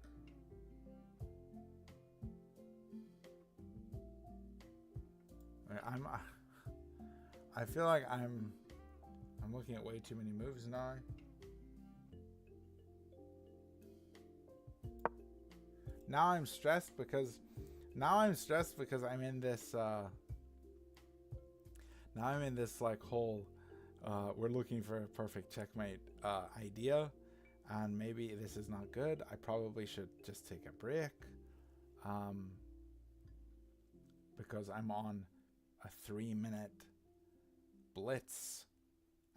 A: I feel like I'm looking at way too many moves now. Now I'm stressed because I'm in this now I'm in this like whole we're looking for a perfect checkmate idea, and maybe this is not good. I probably should just take a break because I'm on a 3-minute blitz,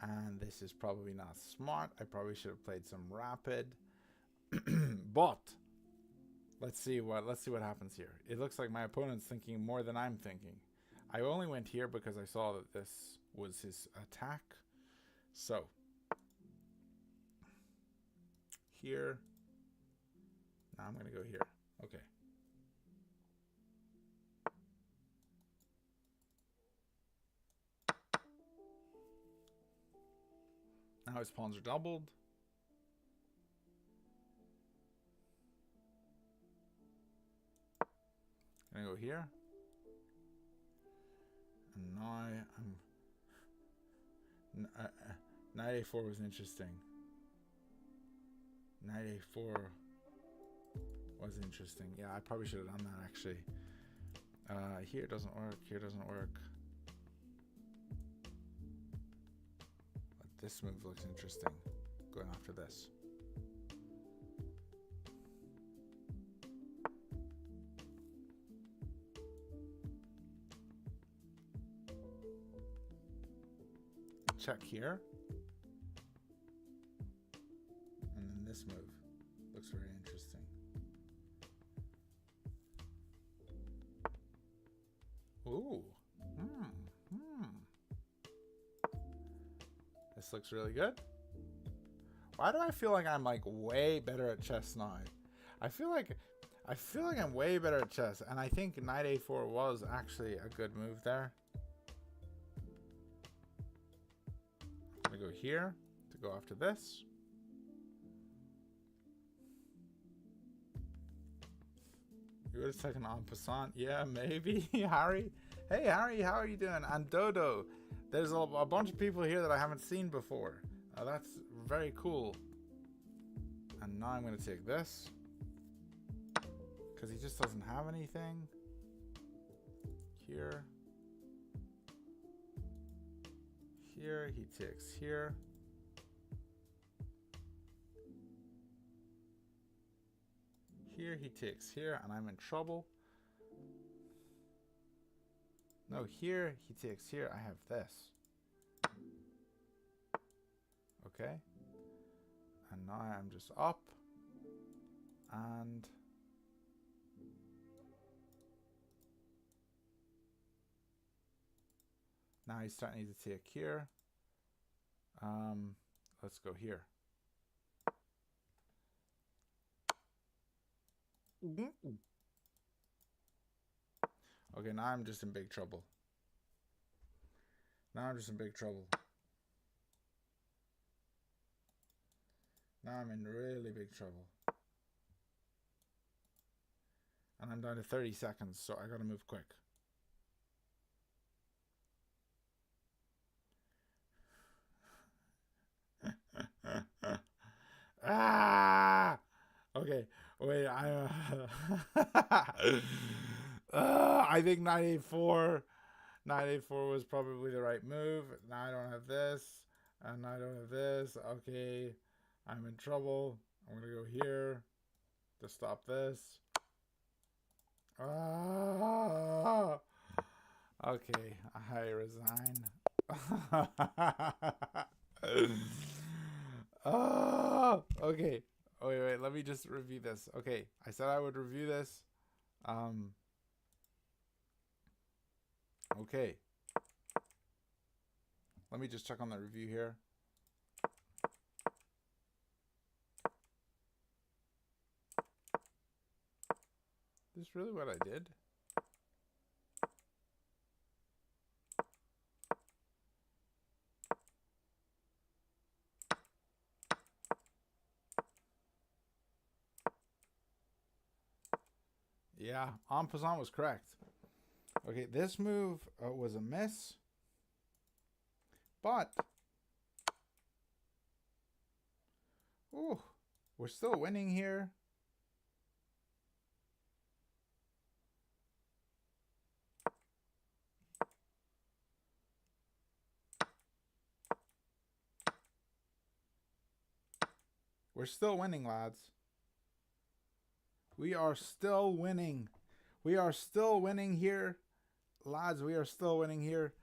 A: and this is probably not smart. I probably should have played some rapid. But let's see what happens here. It looks like my opponent's thinking more than I'm thinking. I only went here because I saw that this was his attack. So here. Now I'm gonna go here. Okay. Now his pawns are doubled. Gonna go here. And now knight a4 was interesting. Knight a4 was interesting. Yeah, I probably should have done that actually. Here doesn't work. Here doesn't work. But this move looks interesting. Going after this. Check here. And then this move looks very interesting. Ooh. This looks really good. Why do I feel like I'm like way better at chess now? I feel like I'm way better at chess, and I think knight a4 was actually a good move there. I'm gonna go here to go after this. You would have taken en passant. Yeah, maybe. Harry. Hey, Harry, how are you doing? And Dodo. There's a bunch of people here that I haven't seen before. That's very cool. And now I'm going to take this. Because he just doesn't have anything. Here. Here, he takes here. Here, he takes here, and I'm in trouble. No, here, he takes here, I have this. Okay. And now I'm just up. And now he's starting to take here. Let's go here. Okay, now I'm just in big trouble. Now I'm just in big trouble. Now I'm in really big trouble. And I'm down to 30 seconds, so I gotta move quick. Ah! Okay, wait, I think knight a4 was probably the right move. Now I don't have this, and I don't have this. Okay, I'm in trouble. I'm gonna go here to stop this. Ah! Okay, I resign. Oh, okay. Oh, wait, let me just review this. Okay, I said I would review this. Okay. Let me just check on the review here. Is this really what I did? Yeah, en passant was correct. Okay, this move was a miss. But... Ooh, we're still winning here. We're still winning, lads. We are still winning. We are still winning here. Lads, we are still winning here.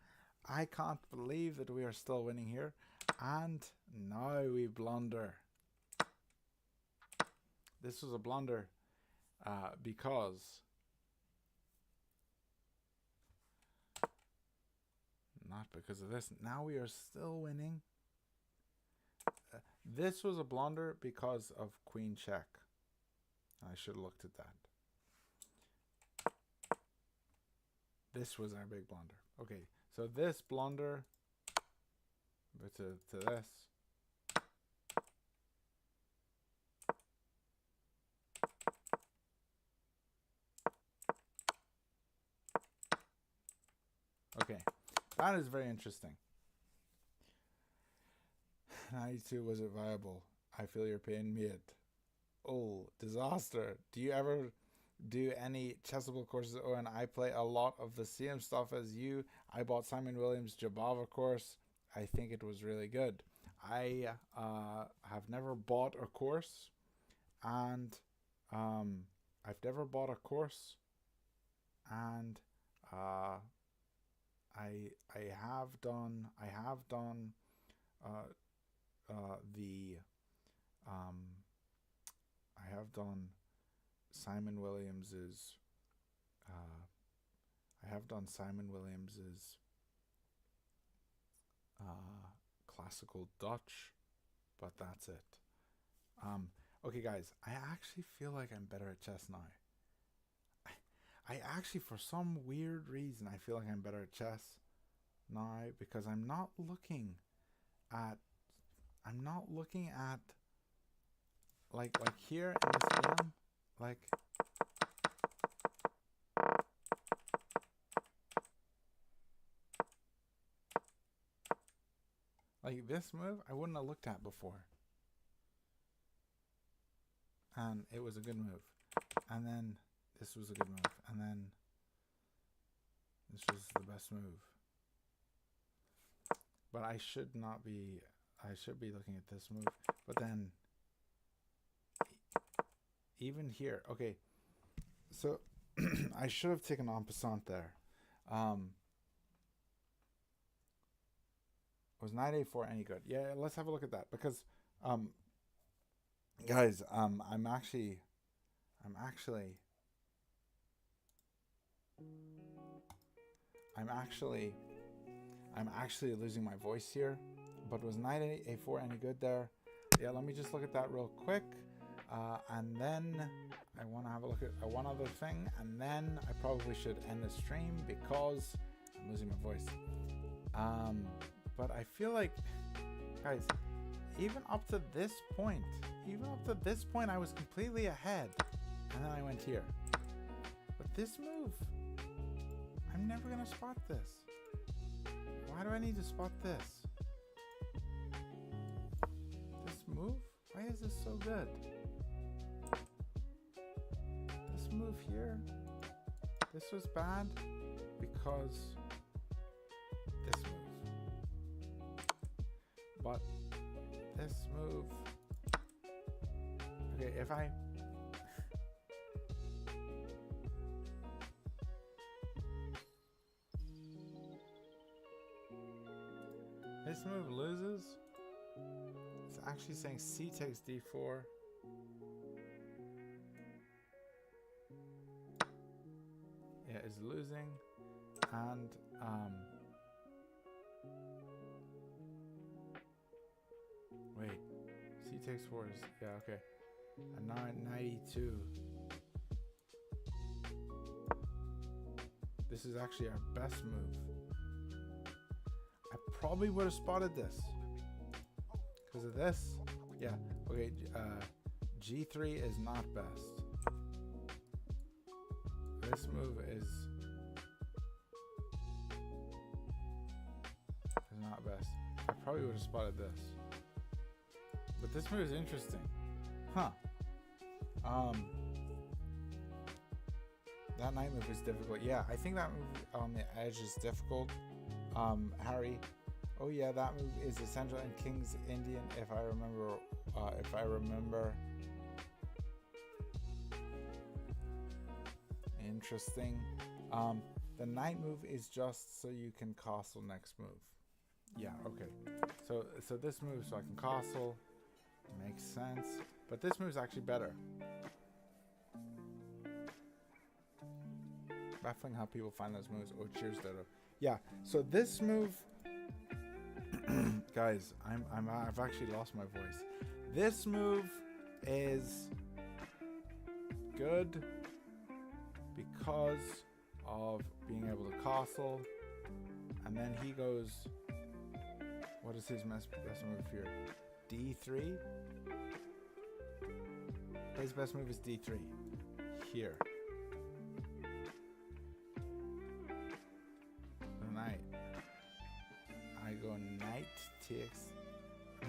A: I can't believe that we are still winning here. And now we blunder. This was a blunder because... Not because of this. Now we are still winning. This was a blunder because of queen check. I should have looked at that. This was our big blunder. Okay, so this blunder, but to this. Okay, that is very interesting. 92, was it viable? I feel your pain, mate. Oh, disaster. Do you ever do any chessable courses? Oh, and I play a lot of the same stuff as you. I bought Simon Williams' Jabava course. I think it was really good. I have never bought a course, and I've never bought a course, and I have done I have done Simon Williams's classical Dutch, but that's it. Okay, guys, I actually feel like I'm better at chess now. I actually, for some weird reason, I feel like I'm better at chess now because I'm not looking at like here in this game, like this move I wouldn't have looked at before, and it was a good move, and then this was a good move, and then this was the best move. But I should be looking at this move. But then even here, okay, so I should have taken en passant there. Was knight a4 any good? Yeah, let's have a look at that, because guys, I'm actually losing my voice here. But was knight a4 any good there? Yeah, let me just look at that real quick. And then I want to have a look at one other thing. And then I probably should end the stream because I'm losing my voice. But I feel like, guys, even up to this point, I was completely ahead. And then I went here. But this move, I'm never going to spot this. Why do I need to spot this? This move? Why is this so good? This move here, this was bad because this move. But this move, okay, if I this move loses, it's actually saying c takes d4. Yeah, is losing, and wait, c takes 4 is, yeah, okay, and now at 92. This is actually our best move. I probably would have spotted this because of this. Yeah, okay, g3 is not best. This move is not best. I probably would have spotted this. But this move is interesting. Huh. That knight move is difficult. Yeah, I think that move on the edge is difficult. Harry. Oh yeah, that move is essential in King's Indian if I remember. Interesting. The knight move is just so you can castle next move. Yeah, okay. So this move so I can castle. Makes sense. But this move is actually better. Baffling how people find those moves. Oh, cheers, Dodo. Yeah, so this move guys, I've actually lost my voice. This move is good because of being able to castle, and then he goes, what is his best move here? D3? His best move is D3. Here. The knight. I go knight takes. I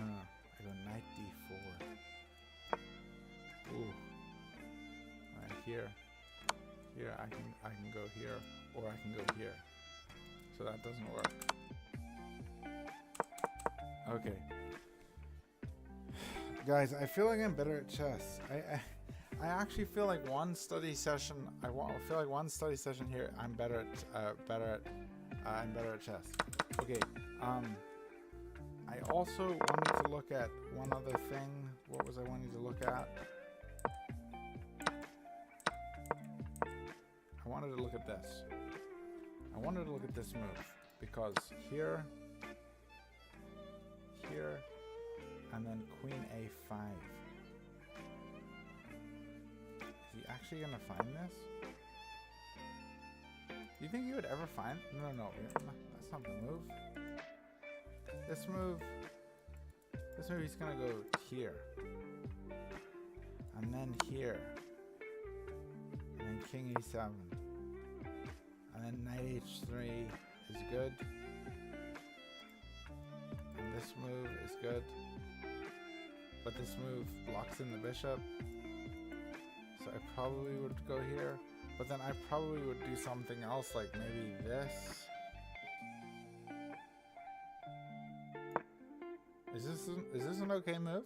A: go knight D4. Ooh. Right here. Here I can go here, or I can go here. So that doesn't work. Okay. Guys, I feel like I'm better at chess. I actually feel like one study session. I feel like one study session here. I'm better at chess. Okay. I also wanted to look at one other thing. What was I wanting to look at? I wanted to look at this. I wanted to look at this move because here, and then Queen A5. Is he actually gonna find this? Do you think he would ever find? No, that's not the move. This move he's gonna go here, and then here, and then King E7, and then Knight H3 is good, and this move is good, but this move blocks in the bishop, so I probably would go here, but then I probably would do something else, like maybe this. Is this an okay move?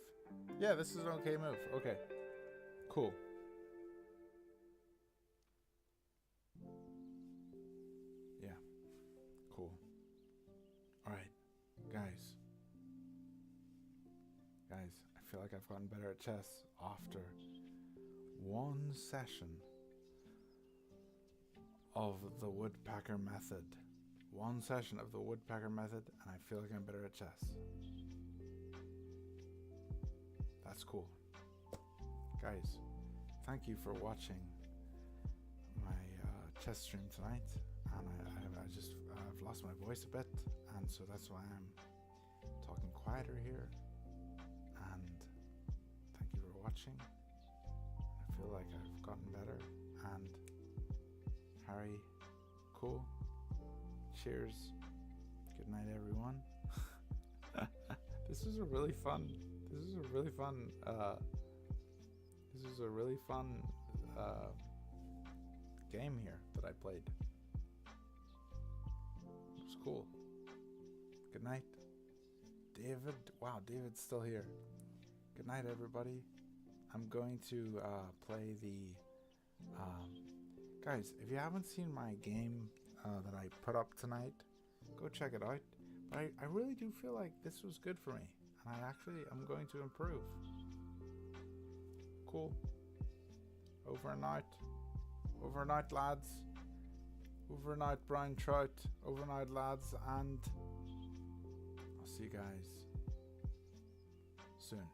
A: Yeah, this is an okay move. Okay. Cool. Yeah. Cool. Alright. Guys. I feel like I've gotten better at chess after one session of the Woodpecker method. One session of the Woodpecker method, and I feel like I'm better at chess. That's cool. Guys, thank you for watching my chess stream tonight. And I've lost my voice a bit, and so that's why I'm talking quieter here. And thank you for watching. I feel like I've gotten better. And Harry, cool. Cheers. Good night, everyone. This is a really fun game here that I played. It was cool. Good night. David. Wow, David's still here. Good night, everybody. I'm going to play the... guys, if you haven't seen my game that I put up tonight, go check it out. But I really do feel like this was good for me. And I'm going to improve. Cool. Over and out. Over and out, lads. Over and out, brown trout. Over and out, lads. And I'll see you guys soon.